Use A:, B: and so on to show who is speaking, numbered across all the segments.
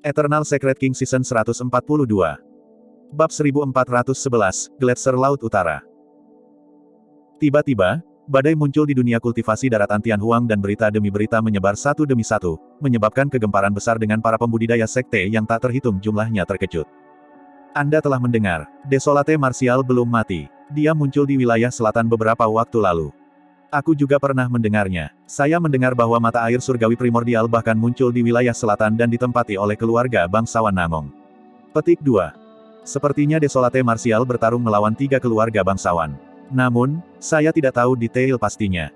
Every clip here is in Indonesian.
A: Eternal Secret King Season 142. Bab 1411, Gletser Laut Utara. Tiba-tiba, badai muncul di dunia kultivasi daratan Tianhuang dan berita demi berita menyebar satu demi satu, menyebabkan kegemparan besar dengan para pembudidaya sekte yang tak terhitung jumlahnya terkejut. Anda telah mendengar, Desolate Martial belum mati. Dia muncul di wilayah selatan beberapa waktu lalu. Aku juga pernah mendengarnya. Saya mendengar bahwa mata air surgawi primordial bahkan muncul di wilayah selatan dan ditempati oleh keluarga bangsawan Namong. Petik 2. Sepertinya Desolate Martial bertarung melawan 3 keluarga bangsawan. Namun, saya tidak tahu detail pastinya.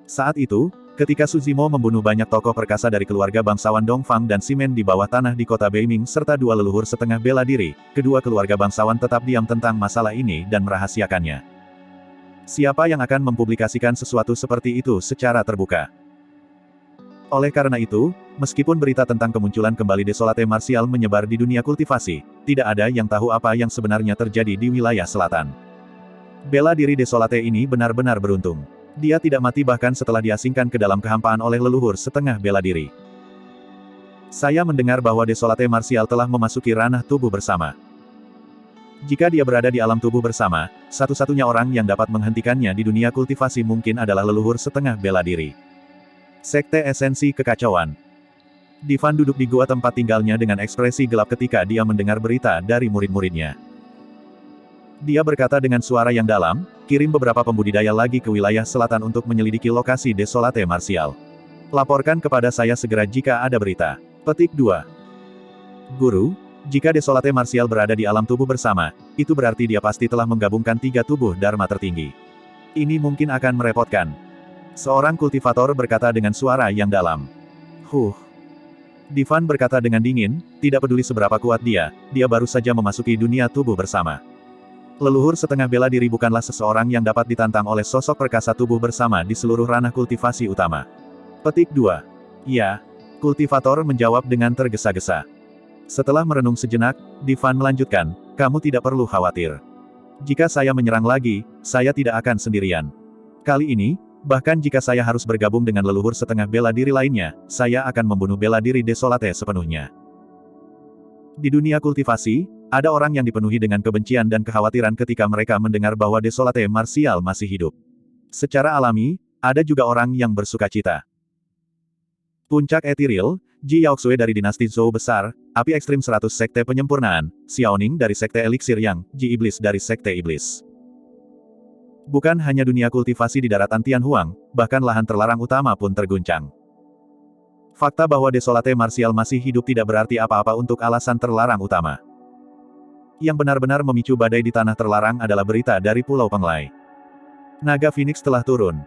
A: Saat itu, ketika Suzimo membunuh banyak tokoh perkasa dari keluarga bangsawan Dongfang dan Simen di bawah tanah di kota Beiming serta 2 leluhur setengah bela diri, kedua keluarga bangsawan tetap diam tentang masalah ini dan merahasiakannya. Siapa yang akan mempublikasikan sesuatu seperti itu secara terbuka? Oleh karena itu, meskipun berita tentang kemunculan kembali Desolate Martial menyebar di dunia kultivasi, tidak ada yang tahu apa yang sebenarnya terjadi di wilayah selatan. Bela diri Desolate ini benar-benar beruntung. Dia tidak mati bahkan setelah diasingkan ke dalam kehampaan oleh leluhur setengah bela diri. Saya mendengar bahwa Desolate Martial telah memasuki ranah tubuh bersama. Jika dia berada di alam tubuh bersama, satu-satunya orang yang dapat menghentikannya di dunia kultivasi mungkin adalah leluhur setengah bela diri. Sekte Esensi Kekacauan. Divan duduk di gua tempat tinggalnya dengan ekspresi gelap ketika dia mendengar berita dari murid-muridnya. Dia berkata dengan suara yang dalam, kirim beberapa pembudidaya lagi ke wilayah selatan untuk menyelidiki lokasi Desolate Martial. Laporkan kepada saya segera jika ada berita. Petik 2. Guru, jika Desolate Martial berada di alam tubuh bersama, itu berarti dia pasti telah menggabungkan 3 tubuh Dharma tertinggi. Ini mungkin akan merepotkan. Seorang kultivator berkata dengan suara yang dalam. Divan berkata dengan dingin, tidak peduli seberapa kuat dia baru saja memasuki dunia tubuh bersama. Leluhur setengah bela diri bukanlah seseorang yang dapat ditantang oleh sosok perkasa tubuh bersama di seluruh ranah kultivasi utama. Petik 2. Ya. Kultivator menjawab dengan tergesa-gesa. Setelah merenung sejenak, Divan melanjutkan, kamu tidak perlu khawatir. Jika saya menyerang lagi, saya tidak akan sendirian. Kali ini, bahkan jika saya harus bergabung dengan leluhur setengah bela diri lainnya, saya akan membunuh bela diri Desolate sepenuhnya. Di dunia kultivasi, ada orang yang dipenuhi dengan kebencian dan kekhawatiran ketika mereka mendengar bahwa Desolate Martial masih hidup. Secara alami, ada juga orang yang bersukacita. Puncak Etiril, Ji Yaoxue dari dinasti Zhou besar, Api Ekstrim 100 Sekte Penyempurnaan, Xiaoning dari Sekte Eliksir Yang, Ji Iblis dari Sekte Iblis. Bukan hanya dunia kultivasi di daratan Tianhuang, bahkan lahan terlarang utama pun terguncang. Fakta bahwa Desolate Martial masih hidup tidak berarti apa-apa untuk alasan terlarang utama. Yang benar-benar memicu badai di tanah terlarang adalah berita dari Pulau Penglai. Naga Phoenix telah turun.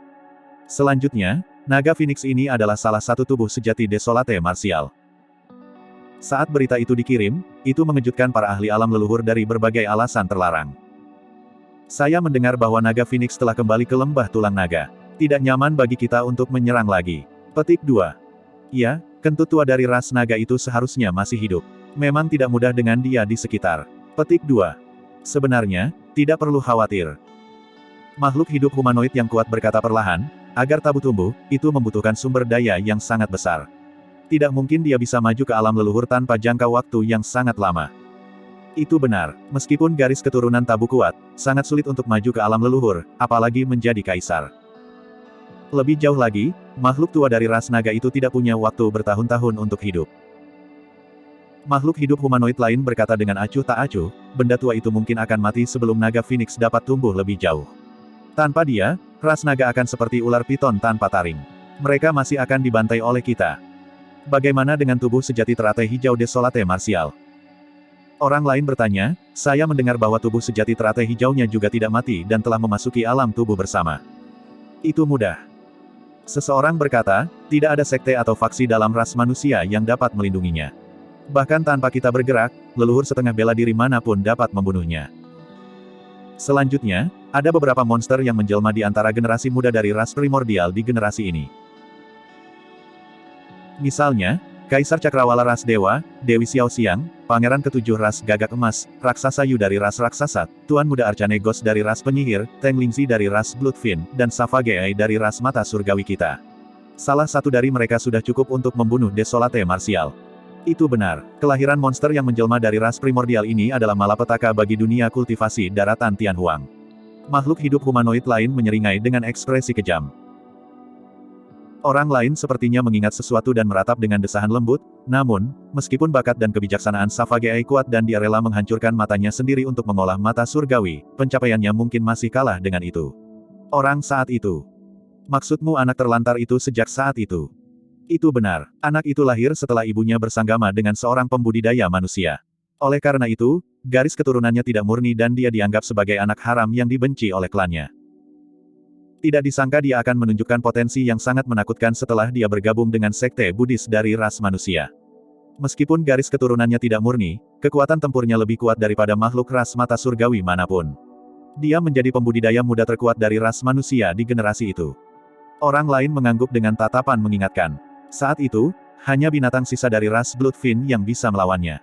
A: Selanjutnya, Naga Phoenix ini adalah salah satu tubuh sejati Desolate Martial. Saat berita itu dikirim, itu mengejutkan para ahli alam leluhur dari berbagai alasan terlarang. Saya mendengar bahwa Naga Phoenix telah kembali ke lembah tulang naga. Tidak nyaman bagi kita untuk menyerang lagi. Petik 2. Ya, kentut tua dari ras naga itu seharusnya masih hidup. Memang tidak mudah dengan dia di sekitar. Petik 2. Sebenarnya, tidak perlu khawatir. Makhluk hidup humanoid yang kuat berkata perlahan, agar tabu tumbuh, itu membutuhkan sumber daya yang sangat besar. Tidak mungkin dia bisa maju ke alam leluhur tanpa jangka waktu yang sangat lama. Itu benar, meskipun garis keturunan tabu kuat, sangat sulit untuk maju ke alam leluhur, apalagi menjadi kaisar. Lebih jauh lagi, makhluk tua dari ras naga itu tidak punya waktu bertahun-tahun untuk hidup. Makhluk hidup humanoid lain berkata dengan acuh tak acuh, benda tua itu mungkin akan mati sebelum naga Phoenix dapat tumbuh lebih jauh. Tanpa dia, ras naga akan seperti ular piton tanpa taring. Mereka masih akan dibantai oleh kita. Bagaimana dengan tubuh sejati teratai hijau Desolate Martial? Orang lain bertanya, saya mendengar bahwa tubuh sejati teratai hijaunya juga tidak mati dan telah memasuki alam tubuh bersama. Itu mudah. Seseorang berkata, tidak ada sekte atau faksi dalam ras manusia yang dapat melindunginya. Bahkan tanpa kita bergerak, leluhur setengah bela diri manapun dapat membunuhnya. Selanjutnya, ada beberapa monster yang menjelma di antara generasi muda dari ras primordial di generasi ini. Misalnya, Kaisar Cakrawala ras Dewa, Dewi Xiaoxiang, Pangeran ketujuh ras Gagak Emas, Raksasa Yu dari ras Raksasa, Tuan Muda Arcanegos dari ras Penyihir, Teng Lingzi dari ras Bloodfin, dan Savagei dari ras Mata Surgawi kita. Salah satu dari mereka sudah cukup untuk membunuh Desolate Martial. Itu benar, kelahiran monster yang menjelma dari ras primordial ini adalah malapetaka bagi dunia kultivasi daratan Tianhuang. Makhluk hidup humanoid lain menyeringai dengan ekspresi kejam. Orang lain sepertinya mengingat sesuatu dan meratap dengan desahan lembut, namun, meskipun bakat dan kebijaksanaan Savagei kuat dan dia rela menghancurkan matanya sendiri untuk mengolah mata surgawi, pencapaiannya mungkin masih kalah dengan itu. Orang saat itu. Maksudmu anak terlantar itu sejak saat itu? Itu benar, anak itu lahir setelah ibunya bersanggama dengan seorang pembudidaya manusia. Oleh karena itu, garis keturunannya tidak murni dan dia dianggap sebagai anak haram yang dibenci oleh klannya. Tidak disangka dia akan menunjukkan potensi yang sangat menakutkan setelah dia bergabung dengan sekte Buddhis dari ras manusia. Meskipun garis keturunannya tidak murni, kekuatan tempurnya lebih kuat daripada makhluk ras mata surgawi manapun. Dia menjadi pembudidaya muda terkuat dari ras manusia di generasi itu. Orang lain mengangguk dengan tatapan mengingatkan. Saat itu, hanya binatang sisa dari ras Bloodfin yang bisa melawannya.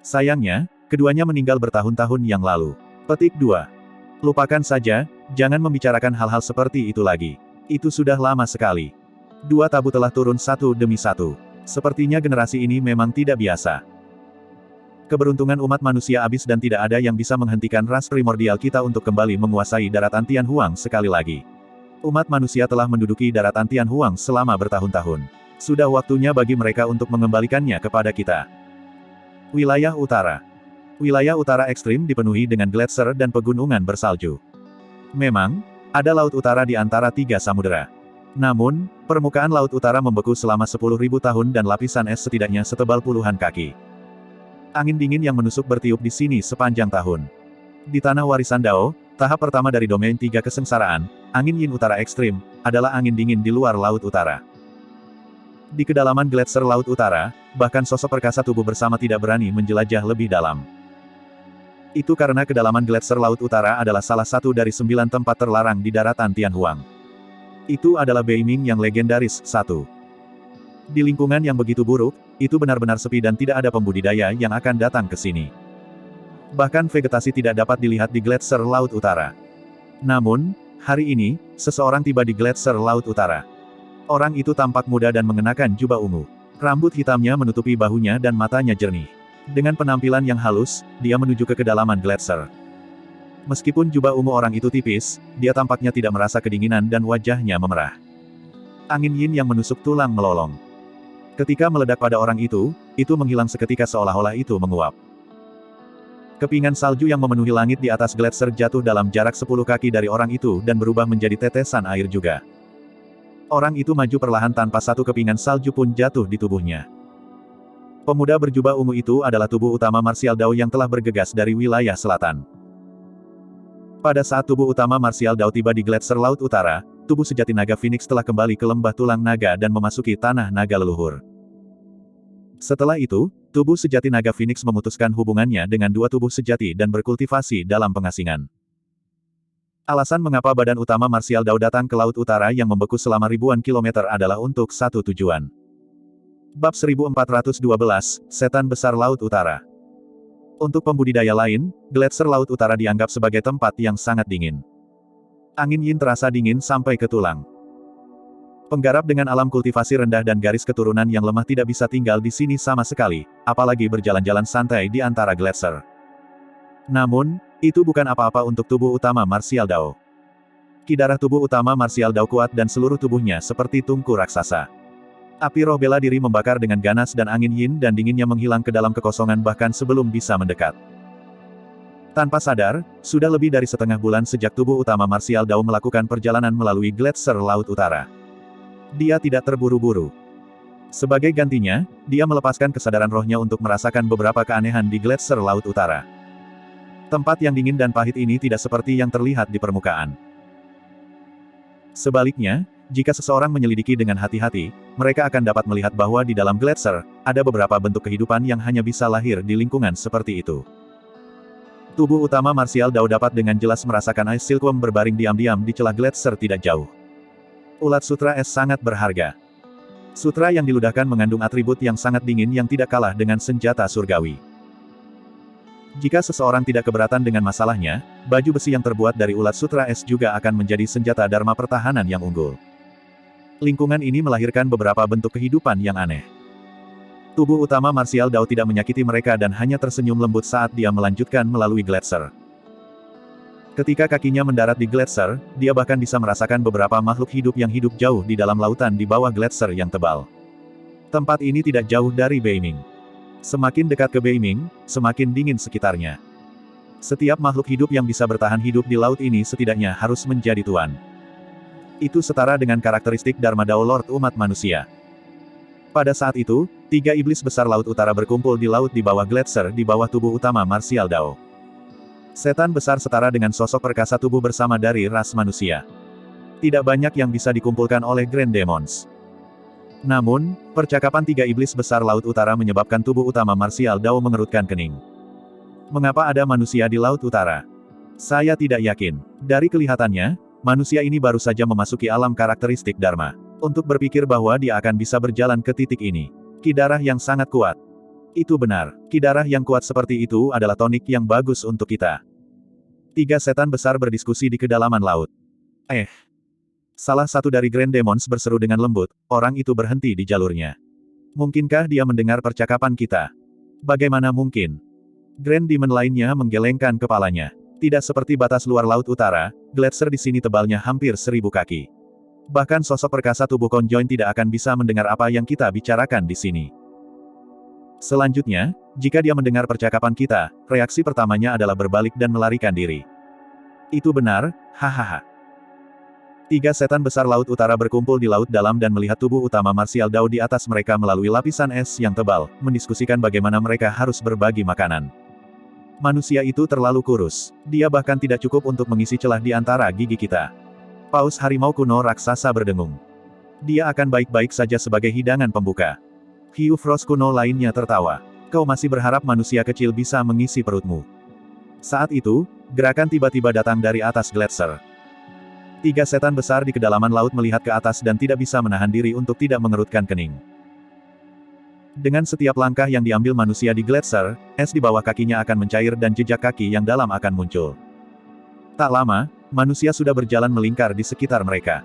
A: Sayangnya, keduanya meninggal bertahun-tahun yang lalu. Petik 2. Lupakan saja, jangan membicarakan hal-hal seperti itu lagi. Itu sudah lama sekali. Dua tabu telah turun satu demi satu. Sepertinya generasi ini memang tidak biasa. Keberuntungan umat manusia habis dan tidak ada yang bisa menghentikan ras primordial kita untuk kembali menguasai daratan Tianhuang sekali lagi. Umat manusia telah menduduki daratan Tianhuang selama bertahun-tahun. Sudah waktunya bagi mereka untuk mengembalikannya kepada kita. Wilayah Utara. Wilayah utara ekstrim dipenuhi dengan gletser dan pegunungan bersalju. Memang, ada laut utara di antara tiga samudera. Namun, permukaan laut utara membeku selama 10.000 tahun dan lapisan es setidaknya setebal puluhan kaki. Angin dingin yang menusuk bertiup di sini sepanjang tahun. Di tanah warisan Dao, tahap pertama dari domain tiga kesengsaraan, angin yin utara ekstrim, adalah angin dingin di luar laut utara. Di kedalaman gletser laut utara, bahkan sosok perkasa tubuh bersama tidak berani menjelajah lebih dalam. Itu karena kedalaman gletser laut utara adalah salah satu dari 9 tempat terlarang di daratan Tianhuang. Itu adalah Beiming yang legendaris, satu. Di lingkungan yang begitu buruk, itu benar-benar sepi dan tidak ada pembudidaya yang akan datang ke sini. Bahkan vegetasi tidak dapat dilihat di gletser laut utara. Namun, hari ini, seseorang tiba di gletser laut utara. Orang itu tampak muda dan mengenakan jubah ungu. Rambut hitamnya menutupi bahunya dan matanya jernih. Dengan penampilan yang halus, dia menuju ke kedalaman gletser. Meskipun jubah ungu orang itu tipis, dia tampaknya tidak merasa kedinginan dan wajahnya memerah. Angin yin yang menusuk tulang melolong. Ketika meledak pada orang itu menghilang seketika seolah-olah itu menguap. Kepingan salju yang memenuhi langit di atas gletser jatuh dalam jarak 10 kaki dari orang itu dan berubah menjadi tetesan air juga. Orang itu maju perlahan tanpa satu kepingan salju pun jatuh di tubuhnya. Pemuda berjubah ungu itu adalah tubuh utama marsial Dao yang telah bergegas dari wilayah selatan. Pada saat tubuh utama marsial Dao tiba di gletser laut utara, tubuh sejati naga Phoenix telah kembali ke lembah tulang naga dan memasuki tanah naga leluhur. Setelah itu, tubuh sejati naga Phoenix memutuskan hubungannya dengan dua tubuh sejati dan berkultivasi dalam pengasingan. Alasan mengapa badan utama marsial Dao datang ke laut utara yang membeku selama ribuan kilometer adalah untuk satu tujuan. Bab 1412, Setan Besar Laut Utara. Untuk pembudidaya lain, gletser laut utara dianggap sebagai tempat yang sangat dingin. Angin yin terasa dingin sampai ke tulang. Penggarap dengan alam kultivasi rendah dan garis keturunan yang lemah tidak bisa tinggal di sini sama sekali, apalagi berjalan-jalan santai di antara gletser. Namun, itu bukan apa-apa untuk tubuh utama marsial Dao. Ki darah tubuh utama marsial Dao kuat dan seluruh tubuhnya seperti tungku raksasa. Api roh bela diri membakar dengan ganas dan angin yin dan dinginnya menghilang ke dalam kekosongan bahkan sebelum bisa mendekat. Tanpa sadar, sudah lebih dari setengah bulan sejak tubuh utama marsial Dao melakukan perjalanan melalui gletser laut utara. Dia tidak terburu-buru. Sebagai gantinya, dia melepaskan kesadaran rohnya untuk merasakan beberapa keanehan di gletser laut utara. Tempat yang dingin dan pahit ini tidak seperti yang terlihat di permukaan. Sebaliknya, jika seseorang menyelidiki dengan hati-hati, mereka akan dapat melihat bahwa di dalam gletser, ada beberapa bentuk kehidupan yang hanya bisa lahir di lingkungan seperti itu. Tubuh utama marsial Dao dapat dengan jelas merasakan Ice Silkworm berbaring diam-diam di celah gletser tidak jauh. Ulat sutra es sangat berharga. Sutra yang diludahkan mengandung atribut yang sangat dingin yang tidak kalah dengan senjata surgawi. Jika seseorang tidak keberatan dengan masalahnya, baju besi yang terbuat dari ulat sutra es juga akan menjadi senjata dharma pertahanan yang unggul. Lingkungan ini melahirkan beberapa bentuk kehidupan yang aneh. Tubuh utama martial Dao tidak menyakiti mereka dan hanya tersenyum lembut saat dia melanjutkan melalui gletser. Ketika kakinya mendarat di gletser, dia bahkan bisa merasakan beberapa makhluk hidup yang hidup jauh di dalam lautan di bawah gletser yang tebal. Tempat ini tidak jauh dari Beiming. Semakin dekat ke Beiming, semakin dingin sekitarnya. Setiap makhluk hidup yang bisa bertahan hidup di laut ini setidaknya harus menjadi tuan. Itu setara dengan karakteristik Dharma Dao Lord umat manusia. Pada saat itu, 3 iblis besar laut utara berkumpul di laut di bawah gletser di bawah tubuh utama martial Dao. Setan besar setara dengan sosok perkasa tubuh bersama dari ras manusia. Tidak banyak yang bisa dikumpulkan oleh Grand Demons. Namun, percakapan 3 iblis besar laut utara menyebabkan tubuh utama martial Dao mengerutkan kening. Mengapa ada manusia di laut utara? Saya tidak yakin. Dari kelihatannya, manusia ini baru saja memasuki alam karakteristik Dharma. Untuk berpikir bahwa dia akan bisa berjalan ke titik ini. Ki darah yang sangat kuat. Itu benar, ki darah yang kuat seperti itu adalah tonik yang bagus untuk kita. 3 setan besar berdiskusi di kedalaman laut. Salah satu dari Grand Demons berseru dengan lembut, orang itu berhenti di jalurnya. Mungkinkah dia mendengar percakapan kita? Bagaimana mungkin? Grand Demon lainnya menggelengkan kepalanya. Tidak seperti batas luar laut utara, gletser di sini tebalnya hampir 1000 kaki. Bahkan sosok perkasa tubuh konjoin tidak akan bisa mendengar apa yang kita bicarakan di sini. Selanjutnya, jika dia mendengar percakapan kita, reaksi pertamanya adalah berbalik dan melarikan diri. Itu benar, hahaha. 3 setan besar laut utara berkumpul di laut dalam dan melihat tubuh utama martial Dao di atas mereka melalui lapisan es yang tebal, mendiskusikan bagaimana mereka harus berbagi makanan. Manusia itu terlalu kurus. Dia bahkan tidak cukup untuk mengisi celah di antara gigi kita. Paus harimau kuno raksasa berdengung. Dia akan baik-baik saja sebagai hidangan pembuka. Hiu Frost kuno lainnya tertawa. Kau masih berharap manusia kecil bisa mengisi perutmu. Saat itu, gerakan tiba-tiba datang dari atas gletser. 3 setan besar di kedalaman laut melihat ke atas dan tidak bisa menahan diri untuk tidak mengerutkan kening. Dengan setiap langkah yang diambil manusia di gletser, es di bawah kakinya akan mencair dan jejak kaki yang dalam akan muncul. Tak lama, manusia sudah berjalan melingkar di sekitar mereka.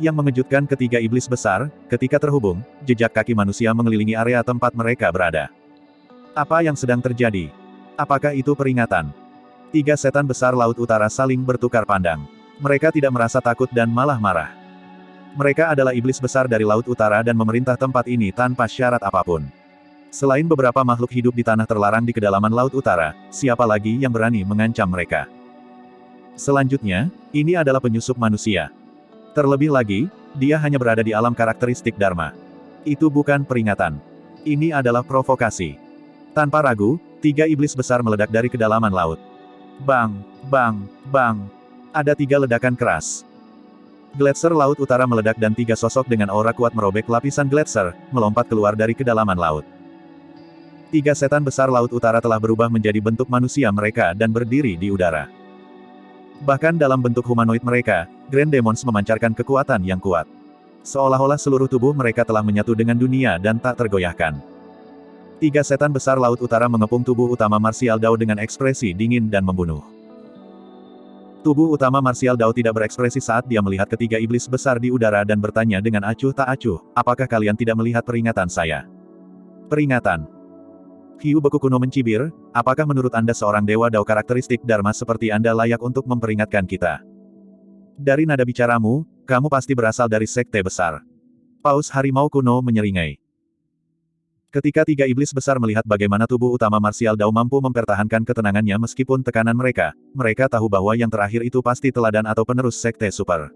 A: Yang mengejutkan ketiga iblis besar, ketika terhubung, jejak kaki manusia mengelilingi area tempat mereka berada. Apa yang sedang terjadi? Apakah itu peringatan? 3 setan besar laut utara saling bertukar pandang. Mereka tidak merasa takut dan malah marah. Mereka adalah iblis besar dari laut utara dan memerintah tempat ini tanpa syarat apapun. Selain beberapa makhluk hidup di tanah terlarang di kedalaman laut utara, siapa lagi yang berani mengancam mereka? Selanjutnya, ini adalah penyusup manusia. Terlebih lagi, dia hanya berada di alam karakteristik Dharma. Itu bukan peringatan. Ini adalah provokasi. Tanpa ragu, 3 iblis besar meledak dari kedalaman laut. Bang, bang, bang. Ada 3 ledakan keras. Gletser laut utara meledak dan 3 sosok dengan aura kuat merobek lapisan gletser, melompat keluar dari kedalaman laut. 3 setan besar laut utara telah berubah menjadi bentuk manusia mereka dan berdiri di udara. Bahkan dalam bentuk humanoid mereka, Grand Demons memancarkan kekuatan yang kuat. Seolah-olah seluruh tubuh mereka telah menyatu dengan dunia dan tak tergoyahkan. 3 setan besar laut utara mengepung tubuh utama martial Dao dengan ekspresi dingin dan membunuh. Tubuh utama martial Dao tidak berekspresi saat dia melihat ketiga iblis besar di udara dan bertanya dengan acuh tak acuh, apakah kalian tidak melihat peringatan saya? Peringatan. Hiu beku kuno mencibir, apakah menurut Anda seorang dewa Dao karakteristik Dharma seperti Anda layak untuk memperingatkan kita? Dari nada bicaramu, kamu pasti berasal dari sekte besar. Paus harimau kuno menyeringai. Ketika 3 iblis besar melihat bagaimana tubuh utama martial Dao mampu mempertahankan ketenangannya meskipun tekanan mereka tahu bahwa yang terakhir itu pasti teladan atau penerus sekte super.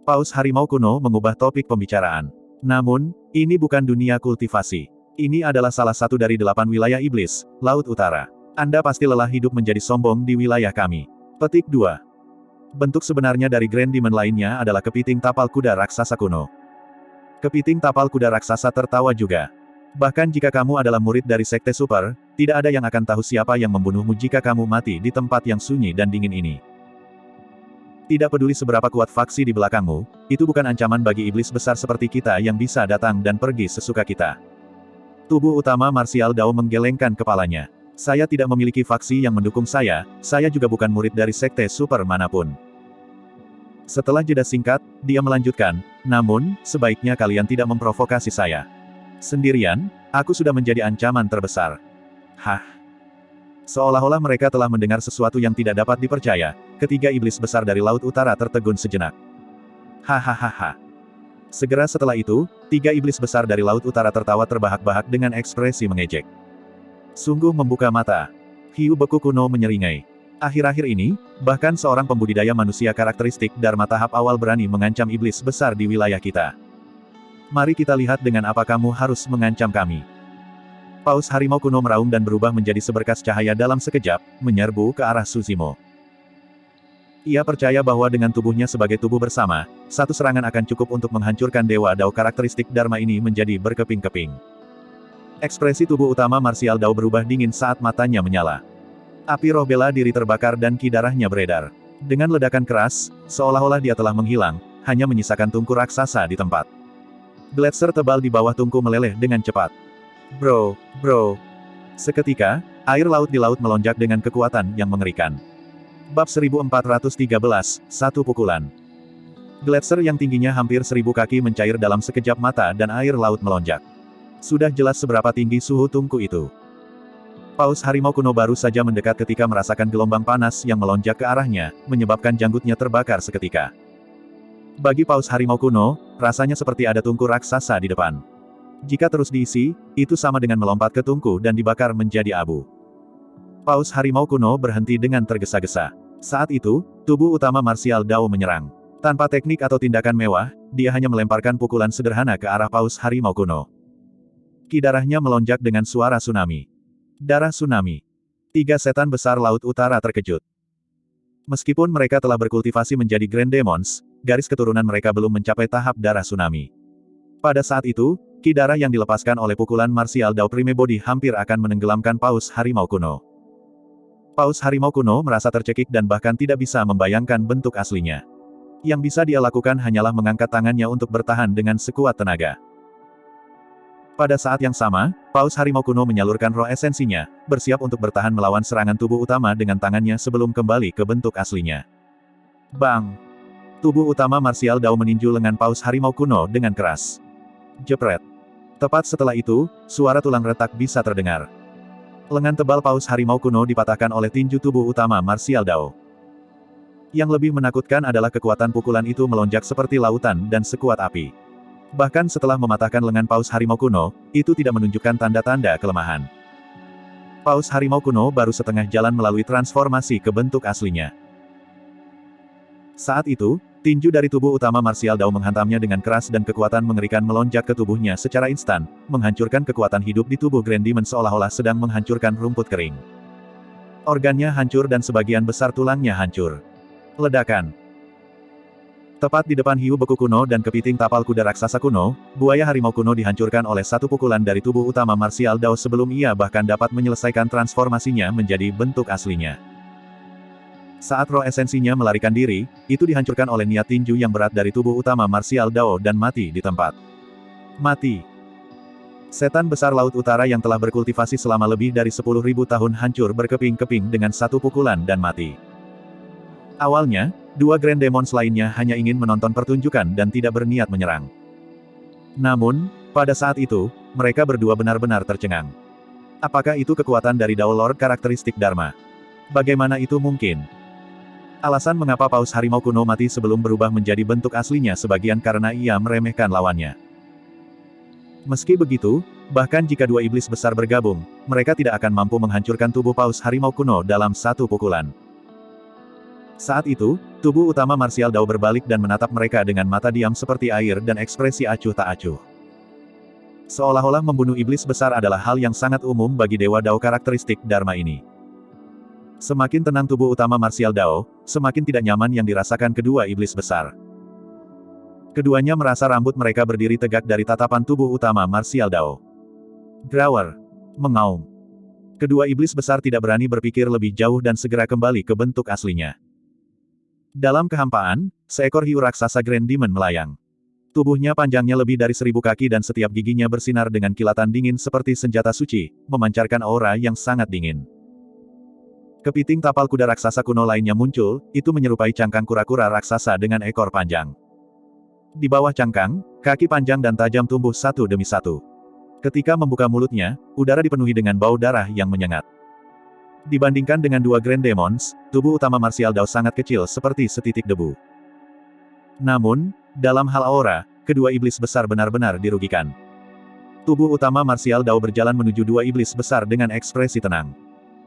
A: Paus harimau kuno mengubah topik pembicaraan. Namun, ini bukan dunia kultivasi. Ini adalah salah satu dari 8 wilayah iblis, Laut Utara. Anda pasti lelah hidup menjadi sombong di wilayah kami. Petik 2. Bentuk sebenarnya dari Grand Demon lainnya adalah kepiting tapal kuda raksasa kuno. Kepiting tapal kuda raksasa tertawa juga. Bahkan jika kamu adalah murid dari Sekte Super, tidak ada yang akan tahu siapa yang membunuhmu jika kamu mati di tempat yang sunyi dan dingin ini. Tidak peduli seberapa kuat faksi di belakangmu, itu bukan ancaman bagi iblis besar seperti kita yang bisa datang dan pergi sesuka kita. Tubuh utama martial Dao menggelengkan kepalanya. Saya tidak memiliki faksi yang mendukung saya juga bukan murid dari Sekte Super manapun. Setelah jeda singkat, dia melanjutkan, namun, sebaiknya kalian tidak memprovokasi saya. Sendirian, Aku sudah menjadi ancaman terbesar. Hah? Seolah-olah mereka telah mendengar sesuatu yang tidak dapat dipercaya, ketiga iblis besar dari Laut Utara tertegun sejenak. Hahaha. Segera setelah itu, tiga iblis besar dari Laut Utara tertawa terbahak-bahak dengan ekspresi mengejek. Sungguh membuka mata. Hiu Beku Kuno menyeringai. Akhir-akhir ini, bahkan seorang pembudidaya manusia karakteristik Dharma tahap awal berani mengancam iblis besar di wilayah kita. Mari kita lihat dengan apa kamu harus mengancam kami. Paus harimau kuno meraung dan berubah menjadi seberkas cahaya dalam sekejap, menyerbu ke arah Suzimo. Ia percaya bahwa dengan tubuhnya sebagai tubuh bersama, satu serangan akan cukup untuk menghancurkan Dewa Dao karakteristik Dharma ini menjadi berkeping-keping. Ekspresi tubuh utama marsial Dao berubah dingin saat matanya menyala. Api roh bela diri terbakar dan ki darahnya beredar. Dengan ledakan keras, seolah-olah dia telah menghilang, hanya menyisakan tungku raksasa di tempat. Gletser tebal di bawah tungku meleleh dengan cepat. Bro. Seketika, air laut di laut melonjak dengan kekuatan yang mengerikan. Bab 1413, satu pukulan. Gletser yang tingginya hampir 1000 kaki mencair dalam sekejap mata dan air laut melonjak. Sudah jelas seberapa tinggi suhu tungku itu. Paus harimau kuno baru saja mendekat ketika merasakan gelombang panas yang melonjak ke arahnya, menyebabkan janggutnya terbakar seketika. Bagi Paus harimau kuno, rasanya seperti ada tungku raksasa di depan. Jika terus diisi, itu sama dengan melompat ke tungku dan dibakar menjadi abu. Paus harimau kuno berhenti dengan tergesa-gesa. Saat itu, tubuh utama marsial Dao menyerang. Tanpa teknik atau tindakan mewah, dia hanya melemparkan pukulan sederhana ke arah Paus harimau kuno. Ki darahnya melonjak dengan suara tsunami. Darah tsunami. Tiga setan besar Laut Utara terkejut. Meskipun mereka telah berkultivasi menjadi Grand Demons, garis keturunan mereka belum mencapai tahap darah tsunami. Pada saat itu, ki darah yang dilepaskan oleh pukulan marsial Dao Prime Body hampir akan menenggelamkan Paus harimau kuno. Paus harimau kuno merasa tercekik dan bahkan tidak bisa membayangkan bentuk aslinya. Yang bisa dia lakukan hanyalah mengangkat tangannya untuk bertahan dengan sekuat tenaga. Pada saat yang sama, Paus harimau kuno menyalurkan roh esensinya, bersiap untuk bertahan melawan serangan tubuh utama dengan tangannya sebelum kembali ke bentuk aslinya. Bang! Tubuh utama marsial Dao meninju lengan Paus harimau kuno dengan keras. Jepret! Tepat setelah itu, suara tulang retak bisa terdengar. Lengan tebal Paus harimau kuno dipatahkan oleh tinju tubuh utama marsial Dao. Yang lebih menakutkan adalah kekuatan pukulan itu melonjak seperti lautan dan sekuat api. Bahkan setelah mematahkan lengan Paus harimau kuno, itu tidak menunjukkan tanda-tanda kelemahan. Paus harimau kuno baru setengah jalan melalui transformasi ke bentuk aslinya. Saat itu, tinju dari tubuh utama marsial Dao menghantamnya dengan keras dan kekuatan mengerikan melonjak ke tubuhnya secara instan, menghancurkan kekuatan hidup di tubuh Grand Demon seolah-olah sedang menghancurkan rumput kering. Organnya hancur dan sebagian besar tulangnya hancur. Ledakan. Tepat di depan hiu beku kuno dan kepiting tapal kuda raksasa kuno, buaya harimau kuno dihancurkan oleh satu pukulan dari tubuh utama marsial Dao sebelum ia bahkan dapat menyelesaikan transformasinya menjadi bentuk aslinya. Saat roh esensinya melarikan diri, itu dihancurkan oleh niat tinju yang berat dari tubuh utama marsial Dao dan mati di tempat. Mati. Setan besar Laut Utara yang telah berkultivasi selama lebih dari 10.000 tahun hancur berkeping-keping dengan satu pukulan dan mati. Awalnya, dua Grand Demons lainnya hanya ingin menonton pertunjukan dan tidak berniat menyerang. Namun, pada saat itu, mereka berdua benar-benar tercengang. Apakah itu kekuatan dari Dao Lord karakteristik Dharma? Bagaimana itu mungkin? Alasan mengapa Paus harimau kuno mati sebelum berubah menjadi bentuk aslinya sebagian karena ia meremehkan lawannya. Meski begitu, bahkan jika dua iblis besar bergabung, mereka tidak akan mampu menghancurkan tubuh Paus harimau kuno dalam satu pukulan. Saat itu, tubuh utama marsial Dao berbalik dan menatap mereka dengan mata diam seperti air dan ekspresi acuh tak acuh. Seolah-olah membunuh iblis besar adalah hal yang sangat umum bagi Dewa Dao karakteristik Dharma ini. Semakin tenang tubuh utama marsial Dao, semakin tidak nyaman yang dirasakan kedua iblis besar. Keduanya merasa rambut mereka berdiri tegak dari tatapan tubuh utama marsial Dao. Grower. Mengaum. Kedua iblis besar tidak berani berpikir lebih jauh dan segera kembali ke bentuk aslinya. Dalam kehampaan, seekor hiu raksasa Grand Demon melayang. Tubuhnya panjangnya lebih dari 1000 kaki dan setiap giginya bersinar dengan kilatan dingin seperti senjata suci, memancarkan aura yang sangat dingin. Kepiting tapal kuda raksasa kuno lainnya muncul, itu menyerupai cangkang kura-kura raksasa dengan ekor panjang. Di bawah cangkang, kaki panjang dan tajam tumbuh satu demi satu. Ketika membuka mulutnya, udara dipenuhi dengan bau darah yang menyengat. Dibandingkan dengan dua Grand Demons, tubuh utama martial Dao sangat kecil seperti setitik debu. Namun, dalam hal aura, kedua iblis besar benar-benar dirugikan. Tubuh utama martial Dao berjalan menuju dua iblis besar dengan ekspresi tenang.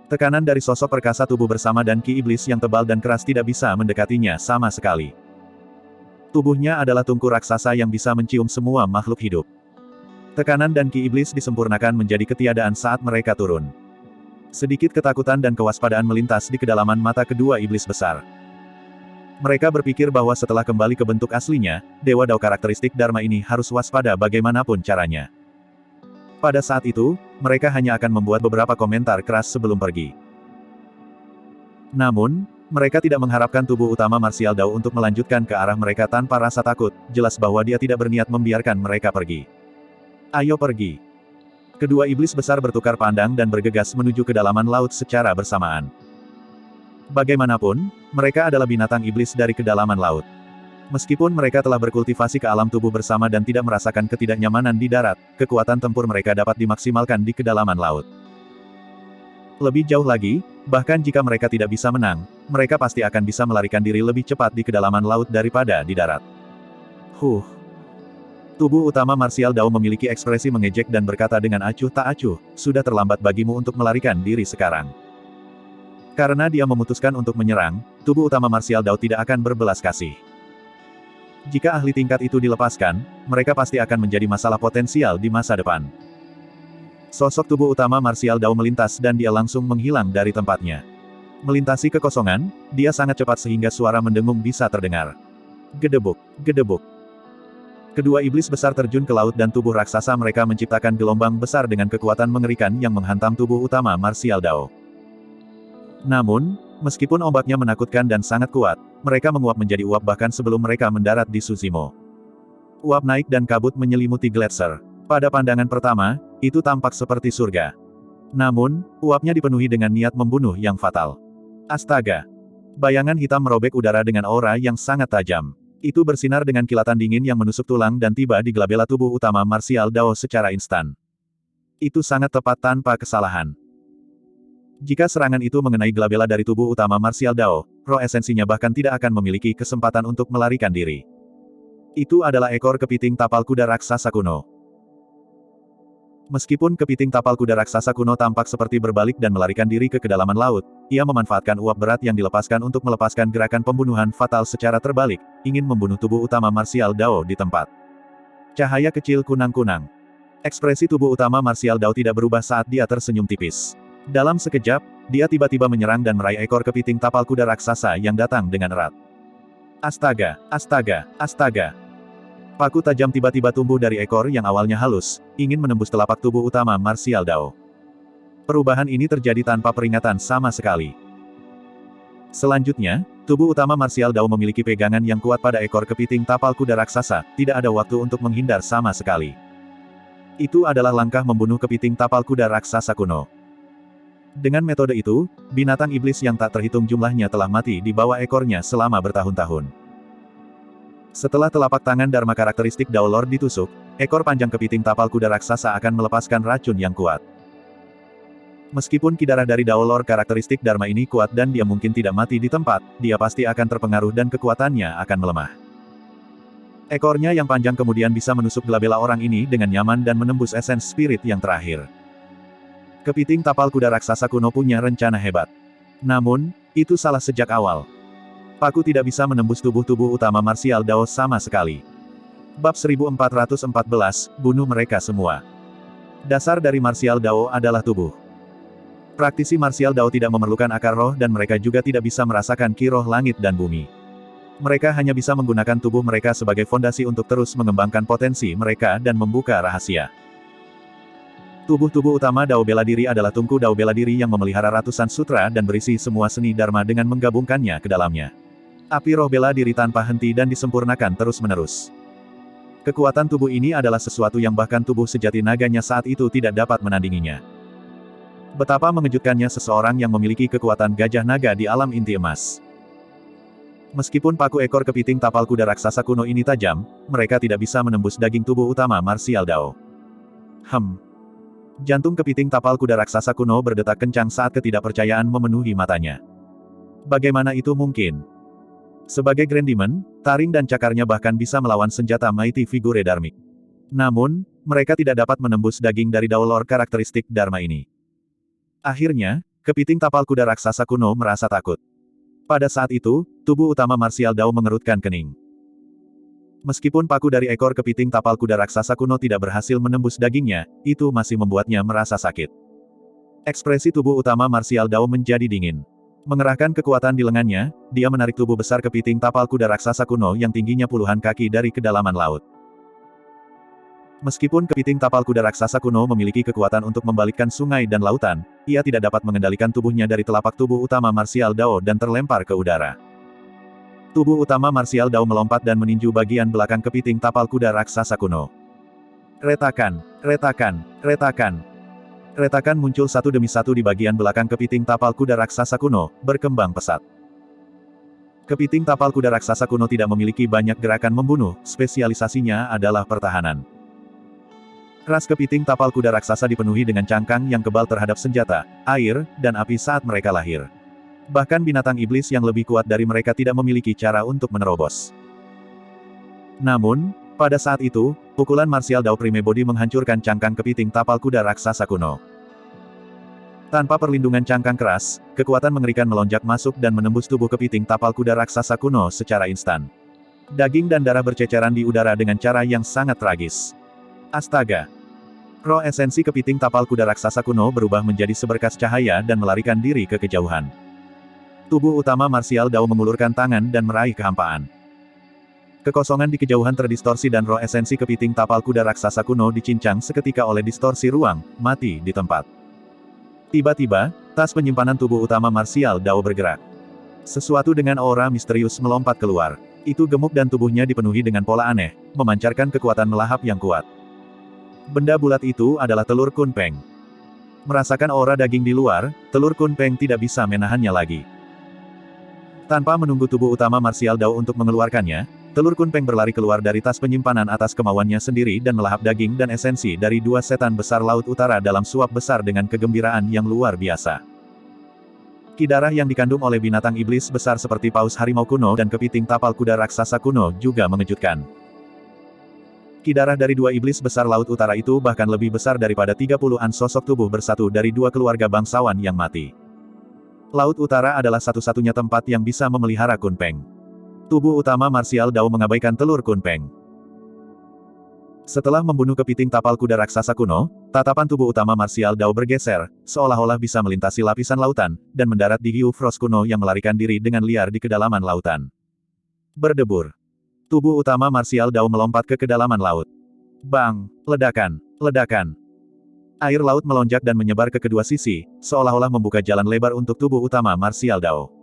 A: Tekanan dari sosok perkasa tubuh bersama dan ki iblis yang tebal dan keras tidak bisa mendekatinya sama sekali. Tubuhnya adalah tungku raksasa yang bisa mencium semua makhluk hidup. Tekanan dan ki iblis disempurnakan menjadi ketiadaan saat mereka turun. Sedikit ketakutan dan kewaspadaan melintas di kedalaman mata kedua iblis besar. Mereka berpikir bahwa setelah kembali ke bentuk aslinya, Dewa Dao karakteristik Dharma ini harus waspada bagaimanapun caranya. Pada saat itu, mereka hanya akan membuat beberapa komentar keras sebelum pergi. Namun, mereka tidak mengharapkan tubuh utama martial Dao untuk melanjutkan ke arah mereka tanpa rasa takut, jelas bahwa dia tidak berniat membiarkan mereka pergi. Ayo pergi. Kedua iblis besar bertukar pandang dan bergegas menuju kedalaman laut secara bersamaan. Bagaimanapun, mereka adalah binatang iblis dari kedalaman laut. Meskipun mereka telah berkultivasi ke alam tubuh bersama dan tidak merasakan ketidaknyamanan di darat, kekuatan tempur mereka dapat dimaksimalkan di kedalaman laut. Lebih jauh lagi, bahkan jika mereka tidak bisa menang, mereka pasti akan bisa melarikan diri lebih cepat di kedalaman laut daripada di darat. Tubuh utama martial Dao memiliki ekspresi mengejek dan berkata dengan acuh tak acuh, sudah terlambat bagimu untuk melarikan diri sekarang. Karena dia memutuskan untuk menyerang, tubuh utama martial Dao tidak akan berbelas kasih. Jika ahli tingkat itu dilepaskan, mereka pasti akan menjadi masalah potensial di masa depan. Sosok tubuh utama martial Dao melintas dan dia langsung menghilang dari tempatnya. Melintasi kekosongan, dia sangat cepat sehingga suara mendengung bisa terdengar. Gedebuk, gedebuk. Kedua iblis besar terjun ke laut dan tubuh raksasa mereka menciptakan gelombang besar dengan kekuatan mengerikan yang menghantam tubuh utama martial Dao. Namun, meskipun ombaknya menakutkan dan sangat kuat, mereka menguap menjadi uap bahkan sebelum mereka mendarat di Tsushimo. Uap naik dan kabut menyelimuti Gletser. Pada pandangan pertama, itu tampak seperti surga. Namun, uapnya dipenuhi dengan niat membunuh yang fatal. Astaga! Bayangan hitam merobek udara dengan aura yang sangat tajam. Itu bersinar dengan kilatan dingin yang menusuk tulang dan tiba di glabella tubuh utama martial Dao secara instan. Itu sangat tepat tanpa kesalahan. Jika serangan itu mengenai glabella dari tubuh utama martial Dao, roh esensinya bahkan tidak akan memiliki kesempatan untuk melarikan diri. Itu adalah ekor kepiting tapal kuda raksasa kuno. Meskipun kepiting tapal kuda raksasa kuno tampak seperti berbalik dan melarikan diri ke kedalaman laut, ia memanfaatkan uap berat yang dilepaskan untuk melepaskan gerakan pembunuhan fatal secara terbalik, ingin membunuh tubuh utama martial Dao di tempat. Cahaya kecil kunang-kunang. Ekspresi tubuh utama martial Dao tidak berubah saat dia tersenyum tipis. Dalam sekejap, dia tiba-tiba menyerang dan meraih ekor kepiting tapal kuda raksasa yang datang dengan erat. Astaga, astaga, astaga. Paku tajam tiba-tiba tumbuh dari ekor yang awalnya halus, ingin menembus telapak tubuh utama martial Dao. Perubahan ini terjadi tanpa peringatan sama sekali. Selanjutnya, tubuh utama martial Dao memiliki pegangan yang kuat pada ekor kepiting tapal kuda raksasa, tidak ada waktu untuk menghindar sama sekali. Itu adalah langkah membunuh kepiting tapal kuda raksasa kuno. Dengan metode itu, binatang iblis yang tak terhitung jumlahnya telah mati di bawah ekornya selama bertahun-tahun. Setelah telapak tangan Dharma karakteristik Dao Lord ditusuk, ekor panjang kepiting tapal kuda raksasa akan melepaskan racun yang kuat. Meskipun ki darah dari Dao Lord karakteristik Dharma ini kuat dan dia mungkin tidak mati di tempat, dia pasti akan terpengaruh dan kekuatannya akan melemah. Ekornya yang panjang kemudian bisa menusuk glabella orang ini dengan nyaman dan menembus esens spirit yang terakhir. Kepiting tapal kuda raksasa kuno punya rencana hebat. Namun, itu salah sejak awal. Paku tidak bisa menembus tubuh-tubuh utama martial Dao sama sekali. Bab 1414, bunuh mereka semua. Dasar dari martial Dao adalah tubuh. Praktisi martial Dao tidak memerlukan akar roh dan mereka juga tidak bisa merasakan ki roh langit dan bumi. Mereka hanya bisa menggunakan tubuh mereka sebagai fondasi untuk terus mengembangkan potensi mereka dan membuka rahasia. Tubuh-tubuh utama Dao bela diri adalah tungku Dao bela diri yang memelihara ratusan sutra dan berisi semua seni Dharma dengan menggabungkannya ke dalamnya. Api roh bela diri tanpa henti dan disempurnakan terus-menerus. Kekuatan tubuh ini adalah sesuatu yang bahkan tubuh sejati naganya saat itu tidak dapat menandinginya. Betapa mengejutkannya seseorang yang memiliki kekuatan gajah naga di alam inti emas. Meskipun paku ekor kepiting tapal kuda raksasa kuno ini tajam, mereka tidak bisa menembus daging tubuh utama martial Dao. Jantung kepiting tapal kuda raksasa kuno berdetak kencang saat ketidakpercayaan memenuhi matanya. Bagaimana itu mungkin? Sebagai Grand Demon, taring dan cakarnya bahkan bisa melawan senjata Mighty Figure Dharmic. Namun, mereka tidak dapat menembus daging dari daulor karakteristik Dharma ini. Akhirnya, kepiting tapal kuda raksasa kuno merasa takut. Pada saat itu, tubuh utama martial Dao mengerutkan kening. Meskipun paku dari ekor kepiting tapal kuda raksasa kuno tidak berhasil menembus dagingnya, itu masih membuatnya merasa sakit. Ekspresi tubuh utama martial Dao menjadi dingin. Mengerahkan kekuatan di lengannya, dia menarik tubuh besar kepiting tapal kuda raksasa kuno yang tingginya puluhan kaki dari kedalaman laut. Meskipun kepiting tapal kuda raksasa kuno memiliki kekuatan untuk membalikkan sungai dan lautan, ia tidak dapat mengendalikan tubuhnya dari telapak tubuh utama martial Dao dan terlempar ke udara. Tubuh utama martial Dao melompat dan meninju bagian belakang kepiting tapal kuda raksasa kuno. Retakan, retakan, retakan. Retakan muncul satu demi satu di bagian belakang kepiting tapal kuda raksasa kuno, berkembang pesat. Kepiting tapal kuda raksasa kuno tidak memiliki banyak gerakan membunuh, spesialisasinya adalah pertahanan. Ras kepiting tapal kuda raksasa dipenuhi dengan cangkang yang kebal terhadap senjata, air, dan api saat mereka lahir. Bahkan binatang iblis yang lebih kuat dari mereka tidak memiliki cara untuk menerobos. Namun, pada saat itu, pukulan martial Dao Prime Body menghancurkan cangkang kepiting tapal kuda raksasa kuno. Tanpa perlindungan cangkang keras, kekuatan mengerikan melonjak masuk dan menembus tubuh kepiting tapal kuda raksasa kuno secara instan. Daging dan darah berceceran di udara dengan cara yang sangat tragis. Astaga! Roh esensi kepiting tapal kuda raksasa kuno berubah menjadi seberkas cahaya dan melarikan diri ke kejauhan. Tubuh utama martial Dao mengulurkan tangan dan meraih kehampaan. Kekosongan di kejauhan terdistorsi dan roh esensi kepiting tapal kuda raksasa kuno dicincang seketika oleh distorsi ruang, mati di tempat. Tiba-tiba, tas penyimpanan tubuh utama martial Dao bergerak. Sesuatu dengan aura misterius melompat keluar. Itu gemuk dan tubuhnya dipenuhi dengan pola aneh, memancarkan kekuatan melahap yang kuat. Benda bulat itu adalah telur Kunpeng. Merasakan aura daging di luar, telur Kunpeng tidak bisa menahannya lagi. Tanpa menunggu tubuh utama martial Dao untuk mengeluarkannya, telur Kunpeng berlari keluar dari tas penyimpanan atas kemauannya sendiri dan melahap daging dan esensi dari dua setan besar laut utara dalam suap besar dengan kegembiraan yang luar biasa. Ki darah yang dikandung oleh binatang iblis besar seperti paus harimau kuno dan kepiting tapal kuda raksasa kuno juga mengejutkan. Ki darah dari dua iblis besar laut utara itu bahkan lebih besar daripada 30-an sosok tubuh bersatu dari dua keluarga bangsawan yang mati. Laut Utara adalah satu-satunya tempat yang bisa memelihara Kunpeng. Tubuh utama martial Dao mengabaikan telur Kunpeng. Setelah membunuh kepiting tapal kuda raksasa kuno, tatapan tubuh utama martial Dao bergeser, seolah-olah bisa melintasi lapisan lautan, dan mendarat di hiu frost kuno yang melarikan diri dengan liar di kedalaman lautan. Berdebur. Tubuh utama martial Dao melompat ke kedalaman laut. Bang! Ledakan! Ledakan! Air laut melonjak dan menyebar ke kedua sisi, seolah-olah membuka jalan lebar untuk tubuh utama martial Dao.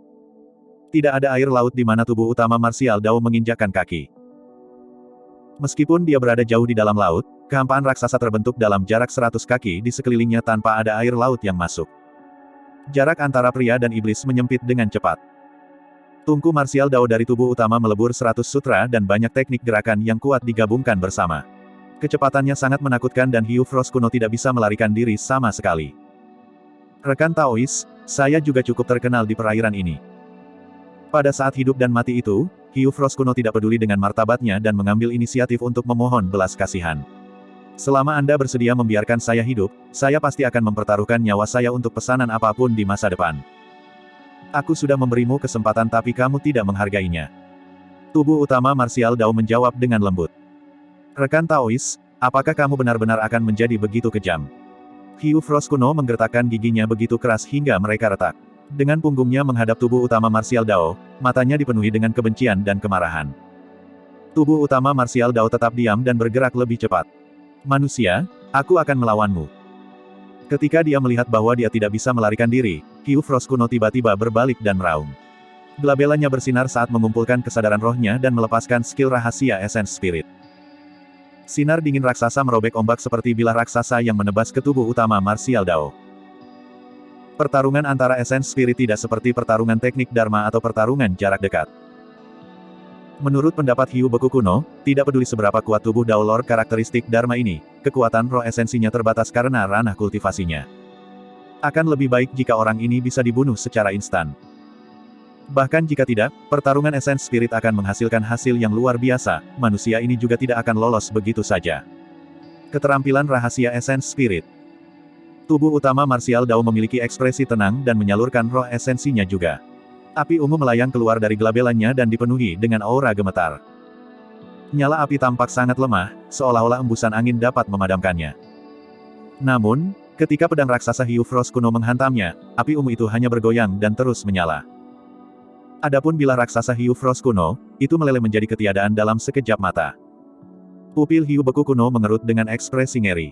A: Tidak ada air laut di mana tubuh utama martial Dao menginjakkan kaki. Meskipun dia berada jauh di dalam laut, kehampaan raksasa terbentuk dalam jarak 100 kaki di sekelilingnya tanpa ada air laut yang masuk. Jarak antara pria dan iblis menyempit dengan cepat. Tungku martial Dao dari tubuh utama melebur 100 sutra dan banyak teknik gerakan yang kuat digabungkan bersama. Kecepatannya sangat menakutkan dan hiu frost kuno tidak bisa melarikan diri sama sekali. Rekan Taois, saya juga cukup terkenal di perairan ini. Pada saat hidup dan mati itu, hiu frost kuno tidak peduli dengan martabatnya dan mengambil inisiatif untuk memohon belas kasihan. Selama Anda bersedia membiarkan saya hidup, saya pasti akan mempertaruhkan nyawa saya untuk pesanan apapun di masa depan. Aku sudah memberimu kesempatan tapi kamu tidak menghargainya. Tubuh utama martial Dao menjawab dengan lembut. Rekan Taois, apakah kamu benar-benar akan menjadi begitu kejam? Hiu frost kuno menggertakkan giginya begitu keras hingga mereka retak. Dengan punggungnya menghadap tubuh utama martial Dao, matanya dipenuhi dengan kebencian dan kemarahan. Tubuh utama martial Dao tetap diam dan bergerak lebih cepat. Manusia, aku akan melawanmu. Ketika dia melihat bahwa dia tidak bisa melarikan diri, hiu frost kuno tiba-tiba berbalik dan meraung. Gelabelanya bersinar saat mengumpulkan kesadaran rohnya dan melepaskan skill rahasia Essence Spirit. Sinar dingin raksasa merobek ombak seperti bilah raksasa yang menebas ke tubuh utama martial Dao. Pertarungan antara Essence Spirit tidak seperti pertarungan teknik Dharma atau pertarungan jarak dekat. Menurut pendapat Hiu Beku kuno, tidak peduli seberapa kuat tubuh Dao Lord karakteristik Dharma ini, kekuatan roh esensinya terbatas karena ranah kultivasinya. Akan lebih baik jika orang ini bisa dibunuh secara instan. Bahkan jika tidak, pertarungan esens spirit akan menghasilkan hasil yang luar biasa, manusia ini juga tidak akan lolos begitu saja. Keterampilan rahasia esens spirit. Tubuh utama marsial Dao memiliki ekspresi tenang dan menyalurkan roh esensinya juga. Api ungu melayang keluar dari gelabelannya dan dipenuhi dengan aura gemetar. Nyala api tampak sangat lemah, seolah-olah embusan angin dapat memadamkannya. Namun, ketika pedang raksasa Hiu Frost kuno menghantamnya, api ungu itu hanya bergoyang dan terus menyala. Adapun bilah raksasa Hiu Frost kuno, itu meleleh menjadi ketiadaan dalam sekejap mata. Pupil Hiu Beku kuno mengerut dengan ekspresi ngeri.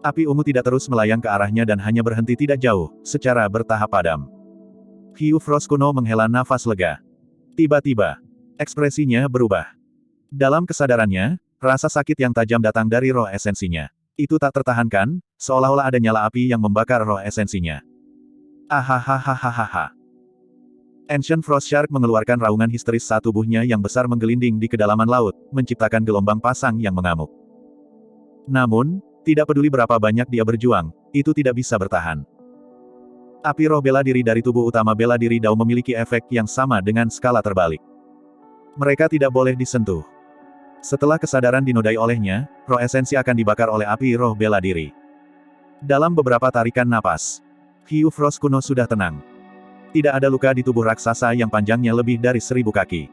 A: Api ungu tidak terus melayang ke arahnya dan hanya berhenti tidak jauh, secara bertahap padam. Hiu Frost kuno menghela nafas lega. Tiba-tiba, ekspresinya berubah. Dalam kesadarannya, rasa sakit yang tajam datang dari roh esensinya. Itu tak tertahankan, seolah-olah ada nyala api yang membakar roh esensinya. Ahahaha. Ancient Frost Shark mengeluarkan raungan histeris saat tubuhnya yang besar menggelinding di kedalaman laut, menciptakan gelombang pasang yang mengamuk. Namun, tidak peduli berapa banyak dia berjuang, itu tidak bisa bertahan. Api roh bela diri dari tubuh utama bela diri Dao memiliki efek yang sama dengan skala terbalik. Mereka tidak boleh disentuh. Setelah kesadaran dinodai olehnya, roh esensi akan dibakar oleh api roh bela diri. Dalam beberapa tarikan napas, Hiu Frost kuno sudah tenang. Tidak ada luka di tubuh raksasa yang panjangnya lebih dari 1000 kaki.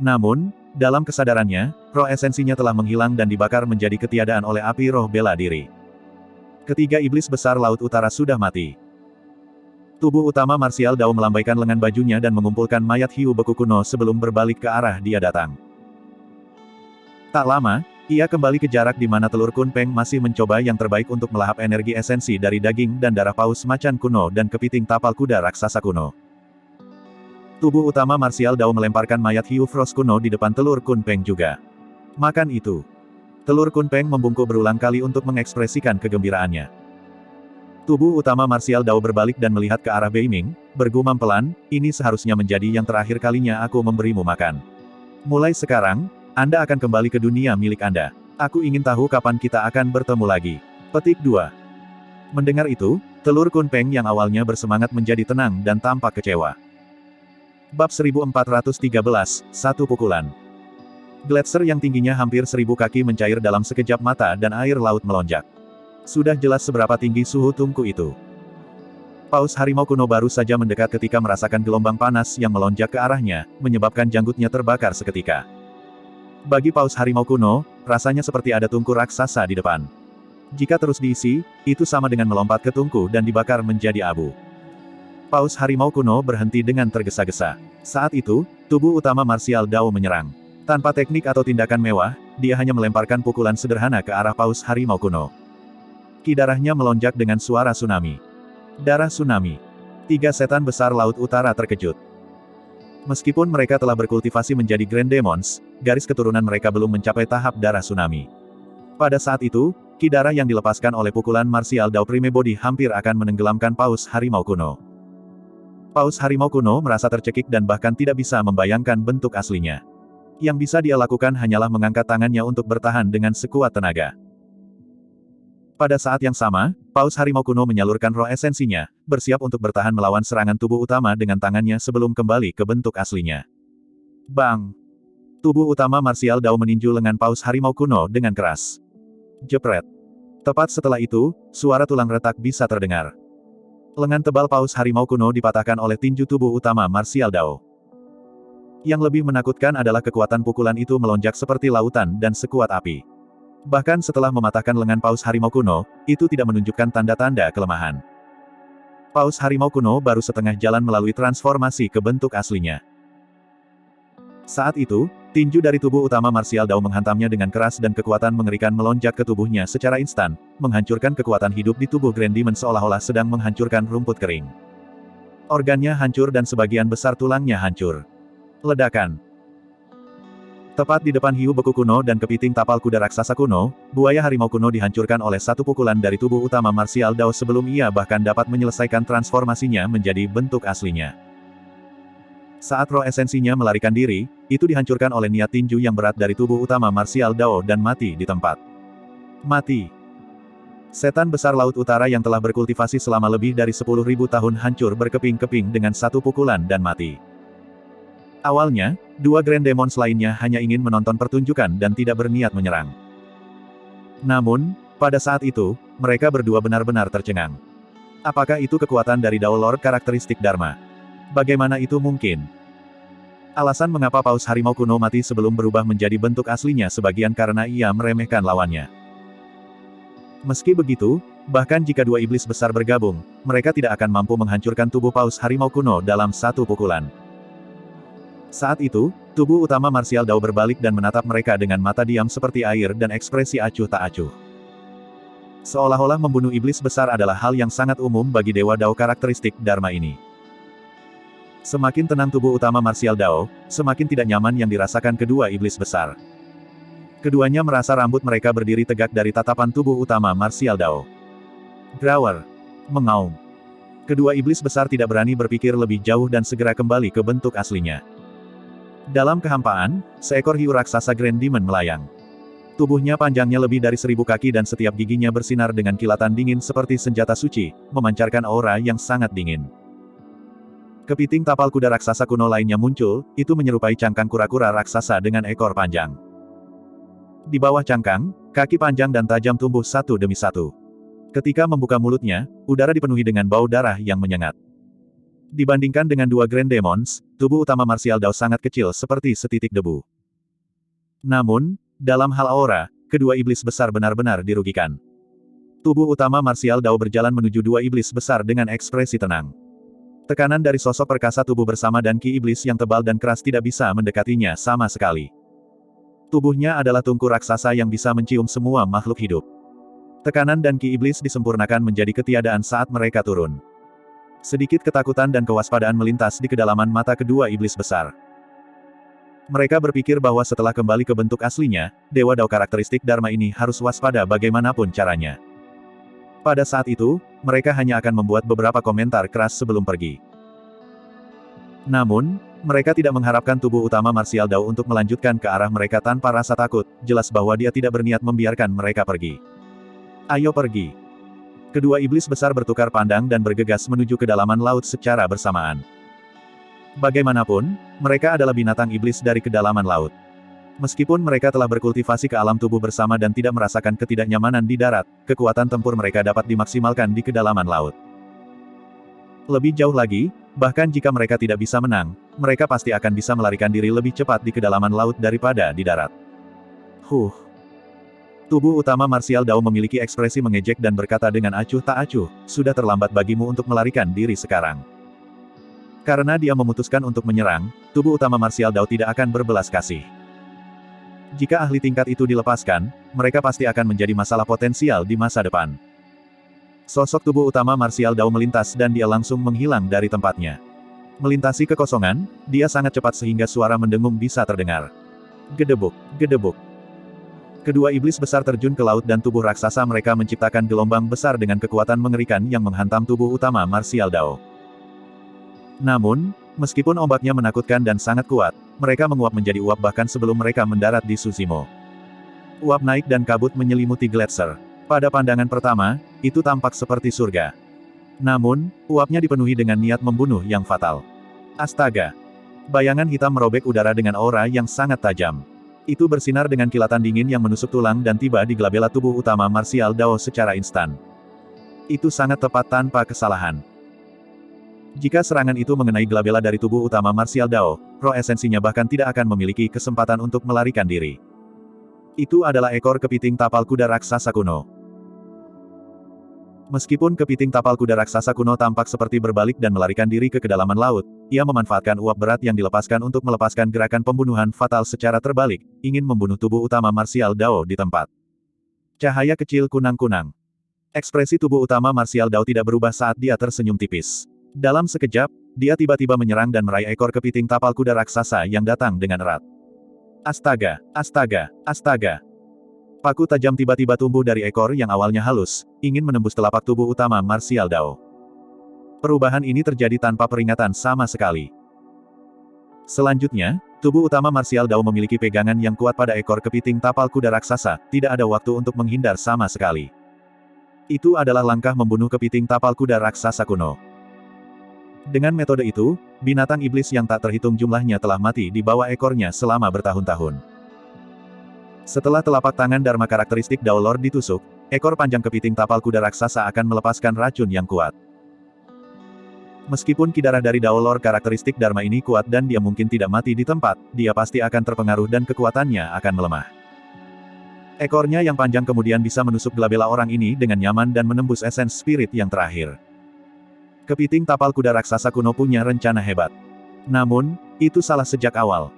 A: Namun, dalam kesadarannya, roh esensinya telah menghilang dan dibakar menjadi ketiadaan oleh api roh bela diri. Ketiga iblis besar Laut Utara sudah mati. Tubuh utama marsial Dao melambaikan lengan bajunya dan mengumpulkan mayat Hiu Beku kuno sebelum berbalik ke arah dia datang. Tak lama, ia kembali ke jarak di mana telur Kun Peng masih mencoba yang terbaik untuk melahap energi esensi dari daging dan darah paus macan kuno dan kepiting tapal kuda raksasa kuno. Tubuh utama marsial Dao melemparkan mayat Hiu Frost kuno di depan telur Kun Peng juga. Makan itu. Telur Kun Peng membungkuk berulang kali untuk mengekspresikan kegembiraannya. Tubuh utama marsial Dao berbalik dan melihat ke arah Beiming, bergumam pelan, ini seharusnya menjadi yang terakhir kalinya aku memberimu makan. Mulai sekarang, Anda akan kembali ke dunia milik Anda. Aku ingin tahu kapan kita akan bertemu lagi. Petik 2. Mendengar itu, telur Kun Peng yang awalnya bersemangat menjadi tenang dan tampak kecewa. Bab 1413, Satu Pukulan. Gletser yang tingginya hampir 1000 kaki mencair dalam sekejap mata dan air laut melonjak. Sudah jelas seberapa tinggi suhu tungku itu. Paus harimau kuno baru saja mendekat ketika merasakan gelombang panas yang melonjak ke arahnya, menyebabkan janggutnya terbakar seketika. Bagi paus harimau kuno, rasanya seperti ada tungku raksasa di depan. Jika terus diisi, itu sama dengan melompat ke tungku dan dibakar menjadi abu. Paus harimau kuno berhenti dengan tergesa-gesa. Saat itu, tubuh utama marsial Dao menyerang. Tanpa teknik atau tindakan mewah, dia hanya melemparkan pukulan sederhana ke arah paus harimau kuno. Ki darahnya melonjak dengan suara tsunami. Darah tsunami. 3 setan besar Laut Utara terkejut. Meskipun mereka telah berkultivasi menjadi Grand Demons, garis keturunan mereka belum mencapai tahap darah tsunami. Pada saat itu, ki darah yang dilepaskan oleh pukulan marsial Dao Prime Body hampir akan menenggelamkan paus harimau kuno. Paus harimau kuno merasa tercekik dan bahkan tidak bisa membayangkan bentuk aslinya. Yang bisa dia lakukan hanyalah mengangkat tangannya untuk bertahan dengan sekuat tenaga. Pada saat yang sama, paus harimau kuno menyalurkan roh esensinya, bersiap untuk bertahan melawan serangan tubuh utama dengan tangannya sebelum kembali ke bentuk aslinya. Bang! Tubuh utama marsial Dao meninju lengan paus harimau kuno dengan keras. Jepret! Tepat setelah itu, suara tulang retak bisa terdengar. Lengan tebal paus harimau kuno dipatahkan oleh tinju tubuh utama marsial Dao. Yang lebih menakutkan adalah kekuatan pukulan itu melonjak seperti lautan dan sekuat api. Bahkan setelah mematahkan lengan paus harimau kuno, itu tidak menunjukkan tanda-tanda kelemahan. Paus harimau kuno baru setengah jalan melalui transformasi ke bentuk aslinya. Saat itu, tinju dari tubuh utama marsial Dao menghantamnya dengan keras dan kekuatan mengerikan melonjak ke tubuhnya secara instan, menghancurkan kekuatan hidup di tubuh Grand Demon seolah-olah sedang menghancurkan rumput kering. Organnya hancur dan sebagian besar tulangnya hancur. Ledakan. Tepat di depan Hiu Beku kuno dan kepiting tapal kuda raksasa kuno, buaya harimau kuno dihancurkan oleh satu pukulan dari tubuh utama marsial Dao sebelum ia bahkan dapat menyelesaikan transformasinya menjadi bentuk aslinya. Saat roh esensinya melarikan diri, itu dihancurkan oleh niat tinju yang berat dari tubuh utama Martial Dao dan mati di tempat. Mati. Setan besar Laut Utara yang telah berkultivasi selama lebih dari 10.000 tahun hancur berkeping-keping dengan satu pukulan dan mati. Awalnya, dua Grand Demons lainnya hanya ingin menonton pertunjukan dan tidak berniat menyerang. Namun, pada saat itu, mereka berdua benar-benar tercengang. Apakah itu kekuatan dari Dao Lord karakteristik Dharma? Bagaimana itu mungkin? Alasan mengapa Paus Harimau kuno mati sebelum berubah menjadi bentuk aslinya sebagian karena ia meremehkan lawannya. Meski begitu, bahkan jika dua iblis besar bergabung, mereka tidak akan mampu menghancurkan tubuh Paus Harimau kuno dalam satu pukulan. Saat itu, tubuh utama Martial Dao berbalik dan menatap mereka dengan mata diam seperti air dan ekspresi acuh tak acuh. Seolah-olah membunuh iblis besar adalah hal yang sangat umum bagi dewa Dao karakteristik Dharma ini. Semakin tenang tubuh utama Martial Dao, semakin tidak nyaman yang dirasakan kedua iblis besar. Keduanya merasa rambut mereka berdiri tegak dari tatapan tubuh utama Martial Dao. Grower. Mengaum. Kedua iblis besar tidak berani berpikir lebih jauh dan segera kembali ke bentuk aslinya. Dalam kehampaan, seekor hiu raksasa Grand Demon melayang. Tubuhnya panjangnya lebih dari 1000 kaki dan setiap giginya bersinar dengan kilatan dingin seperti senjata suci, memancarkan aura yang sangat dingin. Kepiting tapal kuda raksasa kuno lainnya muncul, itu menyerupai cangkang kura-kura raksasa dengan ekor panjang. Di bawah cangkang, kaki panjang dan tajam tumbuh satu demi satu. Ketika membuka mulutnya, udara dipenuhi dengan bau darah yang menyengat. Dibandingkan dengan dua Grand Demons, tubuh utama Martial Dao sangat kecil seperti setitik debu. Namun, dalam hal aura, kedua iblis besar benar-benar dirugikan. Tubuh utama Martial Dao berjalan menuju dua iblis besar dengan ekspresi tenang. Tekanan dari sosok perkasa tubuh bersama dan ki iblis yang tebal dan keras tidak bisa mendekatinya sama sekali. Tubuhnya adalah tungku raksasa yang bisa mencium semua makhluk hidup. Tekanan dan ki iblis disempurnakan menjadi ketiadaan saat mereka turun. Sedikit ketakutan dan kewaspadaan melintas di kedalaman mata kedua iblis besar. Mereka berpikir bahwa setelah kembali ke bentuk aslinya, dewa Dao karakteristik Dharma ini harus waspada bagaimanapun caranya. Pada saat itu, mereka hanya akan membuat beberapa komentar keras sebelum pergi. Namun, mereka tidak mengharapkan tubuh utama Martial Dao untuk melanjutkan ke arah mereka tanpa rasa takut, jelas bahwa dia tidak berniat membiarkan mereka pergi. Ayo pergi. Kedua iblis besar bertukar pandang dan bergegas menuju kedalaman laut secara bersamaan. Bagaimanapun, mereka adalah binatang iblis dari kedalaman laut. Meskipun mereka telah berkultivasi ke alam tubuh bersama dan tidak merasakan ketidaknyamanan di darat, kekuatan tempur mereka dapat dimaksimalkan di kedalaman laut. Lebih jauh lagi, bahkan jika mereka tidak bisa menang, mereka pasti akan bisa melarikan diri lebih cepat di kedalaman laut daripada di darat. Tubuh utama Martial Dao memiliki ekspresi mengejek dan berkata dengan acuh tak acuh, sudah terlambat bagimu untuk melarikan diri sekarang. Karena dia memutuskan untuk menyerang, tubuh utama Martial Dao tidak akan berbelas kasih. Jika ahli tingkat itu dilepaskan, mereka pasti akan menjadi masalah potensial di masa depan. Sosok tubuh utama Martial Dao melintas dan dia langsung menghilang dari tempatnya. Melintasi kekosongan, dia sangat cepat sehingga suara mendengung bisa terdengar. Gedebuk, gedebuk. Kedua iblis besar terjun ke laut dan tubuh raksasa mereka menciptakan gelombang besar dengan kekuatan mengerikan yang menghantam tubuh utama Martial Dao. Namun, meskipun ombaknya menakutkan dan sangat kuat, mereka menguap menjadi uap bahkan sebelum mereka mendarat di Tsushimo. Uap naik dan kabut menyelimuti gletser. Pada pandangan pertama, itu tampak seperti surga. Namun, uapnya dipenuhi dengan niat membunuh yang fatal. Astaga! Bayangan hitam merobek udara dengan aura yang sangat tajam. Itu bersinar dengan kilatan dingin yang menusuk tulang dan tiba di glabella tubuh utama Martial Dao secara instan. Itu sangat tepat tanpa kesalahan. Jika serangan itu mengenai glabella dari tubuh utama Martial Dao, roh esensinya bahkan tidak akan memiliki kesempatan untuk melarikan diri. Itu adalah ekor kepiting tapal kuda raksasa kuno. Meskipun kepiting tapal kuda raksasa kuno tampak seperti berbalik dan melarikan diri ke kedalaman laut, ia memanfaatkan uap berat yang dilepaskan untuk melepaskan gerakan pembunuhan fatal secara terbalik, ingin membunuh tubuh utama Martial Dao di tempat. Cahaya kecil kunang-kunang. Ekspresi tubuh utama Martial Dao tidak berubah saat dia tersenyum tipis. Dalam sekejap, dia tiba-tiba menyerang dan meraih ekor kepiting tapal kuda raksasa yang datang dengan erat. Astaga, astaga, astaga. Paku tajam tiba-tiba tumbuh dari ekor yang awalnya halus, ingin menembus telapak tubuh utama Martial Dao. Perubahan ini terjadi tanpa peringatan sama sekali. Selanjutnya, tubuh utama marsial Dao memiliki pegangan yang kuat pada ekor kepiting tapal kuda raksasa, tidak ada waktu untuk menghindar sama sekali. Itu adalah langkah membunuh kepiting tapal kuda raksasa kuno. Dengan metode itu, binatang iblis yang tak terhitung jumlahnya telah mati di bawah ekornya selama bertahun-tahun. Setelah telapak tangan Dharma karakteristik Dao Lord ditusuk, ekor panjang kepiting tapal kuda raksasa akan melepaskan racun yang kuat. Meskipun ki darah dari Dao Lord karakteristik Dharma ini kuat dan dia mungkin tidak mati di tempat, dia pasti akan terpengaruh dan kekuatannya akan melemah. Ekornya yang panjang kemudian bisa menusuk glabella orang ini dengan nyaman dan menembus esens spirit yang terakhir. Kepiting tapal kuda raksasa kuno punya rencana hebat. Namun, itu salah sejak awal.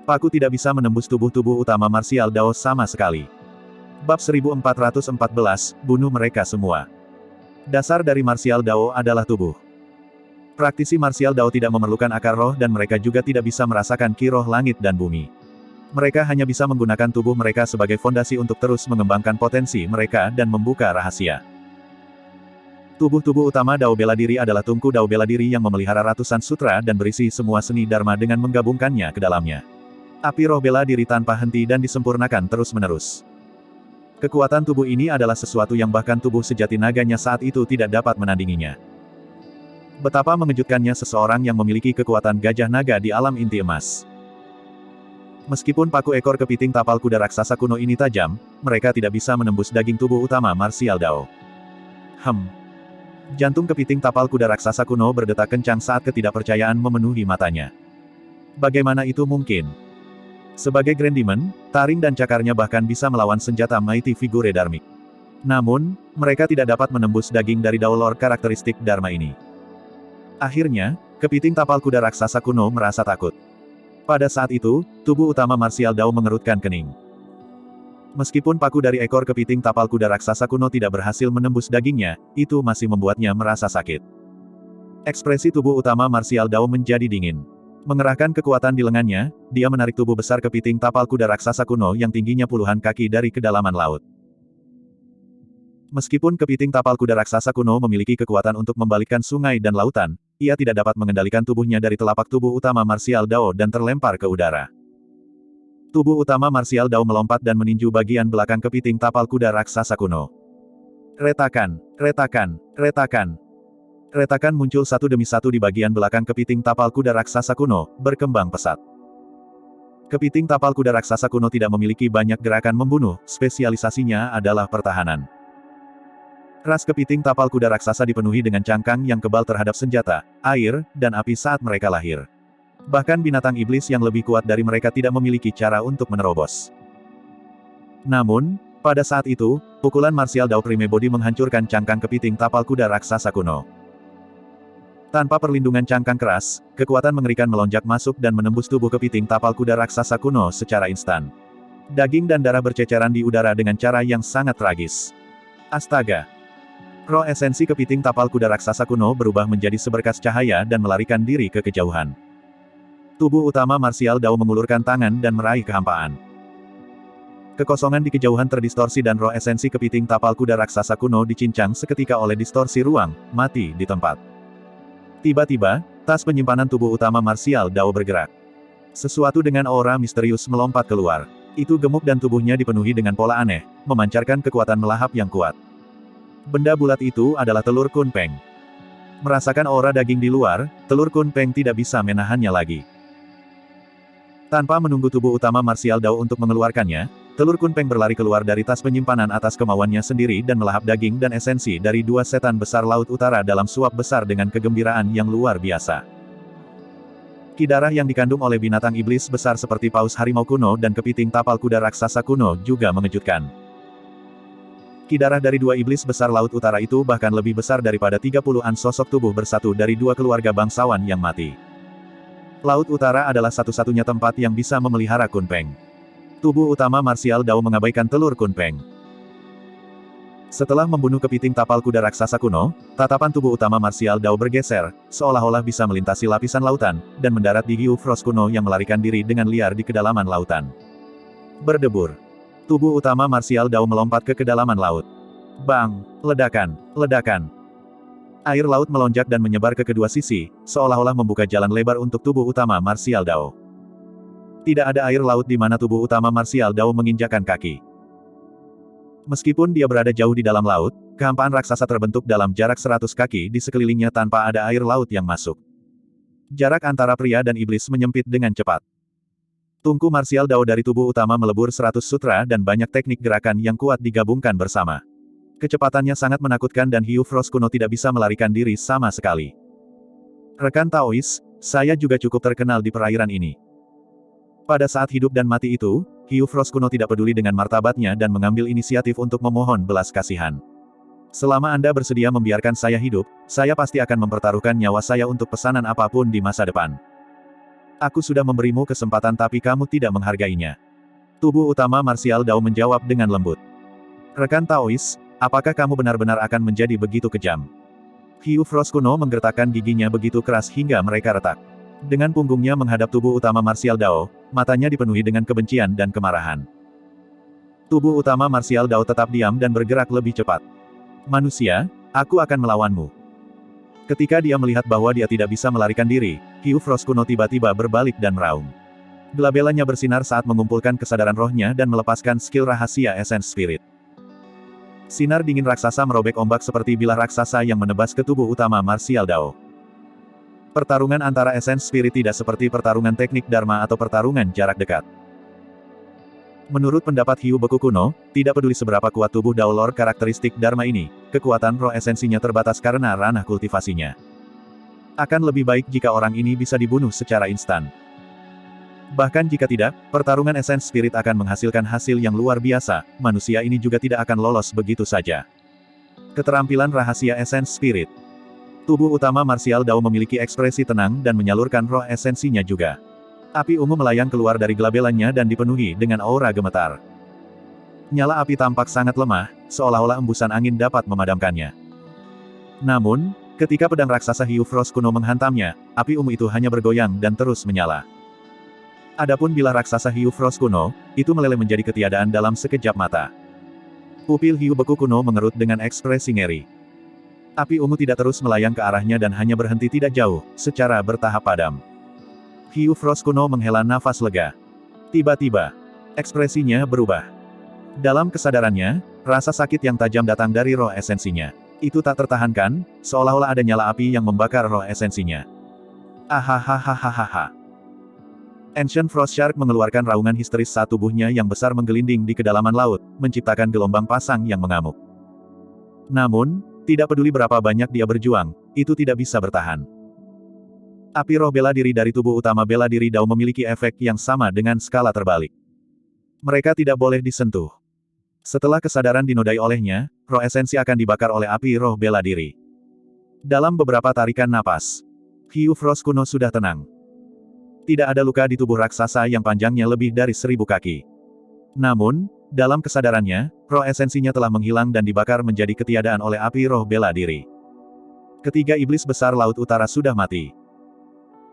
A: Paku tidak bisa menembus tubuh-tubuh utama marsial Dao sama sekali. Bab 1414, bunuh mereka semua. Dasar dari marsial Dao adalah tubuh. Praktisi marsial Dao tidak memerlukan akar roh dan mereka juga tidak bisa merasakan ki roh langit dan bumi. Mereka hanya bisa menggunakan tubuh mereka sebagai fondasi untuk terus mengembangkan potensi mereka dan membuka rahasia. Tubuh-tubuh utama Dao bela diri adalah tungku Dao bela diri yang memelihara ratusan sutra dan berisi semua seni Dharma dengan menggabungkannya ke dalamnya. Api roh bela diri tanpa henti dan disempurnakan terus-menerus. Kekuatan tubuh ini adalah sesuatu yang bahkan tubuh sejati naganya saat itu tidak dapat menandinginya. Betapa mengejutkannya seseorang yang memiliki kekuatan gajah naga di alam inti emas. Meskipun paku ekor kepiting tapal kuda raksasa kuno ini tajam, mereka tidak bisa menembus daging tubuh utama marsial Dao. Jantung kepiting tapal kuda raksasa kuno berdetak kencang saat ketidakpercayaan memenuhi matanya. Bagaimana itu mungkin? Sebagai Grand Demon, taring dan cakarnya bahkan bisa melawan senjata Mighty Figure Dharmic. Namun, mereka tidak dapat menembus daging dari Dao Lord karakteristik Dharma ini. Akhirnya, kepiting tapal kuda raksasa kuno merasa takut. Pada saat itu, tubuh utama marsial Dao mengerutkan kening. Meskipun paku dari ekor kepiting tapal kuda raksasa kuno tidak berhasil menembus dagingnya, itu masih membuatnya merasa sakit. Ekspresi tubuh utama marsial Dao menjadi dingin. Mengerahkan kekuatan di lengannya, dia menarik tubuh besar kepiting tapal kuda raksasa kuno yang tingginya puluhan kaki dari kedalaman laut. Meskipun kepiting tapal kuda raksasa kuno memiliki kekuatan untuk membalikkan sungai dan lautan, ia tidak dapat mengendalikan tubuhnya dari telapak tubuh utama marsial Dao dan terlempar ke udara. Tubuh utama marsial Dao melompat dan meninju bagian belakang kepiting tapal kuda raksasa kuno. Retakan, retakan, retakan. Retakan muncul satu demi satu di bagian belakang kepiting tapal kuda raksasa kuno, berkembang pesat. Kepiting tapal kuda raksasa kuno tidak memiliki banyak gerakan membunuh, spesialisasinya adalah pertahanan. Ras kepiting tapal kuda raksasa dipenuhi dengan cangkang yang kebal terhadap senjata, air, dan api saat mereka lahir. Bahkan binatang iblis yang lebih kuat dari mereka tidak memiliki cara untuk menerobos. Namun, pada saat itu, pukulan marsial Dao Prime Body menghancurkan cangkang kepiting tapal kuda raksasa kuno. Tanpa perlindungan cangkang keras, kekuatan mengerikan melonjak masuk dan menembus tubuh kepiting tapal kuda raksasa kuno secara instan. Daging dan darah berceceran di udara dengan cara yang sangat tragis. Astaga! Roh esensi kepiting tapal kuda raksasa kuno berubah menjadi seberkas cahaya dan melarikan diri ke kejauhan. Tubuh utama marsial Dao mengulurkan tangan dan meraih kehampaan. Kekosongan di kejauhan terdistorsi dan roh esensi kepiting tapal kuda raksasa kuno dicincang seketika oleh distorsi ruang, mati di tempat. Tiba-tiba, tas penyimpanan tubuh utama marsial Dao bergerak. Sesuatu dengan aura misterius melompat keluar. Itu gemuk dan tubuhnya dipenuhi dengan pola aneh, memancarkan kekuatan melahap yang kuat. Benda bulat itu adalah telur Kunpeng. Merasakan aura daging di luar, telur Kunpeng tidak bisa menahannya lagi. Tanpa menunggu tubuh utama marsial Dao untuk mengeluarkannya, telur Kunpeng berlari keluar dari tas penyimpanan atas kemauannya sendiri dan melahap daging dan esensi dari dua setan besar laut utara dalam suap besar dengan kegembiraan yang luar biasa. Ki darah yang dikandung oleh binatang iblis besar seperti paus harimau kuno dan kepiting tapal kuda raksasa kuno juga mengejutkan. Ki darah dari dua iblis besar laut utara itu bahkan lebih besar daripada 30-an sosok tubuh bersatu dari dua keluarga bangsawan yang mati. Laut utara adalah satu-satunya tempat yang bisa memelihara Kunpeng. Tubuh utama marsial Dao mengabaikan telur Kunpeng. Setelah membunuh kepiting tapal kuda raksasa kuno, tatapan tubuh utama marsial Dao bergeser, seolah-olah bisa melintasi lapisan lautan, dan mendarat di Hiu Frost kuno yang melarikan diri dengan liar di kedalaman lautan. Berdebur. Tubuh utama marsial Dao melompat ke kedalaman laut. Bang! Ledakan! Ledakan! Air laut melonjak dan menyebar ke kedua sisi, seolah-olah membuka jalan lebar untuk tubuh utama Martial Dao. Tidak ada air laut di mana tubuh utama Martial Dao menginjakkan kaki. Meskipun dia berada jauh di dalam laut, kehampaan raksasa terbentuk dalam jarak 100 kaki di sekelilingnya tanpa ada air laut yang masuk. Jarak antara pria dan iblis menyempit dengan cepat. Tungku Martial Dao dari tubuh utama melebur 100 sutra dan banyak teknik gerakan yang kuat digabungkan bersama. Kecepatannya sangat menakutkan dan Hiu Frost kuno tidak bisa melarikan diri sama sekali. Rekan Taois, saya juga cukup terkenal di perairan ini. Pada saat hidup dan mati itu, Hiu Frost kuno tidak peduli dengan martabatnya dan mengambil inisiatif untuk memohon belas kasihan. Selama Anda bersedia membiarkan saya hidup, saya pasti akan mempertaruhkan nyawa saya untuk pesanan apapun di masa depan. Aku sudah memberimu kesempatan tapi kamu tidak menghargainya. Tubuh utama Martial Dao menjawab dengan lembut. Rekan Taois, apakah kamu benar-benar akan menjadi begitu kejam? Hiu Frost kuno menggertakkan giginya begitu keras hingga mereka retak. Dengan punggungnya menghadap tubuh utama Martial Dao, matanya dipenuhi dengan kebencian dan kemarahan. Tubuh utama Martial Dao tetap diam dan bergerak lebih cepat. Manusia, aku akan melawanmu. Ketika dia melihat bahwa dia tidak bisa melarikan diri, Hiu Frost kuno tiba-tiba berbalik dan meraung. Gelabelanya bersinar saat mengumpulkan kesadaran rohnya dan melepaskan skill rahasia Essence Spirit. Sinar dingin raksasa merobek ombak seperti bilah raksasa yang menebas ke tubuh utama Martial Dao. Pertarungan antara Essence Spirit tidak seperti pertarungan teknik Dharma atau pertarungan jarak dekat. Menurut pendapat Hiu Beku kuno, tidak peduli seberapa kuat tubuh Dao Lord karakteristik Dharma ini, kekuatan roh esensinya terbatas karena ranah kultivasinya. Akan lebih baik jika orang ini bisa dibunuh secara instan. Bahkan jika tidak, pertarungan Essence Spirit akan menghasilkan hasil yang luar biasa, manusia ini juga tidak akan lolos begitu saja. Keterampilan rahasia Essence Spirit. Tubuh utama Martial Dao memiliki ekspresi tenang dan menyalurkan roh esensinya juga. Api ungu melayang keluar dari gelabelannya dan dipenuhi dengan aura gemetar. Nyala api tampak sangat lemah, seolah-olah embusan angin dapat memadamkannya. Namun, ketika pedang raksasa Hiu Frost kuno menghantamnya, api ungu itu hanya bergoyang dan terus menyala. Adapun bilah raksasa Hiu Frost kuno, itu meleleh menjadi ketiadaan dalam sekejap mata. Pupil Hiu Beku kuno mengerut dengan ekspresi ngeri. Api ungu tidak terus melayang ke arahnya dan hanya berhenti tidak jauh, secara bertahap padam. Hiu Frost kuno menghela nafas lega. Tiba-tiba, ekspresinya berubah. Dalam kesadarannya, rasa sakit yang tajam datang dari roh esensinya. Itu tak tertahankan, seolah-olah ada nyala api yang membakar roh esensinya. Ahahaha. Ancient Frost Shark mengeluarkan raungan histeris saat tubuhnya yang besar menggelinding di kedalaman laut, menciptakan gelombang pasang yang mengamuk. Namun, tidak peduli berapa banyak dia berjuang, itu tidak bisa bertahan. Api roh bela diri dari tubuh utama bela diri Dao memiliki efek yang sama dengan skala terbalik. Mereka tidak boleh disentuh. Setelah kesadaran dinodai olehnya, roh esensi akan dibakar oleh api roh bela diri. Dalam beberapa tarikan napas, Hiu Frost kuno sudah tenang. Tidak ada luka di tubuh raksasa yang panjangnya lebih dari 1000 kaki. Namun, dalam kesadarannya, roh esensinya telah menghilang dan dibakar menjadi ketiadaan oleh api roh bela diri. Ketiga iblis besar Laut Utara sudah mati.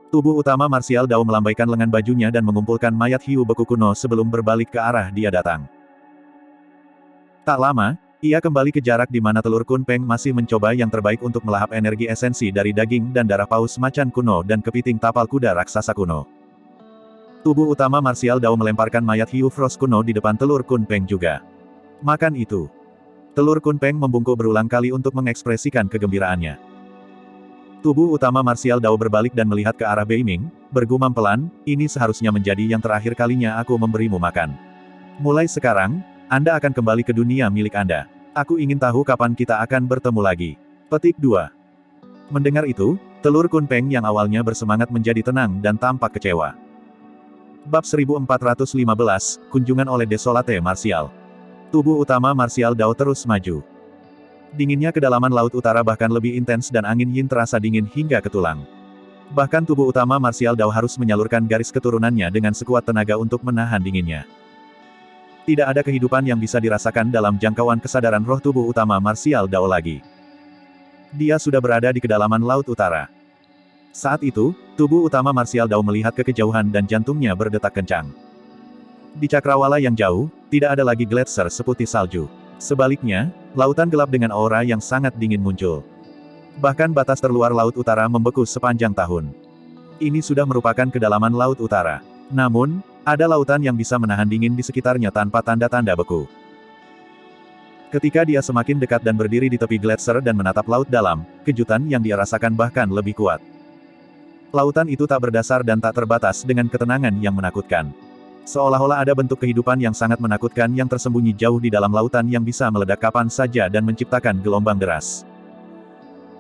A: Tubuh utama Martial Dao melambaikan lengan bajunya dan mengumpulkan mayat Hiu Beku kuno sebelum berbalik ke arah dia datang. Tak lama, ia kembali ke jarak di mana telur Kun Peng masih mencoba yang terbaik untuk melahap energi esensi dari daging dan darah paus macan kuno dan kepiting tapal kuda raksasa kuno. Tubuh utama Martial Dao melemparkan mayat Hiu Frost kuno di depan telur Kun Peng juga. Makan itu. Telur Kun Peng membungkuk berulang kali untuk mengekspresikan kegembiraannya. Tubuh utama Martial Dao berbalik dan melihat ke arah Beiming, bergumam pelan, ini seharusnya menjadi yang terakhir kalinya aku memberimu makan. Mulai sekarang, Anda akan kembali ke dunia milik Anda. Aku ingin tahu kapan kita akan bertemu lagi. Petik 2. Mendengar itu, telur Kun Peng yang awalnya bersemangat menjadi tenang dan tampak kecewa. Bab 1415, Kunjungan oleh Desolate Martial. Tubuh utama Martial Dao terus maju. Dinginnya kedalaman Laut Utara bahkan lebih intens dan angin yin terasa dingin hingga ke tulang. Bahkan tubuh utama Martial Dao harus menyalurkan garis keturunannya dengan sekuat tenaga untuk menahan dinginnya. Tidak ada kehidupan yang bisa dirasakan dalam jangkauan kesadaran roh tubuh utama Martial Dao lagi. Dia sudah berada di kedalaman Laut Utara. Saat itu, tubuh utama Martial Dao melihat ke kejauhan dan jantungnya berdetak kencang. Di cakrawala yang jauh, tidak ada lagi gletser seputih salju. Sebaliknya, lautan gelap dengan aura yang sangat dingin muncul. Bahkan batas terluar Laut Utara membeku sepanjang tahun. Ini sudah merupakan kedalaman Laut Utara. Namun, ada lautan yang bisa menahan dingin di sekitarnya tanpa tanda-tanda beku. Ketika dia semakin dekat dan berdiri di tepi gletser dan menatap laut dalam, kejutan yang dia rasakan bahkan lebih kuat. Lautan itu tak berdasar dan tak terbatas dengan ketenangan yang menakutkan. Seolah-olah ada bentuk kehidupan yang sangat menakutkan yang tersembunyi jauh di dalam lautan yang bisa meledak kapan saja dan menciptakan gelombang deras.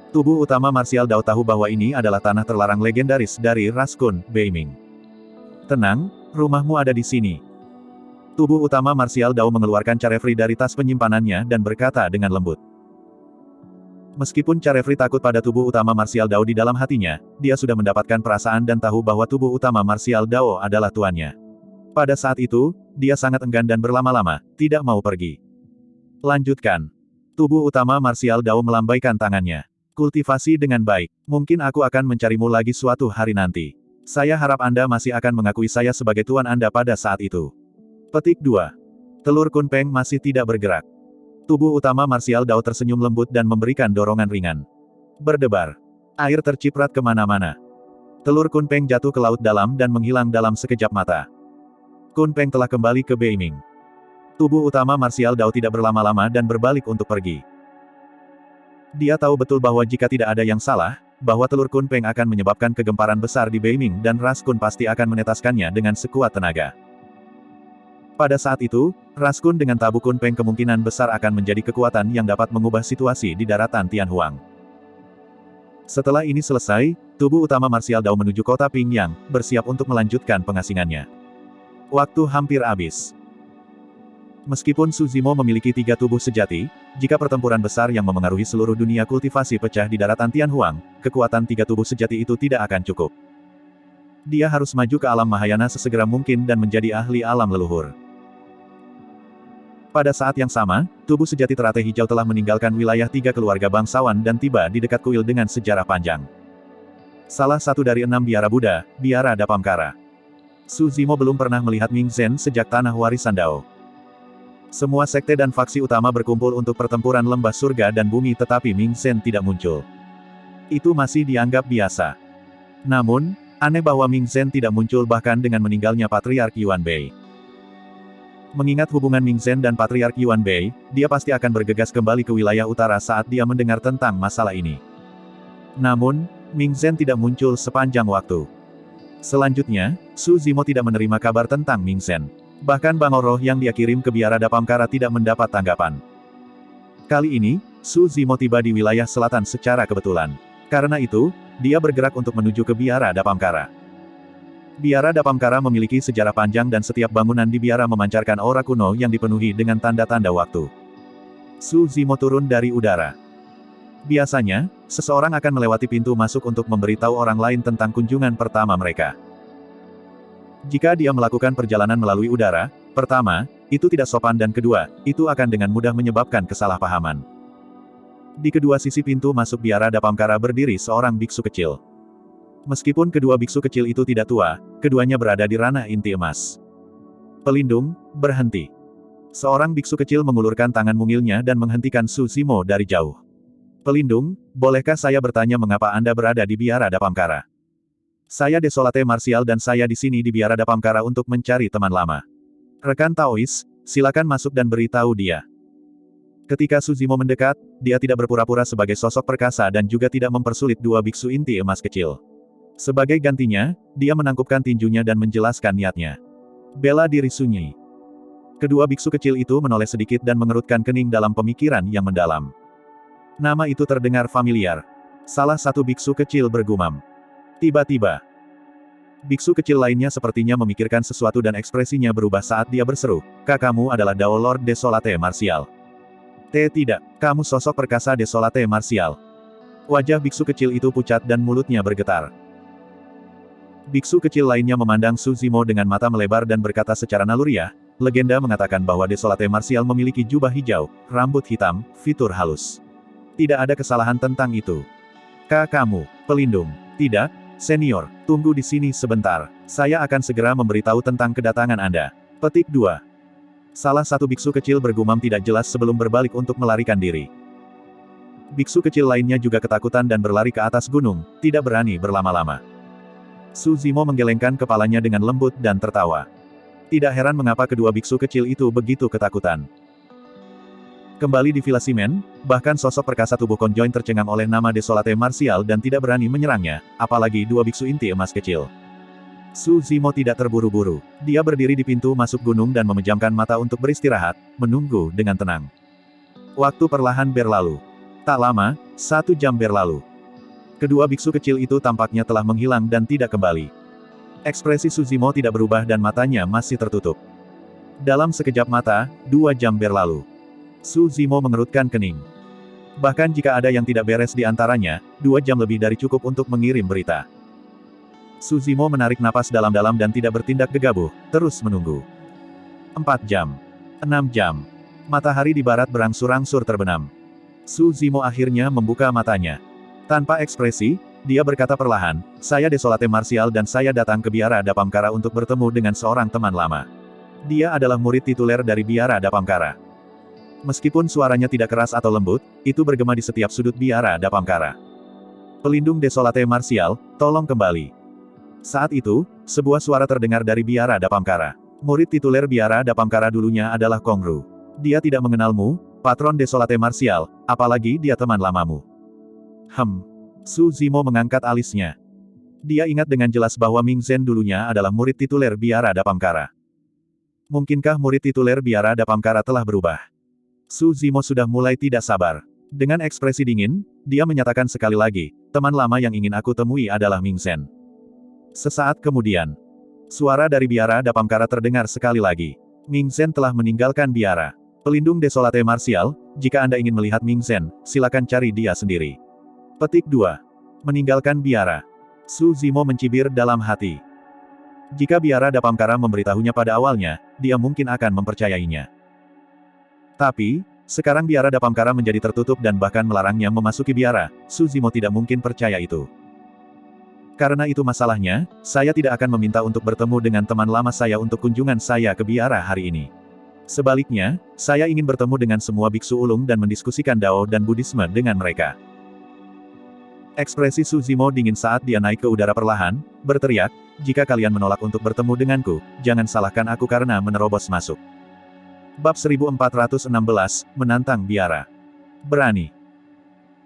A: Tubuh utama Martial Dao tahu bahwa ini adalah tanah terlarang legendaris dari Raskun, Beiming. Tenang, rumahmu ada di sini. Tubuh utama Martial Dao mengeluarkan Carefree dari tas penyimpanannya dan berkata dengan lembut. Meskipun Carefree takut pada tubuh utama Martial Dao di dalam hatinya, dia sudah mendapatkan perasaan dan tahu bahwa tubuh utama Martial Dao adalah tuannya. Pada saat itu, dia sangat enggan dan berlama-lama, tidak mau pergi. Lanjutkan. Tubuh utama Martial Dao melambaikan tangannya. Kultivasi dengan baik. Mungkin aku akan mencarimu lagi suatu hari nanti. Saya harap Anda masih akan mengakui saya sebagai tuan Anda pada saat itu. Petik 2. Telur Kunpeng masih tidak bergerak. Tubuh utama Martial Dao tersenyum lembut dan memberikan dorongan ringan. Berdebar. Air terciprat kemana-mana. Telur Kunpeng jatuh ke laut dalam dan menghilang dalam sekejap mata. Kunpeng telah kembali ke Beiming. Tubuh utama Martial Dao tidak berlama-lama dan berbalik untuk pergi. Dia tahu betul bahwa jika tidak ada yang salah, bahwa telur Kunpeng akan menyebabkan kegemparan besar di Beiming dan Raskun pasti akan menetaskannya dengan sekuat tenaga. Pada saat itu, Raskun dengan tabu Kunpeng kemungkinan besar akan menjadi kekuatan yang dapat mengubah situasi di daratan Tianhuang. Setelah ini selesai, tubuh utama Martial Dao menuju kota Pingyang, bersiap untuk melanjutkan pengasingannya. Waktu hampir habis. Meskipun Su Zimo memiliki 3 tubuh sejati, jika pertempuran besar yang memengaruhi seluruh dunia kultivasi pecah di daratan Tianhuang, kekuatan 3 tubuh sejati itu tidak akan cukup. Dia harus maju ke alam Mahayana sesegera mungkin dan menjadi ahli alam leluhur. Pada saat yang sama, tubuh sejati teratai hijau telah meninggalkan wilayah 3 keluarga bangsawan dan tiba di dekat kuil dengan sejarah panjang. Salah satu dari 6 biara Buddha, biara Dapamkara. Su Zimo belum pernah melihat Ming Zhen sejak tanah warisan Dao. Semua sekte dan faksi utama berkumpul untuk pertempuran lembah surga dan bumi tetapi Ming Zhen tidak muncul. Itu masih dianggap biasa. Namun, aneh bahwa Ming Zhen tidak muncul bahkan dengan meninggalnya Patriark Yuan Bei. Mengingat hubungan Ming Zhen dan Patriark Yuan Bei, dia pasti akan bergegas kembali ke wilayah utara saat dia mendengar tentang masalah ini. Namun, Ming Zhen tidak muncul sepanjang waktu. Selanjutnya, Su Zimo tidak menerima kabar tentang Ming Zhen. Bahkan bangau roh yang dia kirim ke biara Dapamkara tidak mendapat tanggapan. Kali ini, Su Zimo tiba di wilayah selatan secara kebetulan. Karena itu, dia bergerak untuk menuju ke biara Dapamkara. Biara Dapamkara memiliki sejarah panjang dan setiap bangunan di biara memancarkan aura kuno yang dipenuhi dengan tanda-tanda waktu. Su Zimo turun dari udara. Biasanya, seseorang akan melewati pintu masuk untuk memberitahu orang lain tentang kunjungan pertama mereka. Jika dia melakukan perjalanan melalui udara, pertama, itu tidak sopan dan kedua, itu akan dengan mudah menyebabkan kesalahpahaman. Di kedua sisi pintu masuk biara Dapamkara berdiri seorang biksu kecil. Meskipun kedua biksu kecil itu tidak tua, keduanya berada di ranah inti emas. Pelindung, berhenti. Seorang biksu kecil mengulurkan tangan mungilnya dan menghentikan Su Zimo dari jauh. Pelindung, bolehkah saya bertanya mengapa Anda berada di biara Dapamkara? Saya Desolate Martial dan saya di sini di biara Dapamkara untuk mencari teman lama. Rekan Taois, silakan masuk dan beritahu dia. Ketika Su Zimo mendekat, dia tidak berpura-pura sebagai sosok perkasa dan juga tidak mempersulit dua biksu inti emas kecil. Sebagai gantinya, dia menangkupkan tinjunya dan menjelaskan niatnya. Bela diri sunyi. Kedua biksu kecil itu menoleh sedikit dan mengerutkan kening dalam pemikiran yang mendalam. Nama itu terdengar familiar. Salah satu biksu kecil bergumam. Tiba-tiba, biksu kecil lainnya sepertinya memikirkan sesuatu dan ekspresinya berubah saat dia berseru, "Kakakmu adalah Dao Lord Desolate Martial." Tidak, kamu sosok perkasa Desolate Martial. Wajah biksu kecil itu pucat dan mulutnya bergetar. Biksu kecil lainnya memandang Su Zimo dengan mata melebar dan berkata secara naluriah, legenda mengatakan bahwa Desolate Martial memiliki jubah hijau, rambut hitam, fitur halus. Tidak ada kesalahan tentang itu. Kamu, pelindung. Tidak, senior, tunggu di sini sebentar. Saya akan segera memberitahu tentang kedatangan Anda. Petik 2. Salah satu biksu kecil bergumam tidak jelas sebelum berbalik untuk melarikan diri. Biksu kecil lainnya juga ketakutan dan berlari ke atas gunung, tidak berani berlama-lama. Su Zimo menggelengkan kepalanya dengan lembut dan tertawa. Tidak heran mengapa kedua biksu kecil itu begitu ketakutan. Kembali di Villa Simen, bahkan sosok perkasa tubuh konjoin tercengang oleh nama Desolate Martial dan tidak berani menyerangnya, apalagi dua biksu inti emas kecil. Su Zimo tidak terburu-buru. Dia berdiri di pintu masuk gunung dan memejamkan mata untuk beristirahat, menunggu dengan tenang. Waktu perlahan berlalu. Tak lama, 1 jam berlalu. Kedua biksu kecil itu tampaknya telah menghilang dan tidak kembali. Ekspresi Su Zimo tidak berubah dan matanya masih tertutup. Dalam sekejap mata, 2 jam berlalu. Su Zimo mengerutkan kening. Bahkan jika ada yang tidak beres di antaranya, 2 jam lebih dari cukup untuk mengirim berita. Su Zimo menarik napas dalam-dalam dan tidak bertindak gegabah, terus menunggu. 4 jam. 6 jam. Matahari di barat berangsur-angsur terbenam. Su Zimo akhirnya membuka matanya. Tanpa ekspresi, dia berkata perlahan, "Saya Desolate Martial dan saya datang ke Biara Dapamkara untuk bertemu dengan seorang teman lama. Dia adalah murid tituler dari Biara Dapamkara." Meskipun suaranya tidak keras atau lembut, itu bergema di setiap sudut Biara Dapamkara. "Pelindung Desolate Martial, tolong kembali." Saat itu, sebuah suara terdengar dari Biara Dapamkara. Murid tituler Biara Dapamkara dulunya adalah Kong Ru. "Dia tidak mengenalmu, Patron Desolate Martial, apalagi dia teman lamamu." Su Zimo mengangkat alisnya. Dia ingat dengan jelas bahwa Ming Zhen dulunya adalah murid tituler Biara Dapamkara. Mungkinkah murid tituler Biara Dapamkara telah berubah? Su Zimo sudah mulai tidak sabar. Dengan ekspresi dingin, dia menyatakan sekali lagi, "Teman lama yang ingin aku temui adalah Ming Zhen." Sesaat kemudian, suara dari Biara Dapamkara terdengar sekali lagi. "Ming Zhen telah meninggalkan Biara. Pelindung Desolate Martial, jika Anda ingin melihat Ming Zhen, silakan cari dia sendiri." Petik 2. Meninggalkan Biara. Su Zimo mencibir dalam hati. Jika Biara Dapamkara memberitahunya pada awalnya, dia mungkin akan mempercayainya. Tapi, sekarang Biara Dapamkara menjadi tertutup dan bahkan melarangnya memasuki Biara, Su Zimo tidak mungkin percaya itu. Karena itu masalahnya, saya tidak akan meminta untuk bertemu dengan teman lama saya untuk kunjungan saya ke Biara hari ini. Sebaliknya, saya ingin bertemu dengan semua biksu ulung dan mendiskusikan Dao dan Buddhisme dengan mereka. Ekspresi Su Zimo dingin saat dia naik ke udara perlahan, berteriak, "Jika kalian menolak untuk bertemu denganku, jangan salahkan aku karena menerobos masuk." Bab 1416, Menantang Biara. Berani.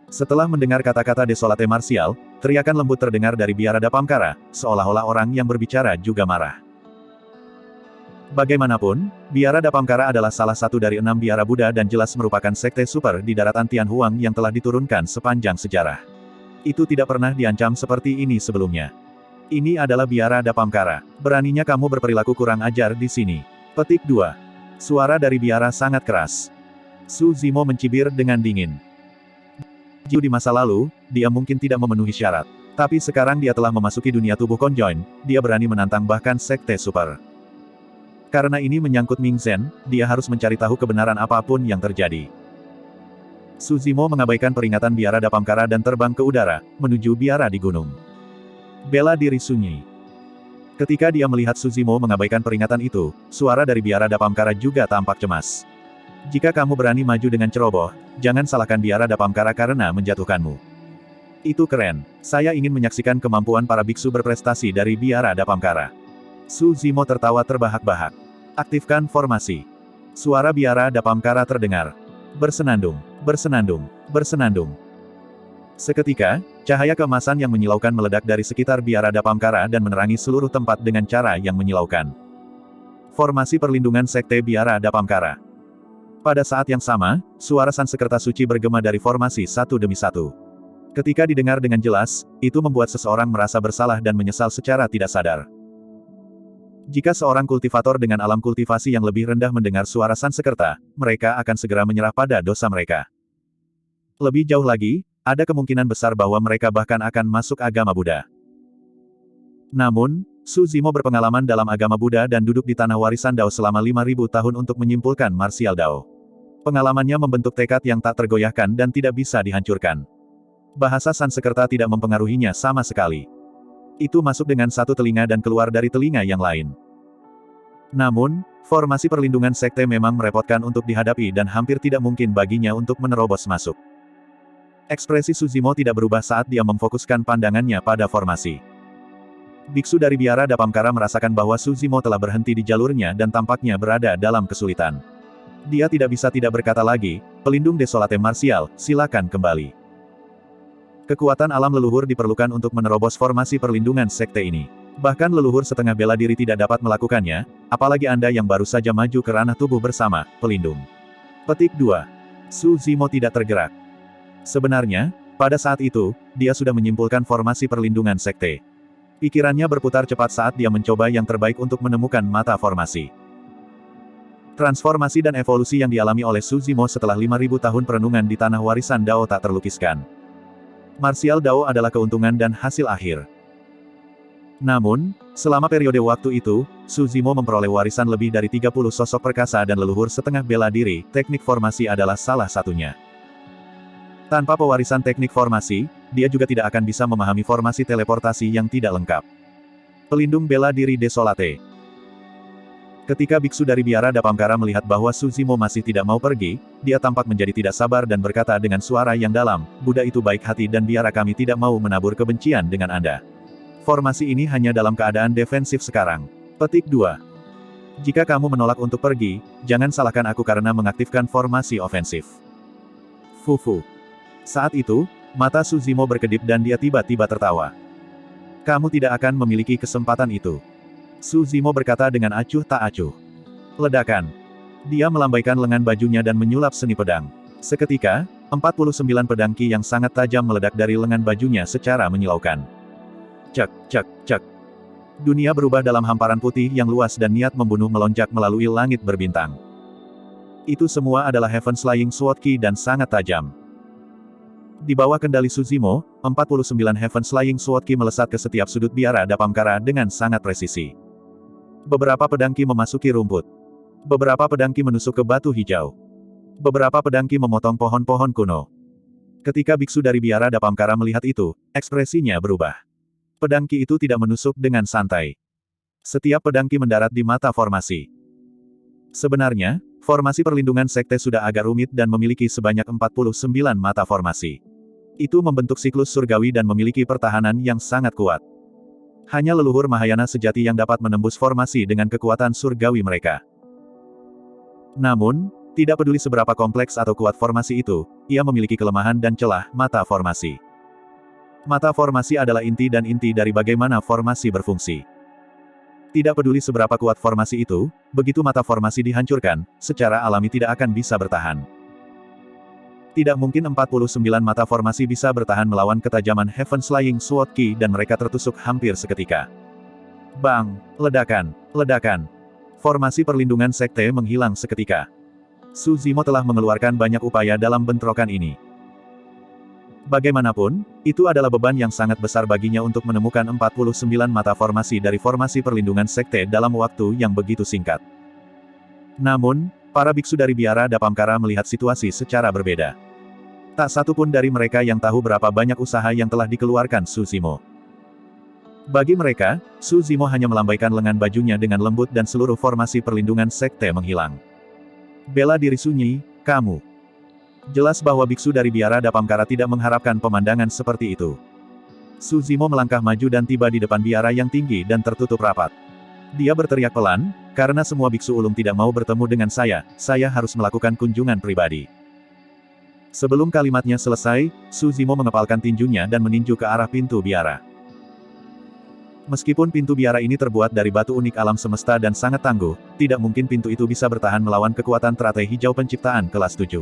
A: Setelah mendengar kata-kata Desolate Martial, teriakan lembut terdengar dari Biara Dapamkara, seolah-olah orang yang berbicara juga marah. Bagaimanapun, Biara Dapamkara adalah salah satu dari 6 biara Buddha dan jelas merupakan sekte super di daratan Tianhuang yang telah diturunkan sepanjang sejarah. Itu tidak pernah diancam seperti ini sebelumnya. Ini adalah Biara Dapamkara. Beraninya kamu berperilaku kurang ajar di sini. Petik 2. Suara dari biara sangat keras. Su Zimo mencibir dengan dingin. Di masa lalu, dia mungkin tidak memenuhi syarat. Tapi sekarang dia telah memasuki dunia tubuh konjoin, dia berani menantang bahkan sekte super. Karena ini menyangkut Ming Zhen, dia harus mencari tahu kebenaran apapun yang terjadi. Su Zimo mengabaikan peringatan Biara Dapamkara dan terbang ke udara, menuju biara di gunung. Bela diri sunyi. Ketika dia melihat Su Zimo mengabaikan peringatan itu, suara dari Biara Dapamkara juga tampak cemas. "Jika kamu berani maju dengan ceroboh, jangan salahkan Biara Dapamkara karena menjatuhkanmu. Itu keren. Saya ingin menyaksikan kemampuan para biksu berprestasi dari Biara Dapamkara." Su Zimo tertawa terbahak-bahak. "Aktifkan formasi." Suara Biara Dapamkara terdengar. Bersenandung, bersenandung, bersenandung. Seketika, cahaya keemasan yang menyilaukan meledak dari sekitar Biara Dapamkara dan menerangi seluruh tempat dengan cara yang menyilaukan. Formasi perlindungan Sekte Biara Dapamkara. Pada saat yang sama, suara Sansekerta Suci bergema dari formasi satu demi satu. Ketika didengar dengan jelas, itu membuat seseorang merasa bersalah dan menyesal secara tidak sadar. Jika seorang kultivator dengan alam kultivasi yang lebih rendah mendengar suara Sansekerta, mereka akan segera menyerah pada dosa mereka. Lebih jauh lagi, ada kemungkinan besar bahwa mereka bahkan akan masuk agama Buddha. Namun, Su Zimo berpengalaman dalam agama Buddha dan duduk di tanah warisan Dao selama 5.000 tahun untuk menyimpulkan martial Dao. Pengalamannya membentuk tekad yang tak tergoyahkan dan tidak bisa dihancurkan. Bahasa Sansekerta tidak mempengaruhinya sama sekali. Itu masuk dengan satu telinga dan keluar dari telinga yang lain. Namun, formasi perlindungan sekte memang merepotkan untuk dihadapi dan hampir tidak mungkin baginya untuk menerobos masuk. Ekspresi Suzimo tidak berubah saat dia memfokuskan pandangannya pada formasi. Biksu dari biara Dapamkara merasakan bahwa Suzimo telah berhenti di jalurnya dan tampaknya berada dalam kesulitan. Dia tidak bisa tidak berkata lagi, pelindung Desolate Martial, silakan kembali. Kekuatan alam leluhur diperlukan untuk menerobos formasi perlindungan sekte ini. Bahkan leluhur setengah bela diri tidak dapat melakukannya, apalagi Anda yang baru saja maju ke ranah tubuh bersama, pelindung. Petik 2. Suzimo tidak tergerak. Sebenarnya, pada saat itu, dia sudah menyimpulkan formasi perlindungan sekte. Pikirannya berputar cepat saat dia mencoba yang terbaik untuk menemukan mata formasi. Transformasi dan evolusi yang dialami oleh Suzimo setelah 5.000 tahun perenungan di tanah warisan Dao tak terlukiskan. Martial Dao adalah keuntungan dan hasil akhir. Namun, selama periode waktu itu, Suzimo memperoleh warisan lebih dari 30 sosok perkasa dan leluhur setengah bela diri, teknik formasi adalah salah satunya. Tanpa pewarisan teknik formasi, dia juga tidak akan bisa memahami formasi teleportasi yang tidak lengkap. Pelindung bela diri Desolate. Ketika biksu dari biara Dapamkara melihat bahwa Suzimo masih tidak mau pergi, dia tampak menjadi tidak sabar dan berkata dengan suara yang dalam, Buddha itu baik hati dan biara kami tidak mau menabur kebencian dengan Anda. Formasi ini hanya dalam keadaan defensif sekarang. Petik 2. Jika kamu menolak untuk pergi, jangan salahkan aku karena mengaktifkan formasi ofensif. Fufu. Saat itu, mata Suzimo berkedip dan dia tiba-tiba tertawa. Kamu tidak akan memiliki kesempatan itu. Suzimo berkata dengan acuh tak acuh. Ledakan. Dia melambaikan lengan bajunya dan menyulap seni pedang. Seketika, 49 pedang ki yang sangat tajam meledak dari lengan bajunya secara menyilaukan. Cek, cek, cek. Dunia berubah dalam hamparan putih yang luas dan niat membunuh melonjak melalui langit berbintang. Itu semua adalah Heaven's Flying Sword Ki dan sangat tajam. Di bawah kendali Suzimo, 49 Heaven's Flying Sword Ki melesat ke setiap sudut biara Dapamkara dengan sangat presisi. Beberapa pedang ki memasuki rumput. Beberapa pedang ki menusuk ke batu hijau. Beberapa pedang ki memotong pohon-pohon kuno. Ketika biksu dari biara Dapamkara melihat itu, ekspresinya berubah. Pedang ki itu tidak menusuk dengan santai. Setiap pedang ki mendarat di mata formasi. Sebenarnya, formasi perlindungan sekte sudah agak rumit dan memiliki sebanyak 49 mata formasi. Itu membentuk siklus surgawi dan memiliki pertahanan yang sangat kuat. Hanya leluhur Mahayana sejati yang dapat menembus formasi dengan kekuatan surgawi mereka. Namun, tidak peduli seberapa kompleks atau kuat formasi itu, ia memiliki kelemahan dan celah mata formasi. Mata formasi adalah inti dan inti dari bagaimana formasi berfungsi. Tidak peduli seberapa kuat formasi itu, begitu mata formasi dihancurkan, secara alami tidak akan bisa bertahan. Tidak mungkin 49 mata formasi bisa bertahan melawan ketajaman Heaven's Flying Sword Ki dan mereka tertusuk hampir seketika. Bang! Ledakan! Ledakan! Formasi perlindungan sekte menghilang seketika. Suzimo telah mengeluarkan banyak upaya dalam bentrokan ini. Bagaimanapun, itu adalah beban yang sangat besar baginya untuk menemukan 49 mata formasi dari formasi perlindungan sekte dalam waktu yang begitu singkat. Namun, para biksu dari biara Dapamkara melihat situasi secara berbeda. Tak satu pun dari mereka yang tahu berapa banyak usaha yang telah dikeluarkan Suzimo. Bagi mereka, Suzimo hanya melambaikan lengan bajunya dengan lembut dan seluruh formasi perlindungan sekte menghilang. Bela diri sunyi, kamu. Jelas bahwa biksu dari biara Dapamkara tidak mengharapkan pemandangan seperti itu. Suzimo melangkah maju dan tiba di depan biara yang tinggi dan tertutup rapat. Dia berteriak pelan, karena semua biksu ulung tidak mau bertemu dengan saya harus melakukan kunjungan pribadi. Sebelum kalimatnya selesai, Suzimo mengepalkan tinjunya dan meninju ke arah pintu biara. Meskipun pintu biara ini terbuat dari batu unik alam semesta dan sangat tangguh, tidak mungkin pintu itu bisa bertahan melawan kekuatan teratai hijau penciptaan kelas 7.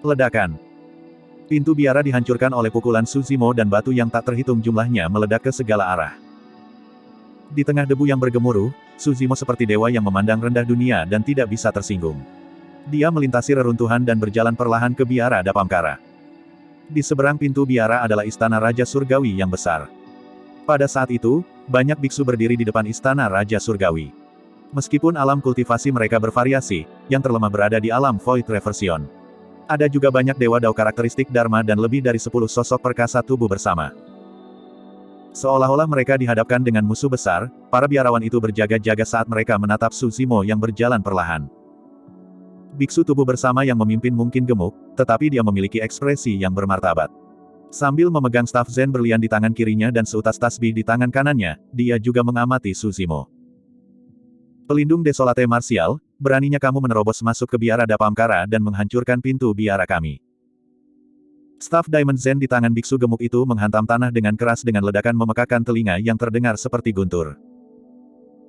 A: Ledakan. Pintu biara dihancurkan oleh pukulan Suzimo dan batu yang tak terhitung jumlahnya meledak ke segala arah. Di tengah debu yang bergemuruh, Suzimo seperti dewa yang memandang rendah dunia dan tidak bisa tersinggung. Dia melintasi reruntuhan dan berjalan perlahan ke biara Dapamkara. Di seberang pintu biara adalah istana Raja Surgawi yang besar. Pada saat itu, banyak biksu berdiri di depan istana Raja Surgawi. Meskipun alam kultivasi mereka bervariasi, yang terlemah berada di alam Void Reversion. Ada juga banyak dewa Dao karakteristik Dharma dan lebih dari 10 sosok perkasa tubuh bersama. Seolah-olah mereka dihadapkan dengan musuh besar, para biarawan itu berjaga-jaga saat mereka menatap Suzimo yang berjalan perlahan. Biksu tubuh bersama yang memimpin mungkin gemuk, tetapi dia memiliki ekspresi yang bermartabat. Sambil memegang staf Zen berlian di tangan kirinya dan seutas tasbih di tangan kanannya, dia juga mengamati Su Zimo. Pelindung Desolate Martial, beraninya kamu menerobos masuk ke biara Dapamkara dan menghancurkan pintu biara kami. Staf Diamond Zen di tangan biksu gemuk itu menghantam tanah dengan keras dengan ledakan memekakan telinga yang terdengar seperti guntur.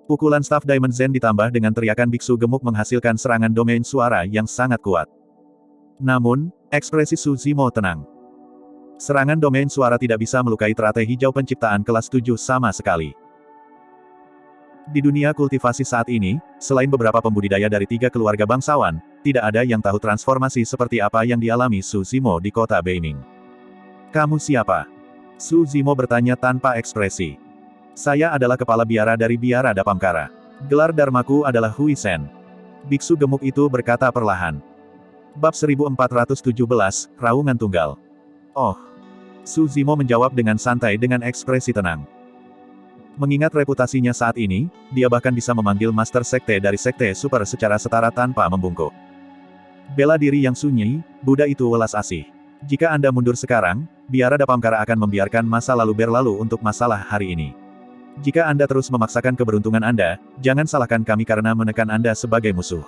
A: Pukulan staf Diamond Zen ditambah dengan teriakan biksu gemuk menghasilkan serangan domain suara yang sangat kuat. Namun, ekspresi Su Zimo tenang. Serangan domain suara tidak bisa melukai teratai hijau penciptaan kelas 7 sama sekali. Di dunia kultivasi saat ini, selain beberapa pembudidaya dari 3 keluarga bangsawan, tidak ada yang tahu transformasi seperti apa yang dialami Su Zimo di kota Beiming. Kamu siapa? Su Zimo bertanya tanpa ekspresi. Saya adalah kepala biara dari biara Dapamkara. Gelar dharmaku adalah Hui Sen. Biksu gemuk itu berkata perlahan. Bab 1417, Raungan Tunggal. Oh. Su Zimo menjawab dengan santai dengan ekspresi tenang. Mengingat reputasinya saat ini, dia bahkan bisa memanggil Master Sekte dari Sekte Super secara setara tanpa membungkuk. Bela diri yang sunyi, Buddha itu welas asih. Jika Anda mundur sekarang, biara Dapamkara akan membiarkan masa lalu berlalu untuk masalah hari ini. Jika Anda terus memaksakan keberuntungan Anda, jangan salahkan kami karena menekan Anda sebagai musuh.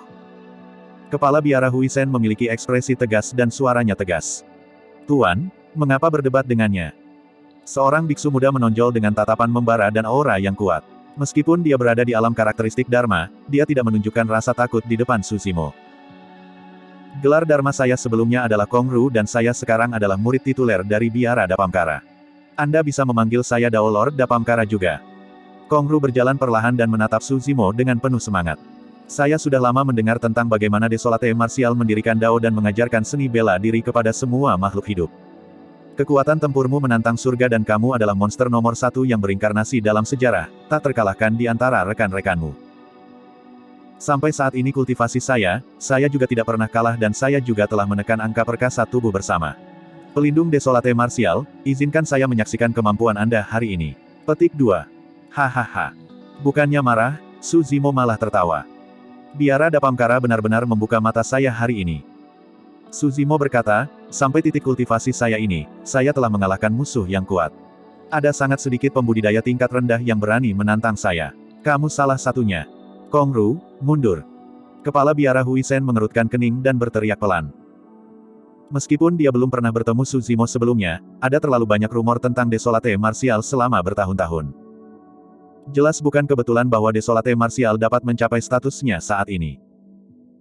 A: Kepala biara Hui Sen memiliki ekspresi tegas dan suaranya tegas. Tuan, mengapa berdebat dengannya? Seorang biksu muda menonjol dengan tatapan membara dan aura yang kuat. Meskipun dia berada di alam karakteristik Dharma, dia tidak menunjukkan rasa takut di depan Su Zimo. Gelar Dharma saya sebelumnya adalah Kong Ru dan saya sekarang adalah murid tituler dari biara Dapamkara. Anda bisa memanggil saya Dao Lord Dapamkara juga. Kong Ru berjalan perlahan dan menatap Su Zimo dengan penuh semangat. Saya sudah lama mendengar tentang bagaimana Desolate Martial mendirikan Dao dan mengajarkan seni bela diri kepada semua makhluk hidup. Kekuatan tempurmu menantang surga dan kamu adalah monster nomor 1 yang berinkarnasi dalam sejarah, tak terkalahkan di antara rekan-rekanmu. Sampai saat ini kultivasi saya juga tidak pernah kalah dan saya juga telah menekan angka perkasa tubuh bersama. Pelindung Desolate Martial, izinkan saya menyaksikan kemampuan Anda hari ini. Petik 2. Hahaha. Bukannya marah, Su Zimo malah tertawa. Biara Dapamkara benar-benar membuka mata saya hari ini. Su Zimo berkata, sampai titik kultivasi saya ini, saya telah mengalahkan musuh yang kuat. Ada sangat sedikit pembudidaya tingkat rendah yang berani menantang saya. Kamu salah satunya. Kong Ru, mundur. Kepala biara Hui Sen mengerutkan kening dan berteriak pelan. Meskipun dia belum pernah bertemu Su Zimo sebelumnya, ada terlalu banyak rumor tentang Desolate Martial selama bertahun-tahun. Jelas bukan kebetulan bahwa Desolate Martial dapat mencapai statusnya saat ini.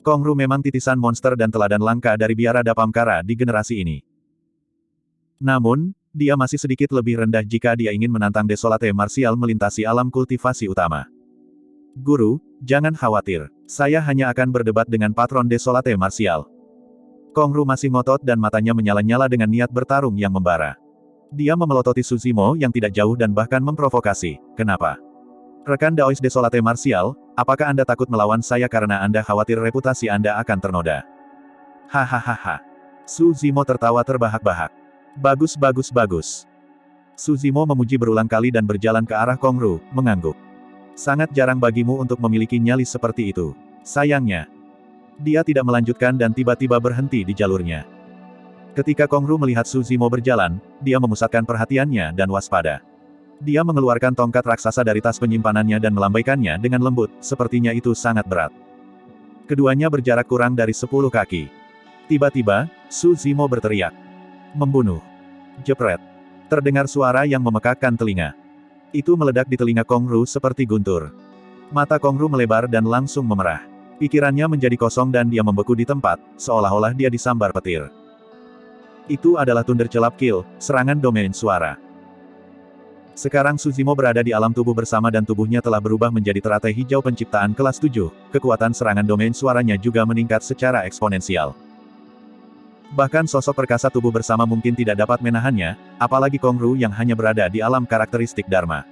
A: Kong Ru memang titisan monster dan teladan langka dari biara Dapamkara di generasi ini. Namun, dia masih sedikit lebih rendah jika dia ingin menantang Desolate Martial melintasi alam kultivasi utama. Guru, jangan khawatir. Saya hanya akan berdebat dengan patron Desolate Martial. Kong Ru masih ngotot dan matanya menyala-nyala dengan niat bertarung yang membara. Dia memelototi Su Zimo yang tidak jauh dan bahkan memprovokasi. Kenapa? Rekan Daois Desolate Martial, apakah Anda takut melawan saya karena Anda khawatir reputasi Anda akan ternoda? Hahaha. Su Zimo tertawa terbahak-bahak. Bagus bagus bagus. Su Zimo memuji berulang kali dan berjalan ke arah Kong Ru, mengangguk. Sangat jarang bagimu untuk memiliki nyali seperti itu. Sayangnya. Dia tidak melanjutkan dan tiba-tiba berhenti di jalurnya. Ketika Kong Ru melihat Su Zimo berjalan, dia memusatkan perhatiannya dan waspada. Dia mengeluarkan tongkat raksasa dari tas penyimpanannya dan melambaikannya dengan lembut, sepertinya itu sangat berat. Keduanya berjarak kurang dari 10 kaki. Tiba-tiba, Su Zimo berteriak. Membunuh. Jepret. Terdengar suara yang memekakkan telinga. Itu meledak di telinga Kong Ru seperti guntur. Mata Kong Ru melebar dan langsung memerah. Pikirannya menjadi kosong dan dia membeku di tempat, seolah-olah dia disambar petir. Itu adalah Thunder Celap Kill, serangan domain suara. Sekarang Su Zimo berada di alam tubuh bersama dan tubuhnya telah berubah menjadi teratai hijau penciptaan kelas 7, kekuatan serangan domain suaranya juga meningkat secara eksponensial. Bahkan sosok perkasa tubuh bersama mungkin tidak dapat menahannya, apalagi Kong Ru yang hanya berada di alam karakteristik Dharma.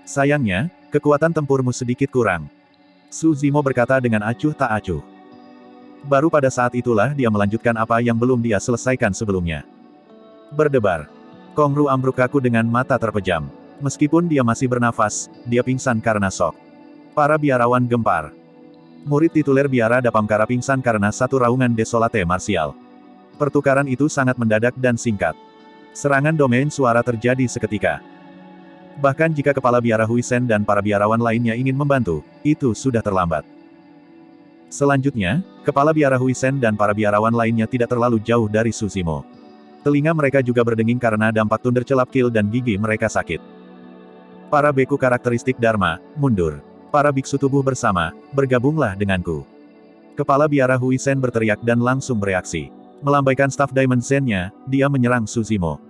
A: Sayangnya, kekuatan tempurmu sedikit kurang. Su Zimo berkata dengan acuh tak acuh. Baru pada saat itulah dia melanjutkan apa yang belum dia selesaikan sebelumnya. Berdebar. Kong Ru ambruk kaku dengan mata terpejam. Meskipun dia masih bernafas, dia pingsan karena shock. Para biarawan gempar. Murid tituler biara Dapamkara pingsan karena satu raungan Desolate Martial. Pertukaran itu sangat mendadak dan singkat. Serangan domain suara terjadi seketika. Bahkan jika kepala biara Huisen dan para biarawan lainnya ingin membantu, itu sudah terlambat. Selanjutnya, kepala biara Huisen dan para biarawan lainnya tidak terlalu jauh dari Tsushimo. Telinga mereka juga berdenging karena dampak thunder celap kill dan gigi mereka sakit. Para beku karakteristik Dharma, mundur. Para biksu tubuh bersama, bergabunglah denganku. Kepala biara Huisen berteriak dan langsung bereaksi. Melambaikan staf Diamond Zen-nya, dia menyerang Tsushimo.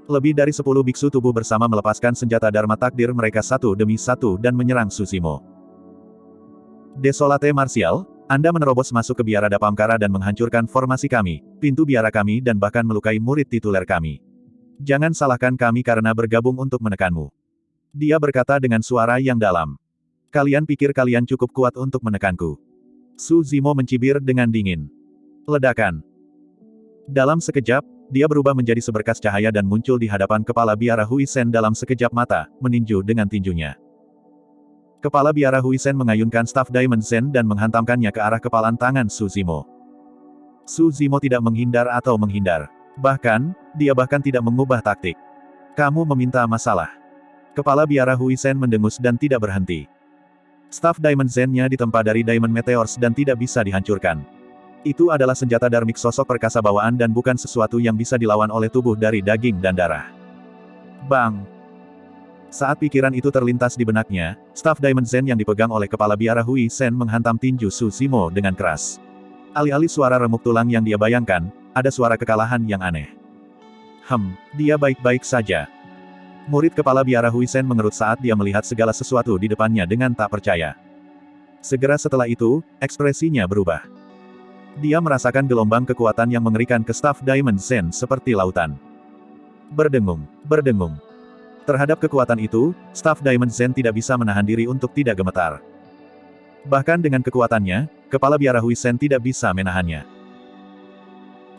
A: Lebih dari 10 biksu tubuh bersama melepaskan senjata Dharma takdir mereka satu demi satu dan menyerang Tsushimo. Desolate Martial, Anda menerobos masuk ke biara Dapamkara dan menghancurkan formasi kami, pintu biara kami dan bahkan melukai murid tituler kami. Jangan salahkan kami karena bergabung untuk menekanmu. Dia berkata dengan suara yang dalam. Kalian pikir kalian cukup kuat untuk menekanku? Tsushimo mencibir dengan dingin. Ledakan. Dalam sekejap, dia berubah menjadi seberkas cahaya dan muncul di hadapan kepala biara Huisen dalam sekejap mata, meninju dengan tinjunya. Kepala biara Huisen mengayunkan staf Diamond Zen dan menghantamkannya ke arah kepalan tangan Tsushimo. Tsushimo tidak menghindar atau menghindar. Bahkan, dia bahkan tidak mengubah taktik. Kamu meminta masalah. Kepala biara Huisen mendengus dan tidak berhenti. Staf Diamond Zen-nya ditempa dari Diamond Meteors dan tidak bisa dihancurkan. Itu adalah senjata darmik sosok perkasa bawaan dan bukan sesuatu yang bisa dilawan oleh tubuh dari daging dan darah. Bang! Saat pikiran itu terlintas di benaknya, staf Diamond Zen yang dipegang oleh kepala biara Huisen menghantam tinju Tsushimo dengan keras. Alih-alih suara remuk tulang yang dia bayangkan, ada suara kekalahan yang aneh. Dia baik-baik saja. Murid kepala biara Huisen mengerut saat dia melihat segala sesuatu di depannya dengan tak percaya. Segera setelah itu, ekspresinya berubah. Dia merasakan gelombang kekuatan yang mengerikan ke staf Diamond Zen seperti lautan. Berdengung, berdengung. Terhadap kekuatan itu, staf Diamond Zen tidak bisa menahan diri untuk tidak gemetar. Bahkan dengan kekuatannya, kepala biara Huisen tidak bisa menahannya.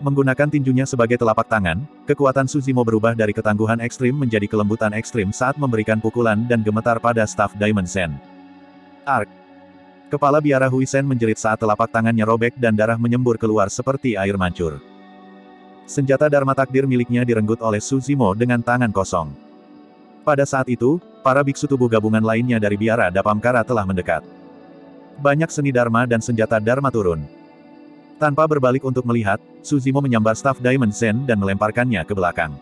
A: Menggunakan tinjunya sebagai telapak tangan, kekuatan Tsushimo berubah dari ketangguhan ekstrim menjadi kelembutan ekstrim saat memberikan pukulan dan gemetar pada staf Diamond Zen. Ark! Kepala biara Huisen menjerit saat telapak tangannya robek dan darah menyembur keluar seperti air mancur. Senjata Dharma takdir miliknya direnggut oleh Tsushimo dengan tangan kosong. Pada saat itu, para biksu tubuh gabungan lainnya dari biara Dapamkara telah mendekat. Banyak seni Dharma dan senjata Dharma turun. Tanpa berbalik untuk melihat, Tsushimo menyambar staf Diamond Zen dan melemparkannya ke belakang.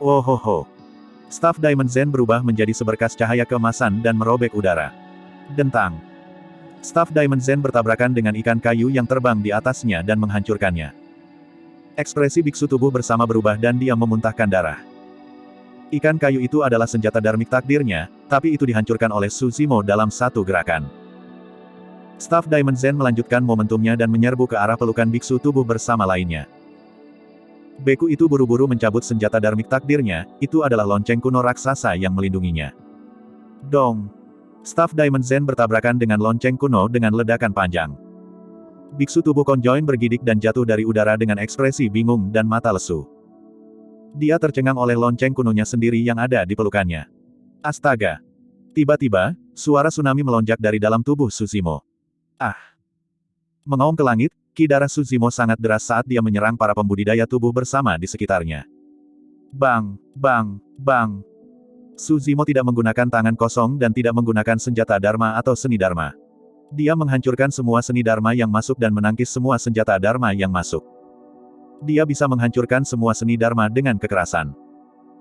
A: Wohoho! Staf Diamond Zen berubah menjadi seberkas cahaya keemasan dan merobek udara. Dentang! Staf Diamond Zen bertabrakan dengan ikan kayu yang terbang di atasnya dan menghancurkannya. Ekspresi biksu tubuh bersama berubah dan dia memuntahkan darah. Ikan kayu itu adalah senjata darmik takdirnya, tapi itu dihancurkan oleh Tsushimo dalam satu gerakan. Staf Diamond Zen melanjutkan momentumnya dan menyerbu ke arah pelukan biksu tubuh bersama lainnya. Beku itu buru-buru mencabut senjata darmik takdirnya, itu adalah lonceng kuno raksasa yang melindunginya. Dong! Staf Diamond Zen bertabrakan dengan lonceng kuno dengan ledakan panjang. Biksu tubuh konjoin bergidik dan jatuh dari udara dengan ekspresi bingung dan mata lesu. Dia tercengang oleh lonceng kunonya sendiri yang ada di pelukannya. Astaga! Tiba-tiba, suara tsunami melonjak dari dalam tubuh Tsushimo. Ah! Mengaum ke langit, ki darah Tsushimo sangat deras saat dia menyerang para pembudidaya tubuh bersama di sekitarnya. Bang! Bang! Bang! Tsushimo tidak menggunakan tangan kosong dan tidak menggunakan senjata Dharma atau seni Dharma. Dia menghancurkan semua seni Dharma yang masuk dan menangkis semua senjata Dharma yang masuk. Dia bisa menghancurkan semua seni Dharma dengan kekerasan.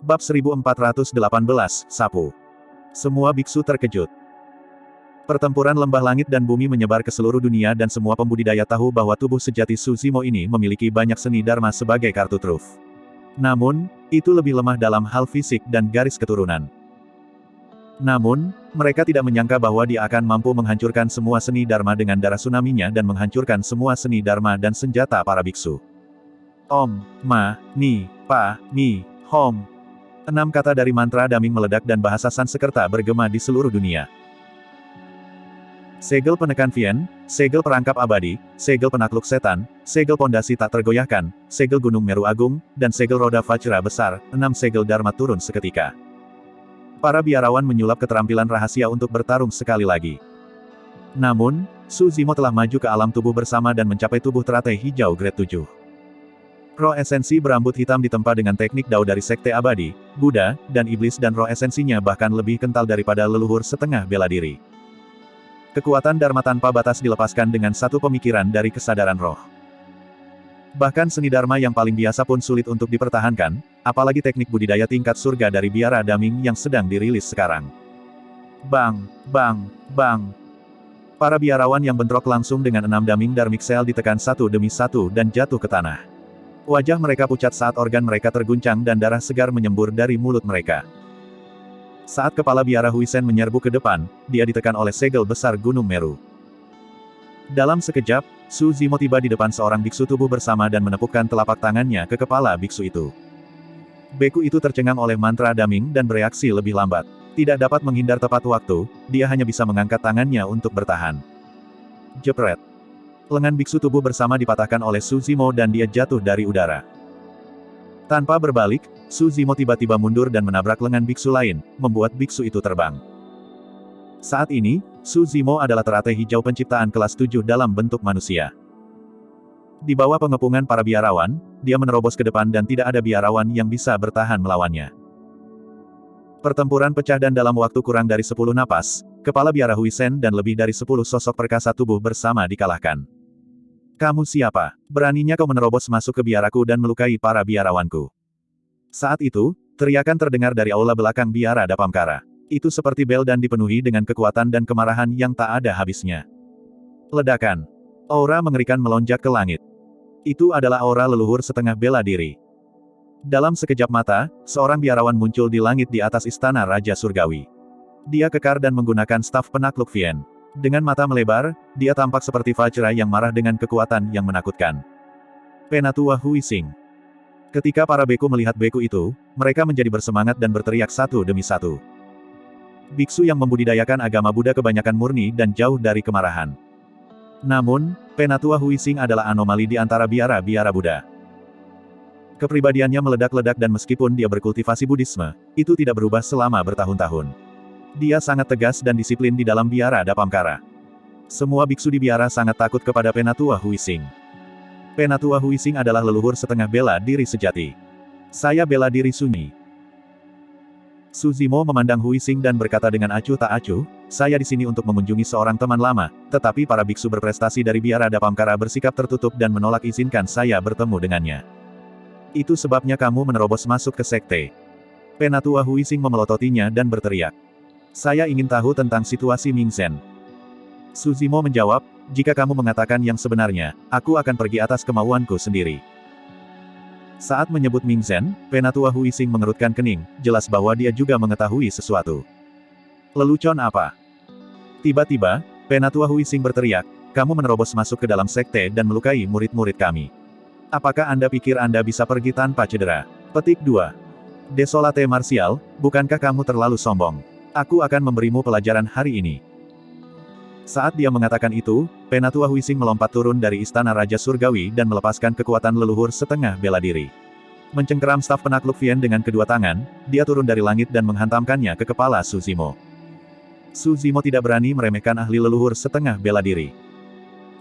A: Bab 1418, Sapu. Semua biksu terkejut. Pertempuran lembah langit dan bumi menyebar ke seluruh dunia dan semua pembudidaya tahu bahwa tubuh sejati Tsushimo ini memiliki banyak seni Dharma sebagai kartu truf. Namun, itu lebih lemah dalam hal fisik dan garis keturunan. Namun, mereka tidak menyangka bahwa dia akan mampu menghancurkan semua seni Dharma dengan darah tsunami-nya dan menghancurkan semua seni Dharma dan senjata para biksu. Om, Ma, Ni, Pa, Mi, Hom. 6 kata dari mantra daming meledak dan bahasa Sanskerta bergema di seluruh dunia. Segel penekan Vien, segel perangkap abadi, segel penakluk setan, segel pondasi tak tergoyahkan, segel gunung Meru Agung, dan segel roda Vajra besar, 6 segel Dharma turun seketika. Para biarawan menyulap keterampilan rahasia untuk bertarung sekali lagi. Namun, Tsushimo telah maju ke alam tubuh bersama dan mencapai tubuh teratai hijau grade 7. Roh esensi berambut hitam ditempa dengan teknik Dao dari Sekte Abadi, Buddha, dan Iblis dan roh esensinya bahkan lebih kental daripada leluhur setengah bela diri. Kekuatan Dharma tanpa batas dilepaskan dengan satu pemikiran dari kesadaran roh. Bahkan seni Dharma yang paling biasa pun sulit untuk dipertahankan, apalagi teknik budidaya tingkat surga dari biara daming yang sedang dirilis sekarang. Bang, bang, bang. Para biarawan yang bentrok langsung dengan 6 daming Dharmic Cell ditekan satu demi satu dan jatuh ke tanah. Wajah mereka pucat saat organ mereka terguncang dan darah segar menyembur dari mulut mereka. Saat kepala biara Huisen menyerbu ke depan, dia ditekan oleh segel besar Gunung Meru. Dalam sekejap, Su Zimo tiba di depan seorang biksu tubuh bersama dan menepukkan telapak tangannya ke kepala biksu itu. Beku itu tercengang oleh mantra daming dan bereaksi lebih lambat. Tidak dapat menghindar tepat waktu, dia hanya bisa mengangkat tangannya untuk bertahan. Jepret. Lengan biksu tubuh bersama dipatahkan oleh Su Zimo dan dia jatuh dari udara. Tanpa berbalik, Su Zimo tiba-tiba mundur dan menabrak lengan biksu lain, membuat biksu itu terbang. Saat ini, Su Zimo adalah teratai hijau penciptaan kelas 7 dalam bentuk manusia. Di bawah pengepungan para biarawan, dia menerobos ke depan dan tidak ada biarawan yang bisa bertahan melawannya. Pertempuran pecah dan dalam waktu kurang dari 10 napas, kepala biara Huisen dan lebih dari 10 sosok perkasa tubuh bersama dikalahkan. Kamu siapa? Beraninya kau menerobos masuk ke biaraku dan melukai para biarawanku. Saat itu, teriakan terdengar dari aula belakang biara Dapamkara. Itu seperti bel dan dipenuhi dengan kekuatan dan kemarahan yang tak ada habisnya. Ledakan. Aura mengerikan melonjak ke langit. Itu adalah aura leluhur setengah bela diri. Dalam sekejap mata, seorang biarawan muncul di langit di atas istana Raja Surgawi. Dia kekar dan menggunakan staf penakluk Vien. Dengan mata melebar, dia tampak seperti Vajra yang marah dengan kekuatan yang menakutkan. Penatua Huising. Ketika para beku melihat beku itu, mereka menjadi bersemangat dan berteriak satu demi satu. Biksu yang membudidayakan agama Buddha kebanyakan murni dan jauh dari kemarahan. Namun, Penatua Huising adalah anomali di antara biara-biara Buddha. Kepribadiannya meledak-ledak dan meskipun dia berkultivasi Buddhisme, itu tidak berubah selama bertahun-tahun. Dia sangat tegas dan disiplin di dalam biara Dapamkara. Semua biksu di biara sangat takut kepada Penatua Huising. Penatua Huising adalah leluhur setengah bela diri sejati. Saya bela diri sunyi. Su Zimo memandang Huising dan berkata dengan acuh tak acuh, saya di sini untuk mengunjungi seorang teman lama, tetapi para biksu berprestasi dari biara Dapamkara bersikap tertutup dan menolak izinkan saya bertemu dengannya. Itu sebabnya kamu menerobos masuk ke sekte. Penatua Huising memelototinya dan berteriak. Saya ingin tahu tentang situasi Mingzhen. Su Zimo menjawab, jika kamu mengatakan yang sebenarnya, aku akan pergi atas kemauanku sendiri. Saat menyebut Mingzhen, Penatua Huising mengerutkan kening, jelas bahwa dia juga mengetahui sesuatu. Lelucon apa? Tiba-tiba, Penatua Huising berteriak, kamu menerobos masuk ke dalam sekte dan melukai murid-murid kami. Apakah Anda pikir Anda bisa pergi tanpa cedera? Petik 2. Desolate Martial, bukankah kamu terlalu sombong? Aku akan memberimu pelajaran hari ini. Saat dia mengatakan itu, Penatua Huising melompat turun dari istana Raja Surgawi dan melepaskan kekuatan leluhur setengah bela diri. Mencengkeram staf penakluk Vien dengan kedua tangan, dia turun dari langit dan menghantamkannya ke kepala Su Zimo. Su Zimo tidak berani meremehkan ahli leluhur setengah bela diri.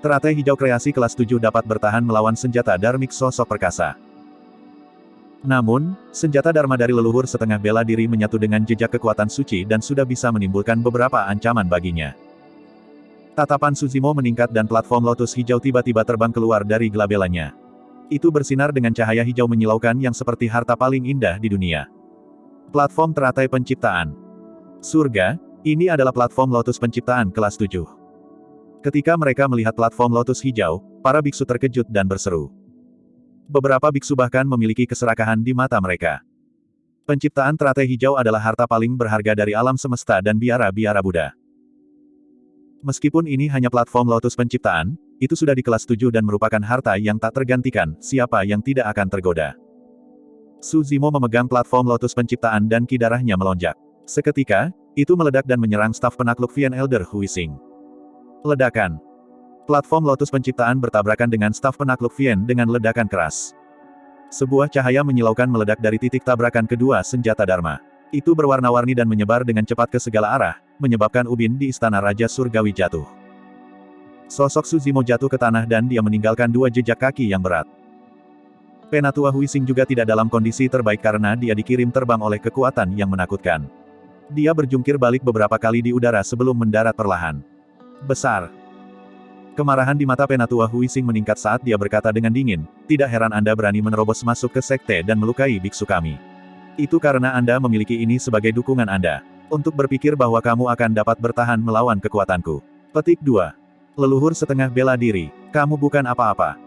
A: Teratai hijau kreasi kelas 7 dapat bertahan melawan senjata Dharmic sosok perkasa. Namun, senjata Dharma dari leluhur setengah bela diri menyatu dengan jejak kekuatan suci dan sudah bisa menimbulkan beberapa ancaman baginya. Tatapan Su Zimo meningkat dan platform lotus hijau tiba-tiba terbang keluar dari gelabelanya. Itu bersinar dengan cahaya hijau menyilaukan yang seperti harta paling indah di dunia. Platform teratai penciptaan. Surga, ini adalah platform lotus penciptaan kelas 7. Ketika mereka melihat platform lotus hijau, para biksu terkejut dan berseru. Beberapa biksu bahkan memiliki keserakahan di mata mereka. Penciptaan teratai hijau adalah harta paling berharga dari alam semesta dan biara-biara Buddha. Meskipun ini hanya platform lotus penciptaan, itu sudah di kelas 7 dan merupakan harta yang tak tergantikan, siapa yang tidak akan tergoda. Su Zimo memegang platform lotus penciptaan dan ki darahnya melonjak. Seketika, itu meledak dan menyerang staf penakluk Vien Elder Huising. Ledakan. Platform lotus penciptaan bertabrakan dengan staf penakluk Vien dengan ledakan keras. Sebuah cahaya menyilaukan meledak dari titik tabrakan kedua senjata Dharma. Itu berwarna-warni dan menyebar dengan cepat ke segala arah, menyebabkan ubin di istana Raja Surgawi jatuh. Sosok Su Zimo jatuh ke tanah dan dia meninggalkan dua jejak kaki yang berat. Penatua Huising juga tidak dalam kondisi terbaik karena dia dikirim terbang oleh kekuatan yang menakutkan. Dia berjungkir balik beberapa kali di udara sebelum mendarat perlahan. Besar. Kemarahan di mata Penatua Huising meningkat saat dia berkata dengan dingin, "Tidak heran Anda berani menerobos masuk ke sekte dan melukai biksu kami. Itu karena Anda memiliki ini sebagai dukungan Anda. Untuk berpikir bahwa kamu akan dapat bertahan melawan kekuatanku." Petik 2. Leluhur setengah bela diri, kamu bukan apa-apa.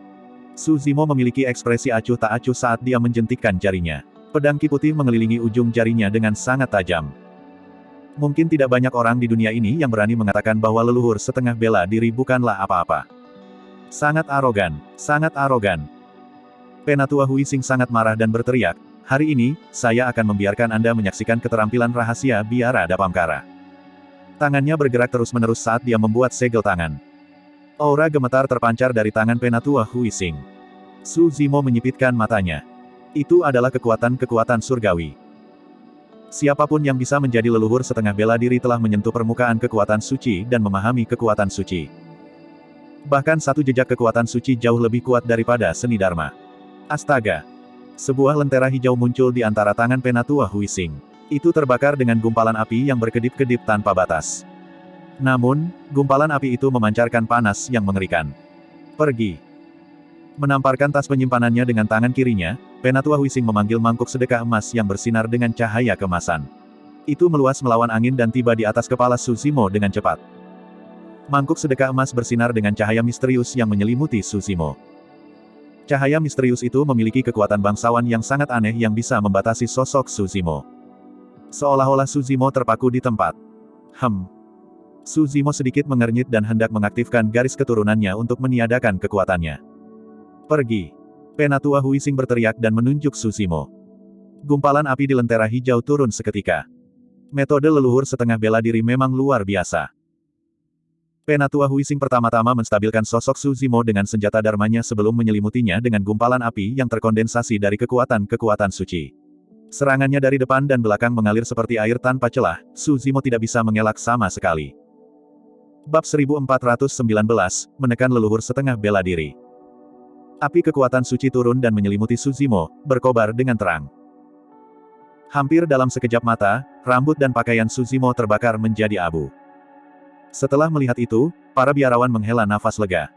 A: Su Zimo memiliki ekspresi acuh tak acuh saat dia menjentikkan jarinya. Pedang Ki putih mengelilingi ujung jarinya dengan sangat tajam. Mungkin tidak banyak orang di dunia ini yang berani mengatakan bahwa leluhur setengah bela diri bukanlah apa-apa. Sangat arogan, sangat arogan. Penatua Huising sangat marah dan berteriak, "Hari ini, saya akan membiarkan Anda menyaksikan keterampilan rahasia biara Dapamkara." Tangannya bergerak terus-menerus saat dia membuat segel tangan. Aura gemetar terpancar dari tangan Penatua Huising. Su Zimo menyipitkan matanya. Itu adalah kekuatan-kekuatan surgawi. Siapapun yang bisa menjadi leluhur setengah bela diri telah menyentuh permukaan kekuatan suci dan memahami kekuatan suci. Bahkan satu jejak kekuatan suci jauh lebih kuat daripada seni Dharma. Astaga! Sebuah lentera hijau muncul di antara tangan Penatua Huising. Itu terbakar dengan gumpalan api yang berkedip-kedip tanpa batas. Namun, gumpalan api itu memancarkan panas yang mengerikan. Pergi. Menamparkan tas penyimpanannya dengan tangan kirinya, Penatua Huising memanggil mangkuk sedekah emas yang bersinar dengan cahaya kemasan. Itu meluas melawan angin dan tiba di atas kepala Su Zimo dengan cepat. Mangkuk sedekah emas bersinar dengan cahaya misterius yang menyelimuti Su Zimo. Cahaya misterius itu memiliki kekuatan bangsawan yang sangat aneh yang bisa membatasi sosok Su Zimo. Seolah-olah Su Zimo terpaku di tempat. Su Zimo sedikit mengernyit dan hendak mengaktifkan garis keturunannya untuk meniadakan kekuatannya. Pergi. Penatua Huising berteriak dan menunjuk Su Zimo. Gumpalan api di lentera hijau turun seketika. Metode leluhur setengah bela diri memang luar biasa. Penatua Huising pertama-tama menstabilkan sosok Su Zimo dengan senjata dharmanya sebelum menyelimutinya dengan gumpalan api yang terkondensasi dari kekuatan-kekuatan suci. Serangannya dari depan dan belakang mengalir seperti air tanpa celah, Su Zimo tidak bisa mengelak sama sekali. Bab 1419, menekan leluhur setengah bela diri. Api kekuatan suci turun dan menyelimuti Su Zimo, berkobar dengan terang. Hampir dalam sekejap mata, rambut dan pakaian Su Zimo terbakar menjadi abu. Setelah melihat itu, para biarawan menghela nafas lega.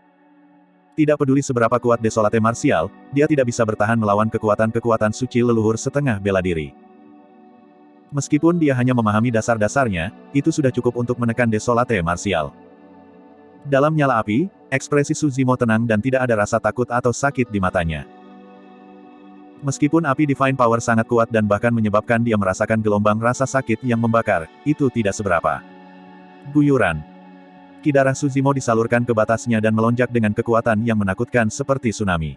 A: Tidak peduli seberapa kuat Desolate Martial, dia tidak bisa bertahan melawan kekuatan-kekuatan suci leluhur setengah bela diri. Meskipun dia hanya memahami dasar-dasarnya, itu sudah cukup untuk menekan Desolate Martial. Dalam nyala api, ekspresi Su Zimo tenang dan tidak ada rasa takut atau sakit di matanya. Meskipun api Divine Power sangat kuat dan bahkan menyebabkan dia merasakan gelombang rasa sakit yang membakar, itu tidak seberapa. Guyuran. Ki darah Su Zimo disalurkan ke batasnya dan melonjak dengan kekuatan yang menakutkan seperti tsunami.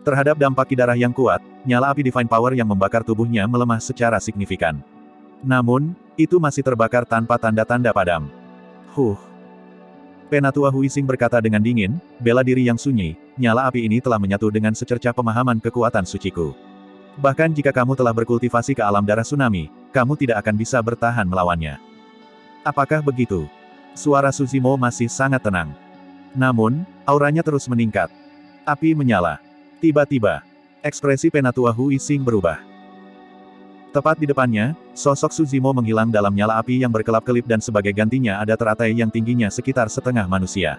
A: Terhadap dampak ki darah yang kuat, nyala api Divine Power yang membakar tubuhnya melemah secara signifikan. Namun, itu masih terbakar tanpa tanda-tanda padam. Penatua Huising berkata dengan dingin, bela diri yang sunyi, nyala api ini telah menyatu dengan secercah pemahaman kekuatan suciku. Bahkan jika kamu telah berkultivasi ke alam darah tsunami, kamu tidak akan bisa bertahan melawannya. Apakah begitu? Suara Su Zimo masih sangat tenang. Namun, auranya terus meningkat. Api menyala. Tiba-tiba, ekspresi Penatua Huising berubah. Tepat di depannya, sosok Su Zimo menghilang dalam nyala api yang berkelap-kelip dan sebagai gantinya ada teratai yang tingginya sekitar setengah manusia.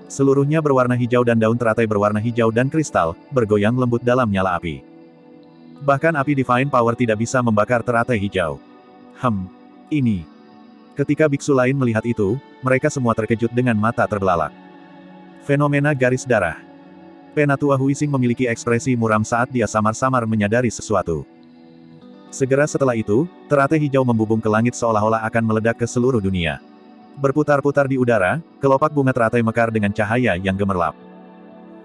A: Seluruhnya berwarna hijau dan daun teratai berwarna hijau dan kristal, bergoyang lembut dalam nyala api. Bahkan api Divine Power tidak bisa membakar teratai hijau. Ini. Ketika biksu lain melihat itu, mereka semua terkejut dengan mata terbelalak. Fenomena garis darah. Penatua Huising memiliki ekspresi muram saat dia samar-samar menyadari sesuatu. Segera setelah itu, teratai hijau membubung ke langit seolah-olah akan meledak ke seluruh dunia. Berputar-putar di udara, kelopak bunga teratai mekar dengan cahaya yang gemerlap.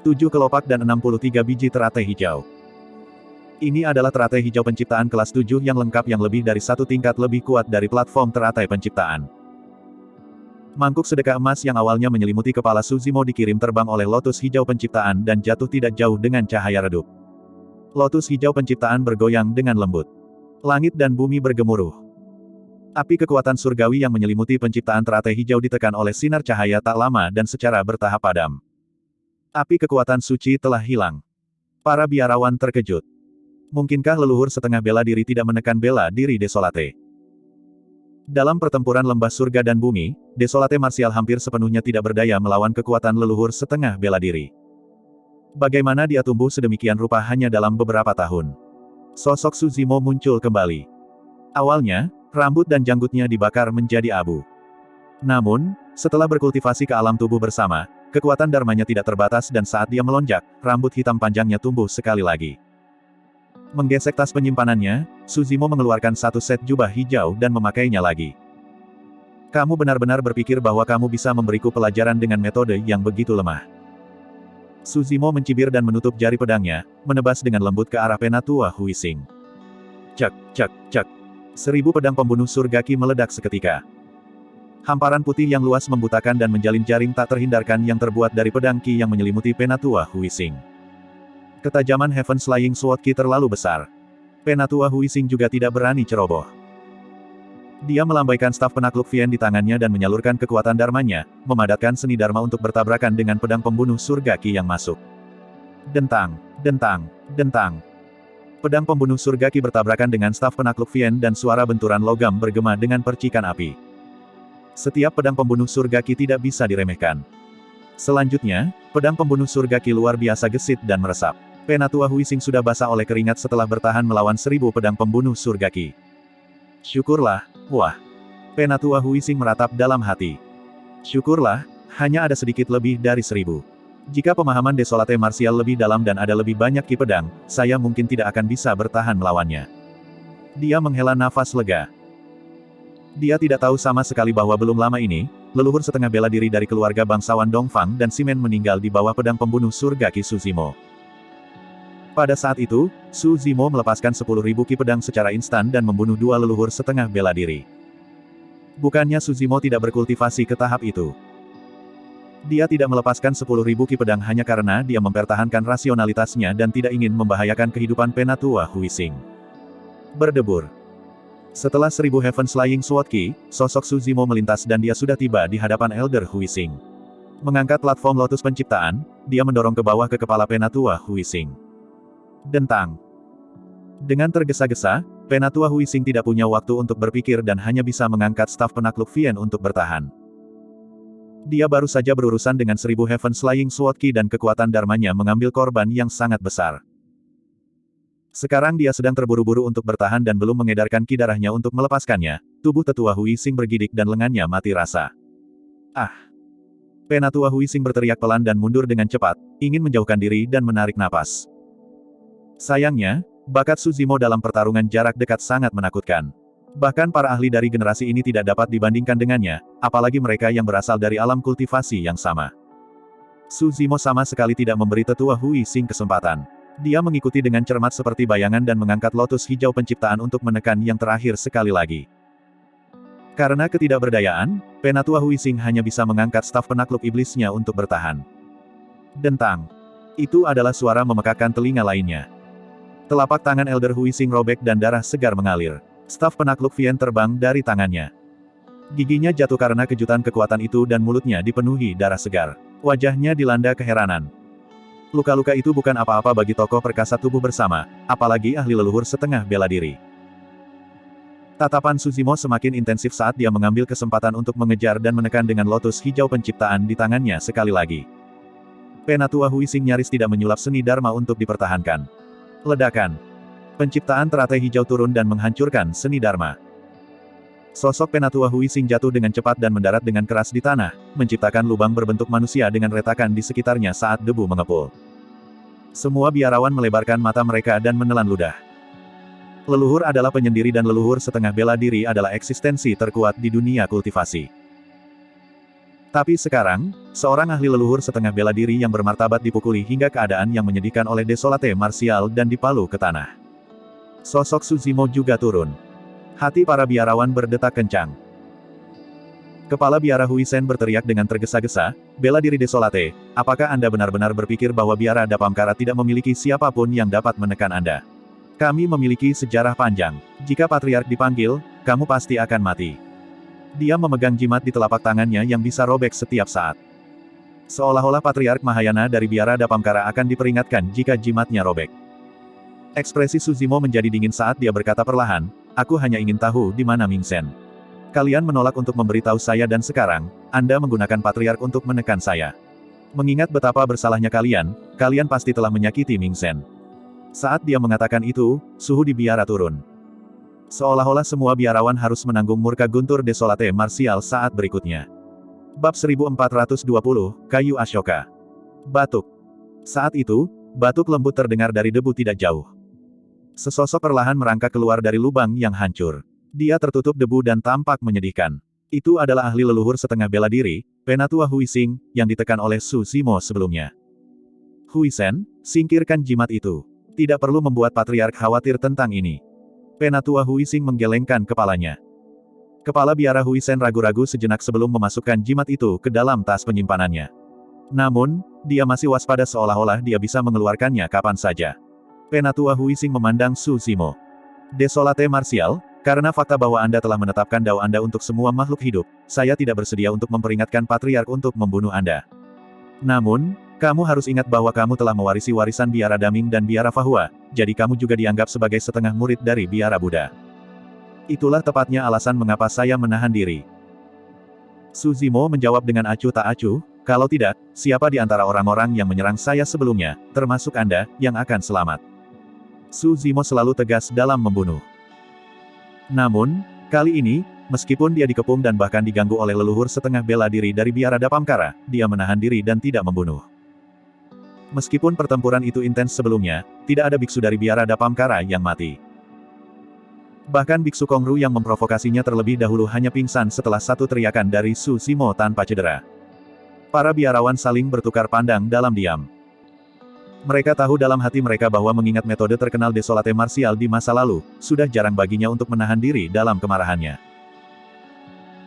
A: 7 kelopak dan 63 biji teratai hijau. Ini adalah teratai hijau penciptaan kelas 7 yang lengkap yang lebih dari satu tingkat lebih kuat dari platform teratai penciptaan. Mangkuk sedekah emas yang awalnya menyelimuti kepala Su Zimo dikirim terbang oleh lotus hijau penciptaan dan jatuh tidak jauh dengan cahaya redup. Lotus hijau penciptaan bergoyang dengan lembut. Langit dan bumi bergemuruh. Api kekuatan surgawi yang menyelimuti penciptaan teratai hijau ditekan oleh sinar cahaya tak lama dan secara bertahap padam. Api kekuatan suci telah hilang. Para biarawan terkejut. Mungkinkah leluhur setengah bela diri tidak menekan bela diri Desolate? Dalam pertempuran lembah surga dan bumi, Desolate marsial hampir sepenuhnya tidak berdaya melawan kekuatan leluhur setengah bela diri. Bagaimana dia tumbuh sedemikian rupa hanya dalam beberapa tahun? Sosok Suzimo muncul kembali. Awalnya, rambut dan janggutnya dibakar menjadi abu. Namun, setelah berkultivasi ke alam tubuh bersama, kekuatan dharmanya tidak terbatas dan saat dia melonjak, rambut hitam panjangnya tumbuh sekali lagi. Menggesek tas penyimpanannya, Suzimo mengeluarkan satu set jubah hijau dan memakainya lagi. Kamu benar-benar berpikir bahwa kamu bisa memberiku pelajaran dengan metode yang begitu lemah. Suzimo mencibir dan menutup jari pedangnya, menebas dengan lembut ke arah Penatua Huising. Cek, cek, cek. 1000 pedang pembunuh surga Ki meledak seketika. Hamparan putih yang luas membutakan dan menjalin jaring tak terhindarkan yang terbuat dari pedang Ki yang menyelimuti Penatua Huising. Ketajaman Heaven's Flying Sword Ki terlalu besar. Penatua Huising juga tidak berani ceroboh. Dia melambaikan staf penakluk Vien di tangannya dan menyalurkan kekuatan dharmanya, memadatkan seni dharma untuk bertabrakan dengan pedang pembunuh surga Ki yang masuk. Dentang, dentang, dentang. Pedang pembunuh surga Ki bertabrakan dengan staf penakluk Vien dan suara benturan logam bergema dengan percikan api. Setiap pedang pembunuh surga Ki tidak bisa diremehkan. Selanjutnya, pedang pembunuh surga Ki luar biasa gesit dan meresap. Penatua Huising sudah basah oleh keringat setelah bertahan melawan 1000 pedang pembunuh surga Ki. Syukurlah, wah. Penatua Huising meratap dalam hati. Syukurlah, hanya ada sedikit lebih dari 1000. Jika pemahaman Desolate marsial lebih dalam dan ada lebih banyak ki pedang, saya mungkin tidak akan bisa bertahan melawannya. Dia menghela nafas lega. Dia tidak tahu sama sekali bahwa belum lama ini, leluhur setengah bela diri dari keluarga bangsawan Dongfang dan Simen meninggal di bawah pedang pembunuh surga Ki Suzimo. Pada saat itu, Suzimo melepaskan 10.000 ki pedang secara instan dan membunuh 2 leluhur setengah bela diri. Bukannya Suzimo tidak berkultivasi ke tahap itu. Dia tidak melepaskan 10.000 ki pedang hanya karena dia mempertahankan rasionalitasnya dan tidak ingin membahayakan kehidupan Penatua Huising. Berdebur. Setelah 1000 Heaven's Flying Sword Ki, sosok Suzimo melintas dan dia sudah tiba di hadapan Elder Huising. Mengangkat platform lotus penciptaan, dia mendorong ke bawah ke kepala Penatua Huising. Dentang. Dengan tergesa-gesa, Penatua Huising tidak punya waktu untuk berpikir dan hanya bisa mengangkat staf penakluk Vien untuk bertahan. Dia baru saja berurusan dengan 1000 Heaven's Flying Sword Ki dan kekuatan dharmanya mengambil korban yang sangat besar. Sekarang dia sedang terburu-buru untuk bertahan dan belum mengedarkan ki darahnya untuk melepaskannya. Tubuh tetua Huising bergidik dan lengannya mati rasa. Ah! Penatua Huising berteriak pelan dan mundur dengan cepat, ingin menjauhkan diri dan menarik napas. Sayangnya, bakat Suzimo dalam pertarungan jarak dekat sangat menakutkan. Bahkan para ahli dari generasi ini tidak dapat dibandingkan dengannya, apalagi mereka yang berasal dari alam kultivasi yang sama. Suzimo sama sekali tidak memberi tetua Huising kesempatan. Dia mengikuti dengan cermat seperti bayangan dan mengangkat lotus hijau penciptaan untuk menekan yang terakhir sekali lagi. Karena ketidakberdayaan, Penatua Huising hanya bisa mengangkat staf penakluk iblisnya untuk bertahan. Dentang. Itu adalah suara memekakan telinga lainnya. Telapak tangan Elder Huising robek dan darah segar mengalir. Staf penakluk Vien terbang dari tangannya. Giginya jatuh karena kejutan kekuatan itu dan mulutnya dipenuhi darah segar. Wajahnya dilanda keheranan. Luka-luka itu bukan apa-apa bagi tokoh perkasa tubuh bersama, apalagi ahli leluhur setengah bela diri. Tatapan Suzimo semakin intensif saat dia mengambil kesempatan untuk mengejar dan menekan dengan lotus hijau penciptaan di tangannya sekali lagi. Penatua Huising nyaris tidak menyulap seni dharma untuk dipertahankan. Ledakan. Penciptaan teratai hijau turun dan menghancurkan seni dharma. Sosok Penatua Huising jatuh dengan cepat dan mendarat dengan keras di tanah, menciptakan lubang berbentuk manusia dengan retakan di sekitarnya saat debu mengepul. Semua biarawan melebarkan mata mereka dan menelan ludah. Leluhur adalah penyendiri dan leluhur setengah bela diri adalah eksistensi terkuat di dunia kultivasi. Tapi sekarang, seorang ahli leluhur setengah bela diri yang bermartabat dipukuli hingga keadaan yang menyedihkan oleh Desolate marsial dan dipalu ke tanah. Sosok Suzimo juga turun. Hati para biarawan berdetak kencang. Kepala biara Huisen berteriak dengan tergesa-gesa, "Bela diri Desolate, apakah Anda benar-benar berpikir bahwa biara Dapamkara tidak memiliki siapapun yang dapat menekan Anda? Kami memiliki sejarah panjang. Jika Patriark dipanggil, kamu pasti akan mati." Dia memegang jimat di telapak tangannya yang bisa robek setiap saat. Seolah-olah Patriark Mahayana dari biara Dapamkara akan diperingatkan jika jimatnya robek. Ekspresi Suzimo menjadi dingin saat dia berkata perlahan, aku hanya ingin tahu di mana Mingsen. Kalian menolak untuk memberitahu saya dan sekarang, Anda menggunakan Patriark untuk menekan saya. Mengingat betapa bersalahnya kalian, kalian pasti telah menyakiti Mingsen. Saat dia mengatakan itu, suhu di biara turun. Seolah-olah semua biarawan harus menanggung murka guntur desolate marsial saat berikutnya. Bab 1420, Kayu Ashoka. Batuk. Saat itu, batuk lembut terdengar dari debu tidak jauh. Sesosok perlahan merangkak keluar dari lubang yang hancur. Dia tertutup debu dan tampak menyedihkan. Itu adalah ahli leluhur setengah bela diri, Penatua Huising, yang ditekan oleh Su Zimo sebelumnya. Huisen, singkirkan jimat itu. Tidak perlu membuat Patriark khawatir tentang ini. Penatua Huising menggelengkan kepalanya. Kepala biara Huisen ragu-ragu sejenak sebelum memasukkan jimat itu ke dalam tas penyimpanannya. Namun, dia masih waspada seolah-olah dia bisa mengeluarkannya kapan saja. Penatua Huising memandang Su Zimo. Desolate marsial, karena fakta bahwa Anda telah menetapkan dao Anda untuk semua makhluk hidup, saya tidak bersedia untuk memperingatkan Patriark untuk membunuh Anda. Namun, kamu harus ingat bahwa kamu telah mewarisi warisan biara Daming dan biara Fahua, jadi kamu juga dianggap sebagai setengah murid dari biara Buddha. Itulah tepatnya alasan mengapa saya menahan diri. Su Zimo menjawab dengan acuh tak acuh, kalau tidak, siapa di antara orang-orang yang menyerang saya sebelumnya, termasuk Anda, yang akan selamat. Su Zimo selalu tegas dalam membunuh. Namun, kali ini, meskipun dia dikepung dan bahkan diganggu oleh leluhur setengah bela diri dari biara Dapamkara, dia menahan diri dan tidak membunuh. Meskipun pertempuran itu intens sebelumnya, tidak ada biksu dari biara Dapamkara yang mati. Bahkan biksu Kongru yang memprovokasinya terlebih dahulu hanya pingsan setelah satu teriakan dari Su Zimo tanpa cedera. Para biarawan saling bertukar pandang dalam diam. Mereka tahu dalam hati mereka bahwa mengingat metode terkenal desolate marsial di masa lalu, sudah jarang baginya untuk menahan diri dalam kemarahannya.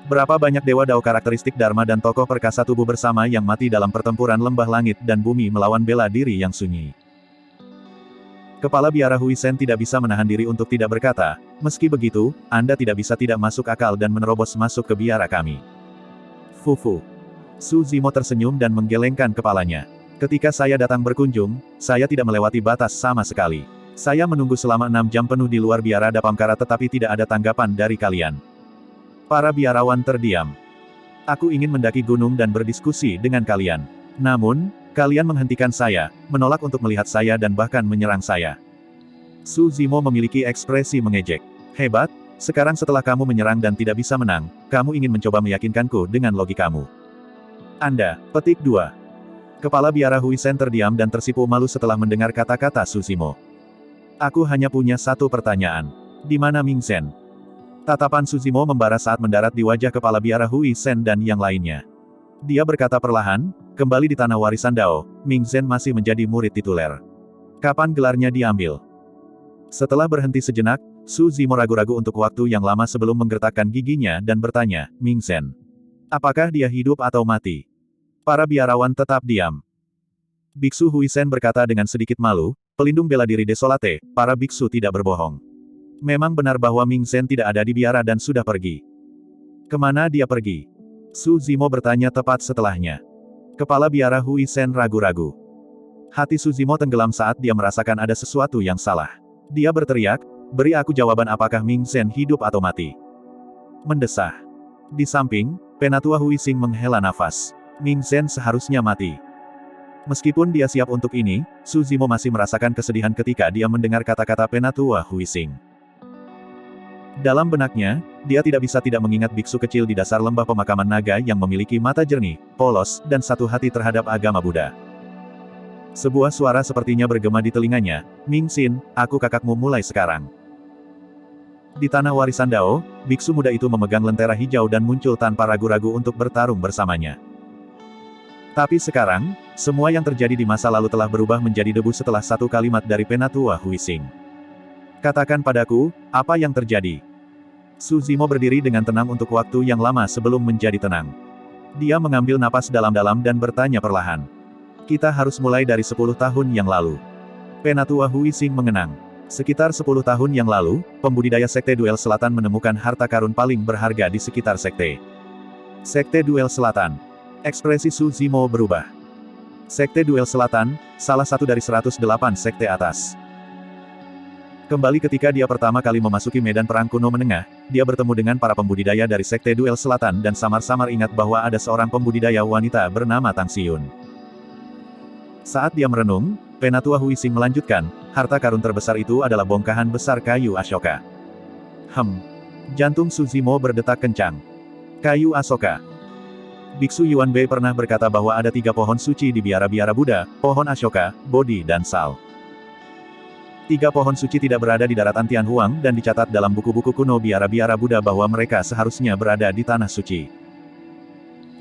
A: Berapa banyak dewa dao karakteristik Dharma dan tokoh perkasa tubuh bersama yang mati dalam pertempuran lembah langit dan bumi melawan bela diri yang sunyi. Kepala biara Huisen tidak bisa menahan diri untuk tidak berkata, meski begitu, Anda tidak bisa tidak masuk akal dan menerobos masuk ke biara kami. Fufu. Su Zimo tersenyum dan menggelengkan kepalanya. Ketika saya datang berkunjung, saya tidak melewati batas sama sekali. Saya menunggu selama 6 jam penuh di luar biara Dapamkara tetapi tidak ada tanggapan dari kalian. Para biarawan terdiam. Aku ingin mendaki gunung dan berdiskusi dengan kalian. Namun, kalian menghentikan saya, menolak untuk melihat saya dan bahkan menyerang saya. Su Zimo memiliki ekspresi mengejek. Hebat, sekarang setelah kamu menyerang dan tidak bisa menang, kamu ingin mencoba meyakinkanku dengan logikamu. Anda, petik 2. Kepala biara Huisen terdiam dan tersipu malu setelah mendengar kata-kata Su Zimo. Aku hanya punya satu pertanyaan. Di mana Mingsen? Tatapan Su Zimo membara saat mendarat di wajah kepala biara Huisen dan yang lainnya. Dia berkata perlahan, kembali di tanah warisan Dao, Mingsen masih menjadi murid tituler. Kapan gelarnya diambil? Setelah berhenti sejenak, Su Zimo ragu-ragu untuk waktu yang lama sebelum menggertakkan giginya dan bertanya, Mingsen. Apakah dia hidup atau mati? Para biarawan tetap diam. Biksu Huisen berkata dengan sedikit malu, pelindung bela diri desolate, para biksu tidak berbohong. Memang benar bahwa Mingsen tidak ada di biara dan sudah pergi. Kemana dia pergi? Su Zimo bertanya tepat setelahnya. Kepala biara Huisen ragu-ragu. Hati Su Zimo tenggelam saat dia merasakan ada sesuatu yang salah. Dia berteriak, beri aku jawaban apakah Mingsen hidup atau mati. Mendesah. Di samping, Penatua Huising menghela nafas. Mingsen seharusnya mati. Meskipun dia siap untuk ini, Su Zimo masih merasakan kesedihan ketika dia mendengar kata-kata Penatua Huising. Dalam benaknya, dia tidak bisa tidak mengingat biksu kecil di dasar lembah pemakaman naga yang memiliki mata jernih, polos, dan satu hati terhadap agama Buddha. Sebuah suara sepertinya bergema di telinganya, Mingsin, aku kakakmu mulai sekarang. Di tanah warisan Dao, biksu muda itu memegang lentera hijau dan muncul tanpa ragu-ragu untuk bertarung bersamanya. Tapi sekarang, semua yang terjadi di masa lalu telah berubah menjadi debu setelah satu kalimat dari Penatua Huising. Katakan padaku, apa yang terjadi? Su Zimo berdiri dengan tenang untuk waktu yang lama sebelum menjadi tenang. Dia mengambil napas dalam-dalam dan bertanya perlahan. Kita harus mulai dari 10 tahun yang lalu. Penatua Huising mengenang. Sekitar 10 tahun yang lalu, pembudidaya Sekte Duel Selatan menemukan harta karun paling berharga di sekitar sekte. Sekte Duel Selatan. Ekspresi Su Zimo berubah. Sekte Duel Selatan, salah satu dari 108 sekte atas. Kembali ketika dia pertama kali memasuki medan perang kuno menengah, dia bertemu dengan para pembudidaya dari Sekte Duel Selatan dan samar-samar ingat bahwa ada seorang pembudidaya wanita bernama Tang Xiyun. Saat dia merenung, Penatua Huising melanjutkan, harta karun terbesar itu adalah bongkahan besar kayu Ashoka. Jantung Su Zimo berdetak kencang. Kayu Ashoka. Biksu Yuan Bei pernah berkata bahwa ada 3 pohon suci di biara-biara Buddha, pohon Ashoka, Bodhi dan Sal. 3 pohon suci tidak berada di daratan Tianhuang dan dicatat dalam buku-buku kuno biara-biara Buddha bahwa mereka seharusnya berada di tanah suci.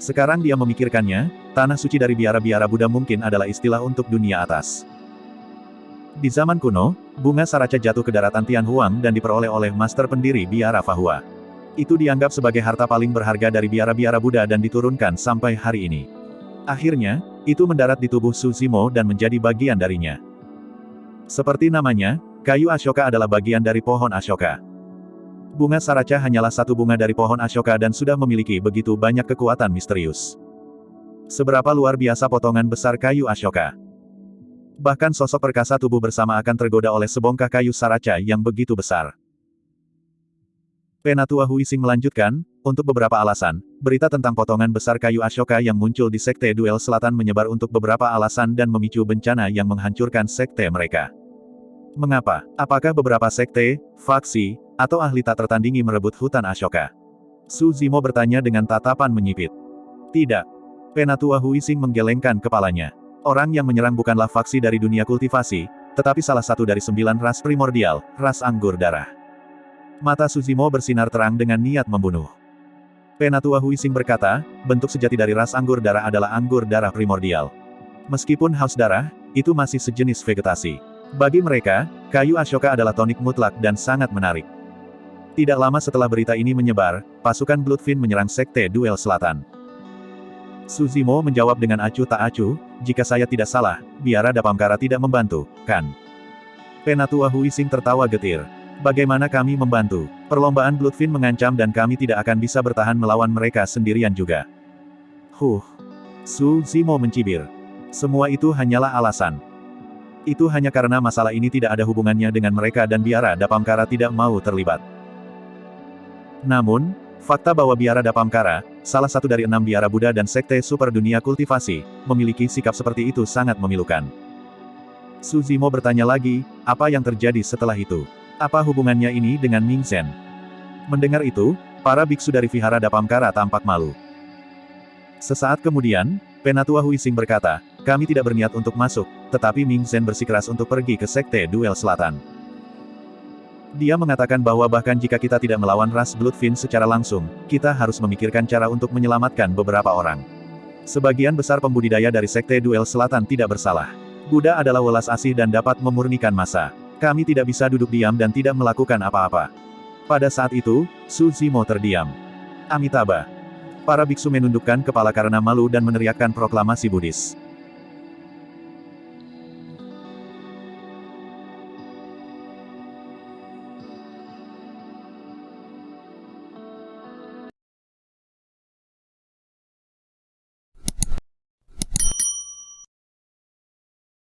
A: Sekarang dia memikirkannya, tanah suci dari biara-biara Buddha mungkin adalah istilah untuk dunia atas. Di zaman kuno, bunga saraca jatuh ke daratan Tianhuang dan diperoleh oleh master pendiri biara Fahua. Itu dianggap sebagai harta paling berharga dari biara-biara Buddha dan diturunkan sampai hari ini. Akhirnya, itu mendarat di tubuh Su Zimo dan menjadi bagian darinya. Seperti namanya, kayu Ashoka adalah bagian dari pohon Ashoka. Bunga saraca hanyalah satu bunga dari pohon Ashoka dan sudah memiliki begitu banyak kekuatan misterius. Seberapa luar biasa potongan besar kayu Ashoka. Bahkan sosok perkasa tubuh bersama akan tergoda oleh sebongkah kayu saraca yang begitu besar. Penatua Huising melanjutkan, untuk beberapa alasan, berita tentang potongan besar kayu Ashoka yang muncul di Sekte Duel Selatan menyebar untuk beberapa alasan dan memicu bencana yang menghancurkan sekte mereka. Mengapa? Apakah beberapa sekte, faksi, atau ahli tak tertandingi merebut hutan Ashoka? Su Zimo bertanya dengan tatapan menyipit. Tidak. Penatua Huising menggelengkan kepalanya. Orang yang menyerang bukanlah faksi dari dunia kultivasi, tetapi salah satu dari 9 ras primordial, ras anggur darah. Mata Su Zimo bersinar terang dengan niat membunuh. Penatua Huising berkata, bentuk sejati dari ras anggur darah adalah anggur darah primordial. Meskipun haus darah, itu masih sejenis vegetasi. Bagi mereka, kayu Ashoka adalah tonik mutlak dan sangat menarik. Tidak lama setelah berita ini menyebar, pasukan Bloodfin menyerang Sekte Duel Selatan. Su Zimo menjawab dengan acuh tak acuh, jika saya tidak salah, biara Dapamkara tidak membantu, kan? Penatua Huising tertawa getir. Bagaimana kami membantu? Perlombaan Bloodfin mengancam dan kami tidak akan bisa bertahan melawan mereka sendirian juga. Su Zimo mencibir. Semua itu hanyalah alasan. Itu hanya karena masalah ini tidak ada hubungannya dengan mereka dan biara Dapamkara tidak mau terlibat. Namun, fakta bahwa biara Dapamkara, salah satu dari 6 biara Buddha dan sekte super dunia kultivasi, memiliki sikap seperti itu sangat memilukan. Su Zimo bertanya lagi, apa yang terjadi setelah itu? Apa hubungannya ini dengan Ming Zhen? Mendengar itu, para biksu dari Vihara Dapamkara tampak malu. Sesaat kemudian, Penatua Huising berkata, kami tidak berniat untuk masuk, tetapi Ming Zhen bersikeras untuk pergi ke Sekte Duel Selatan. Dia mengatakan bahwa bahkan jika kita tidak melawan ras Bloodfin secara langsung, kita harus memikirkan cara untuk menyelamatkan beberapa orang. Sebagian besar pembudidaya dari Sekte Duel Selatan tidak bersalah. Buddha adalah welas asih dan dapat memurnikan massa. Kami tidak bisa duduk diam dan tidak melakukan apa-apa. Pada saat itu, Su Zimo terdiam. Amitabha. Para biksu menundukkan kepala karena malu dan meneriakkan proklamasi Buddhis.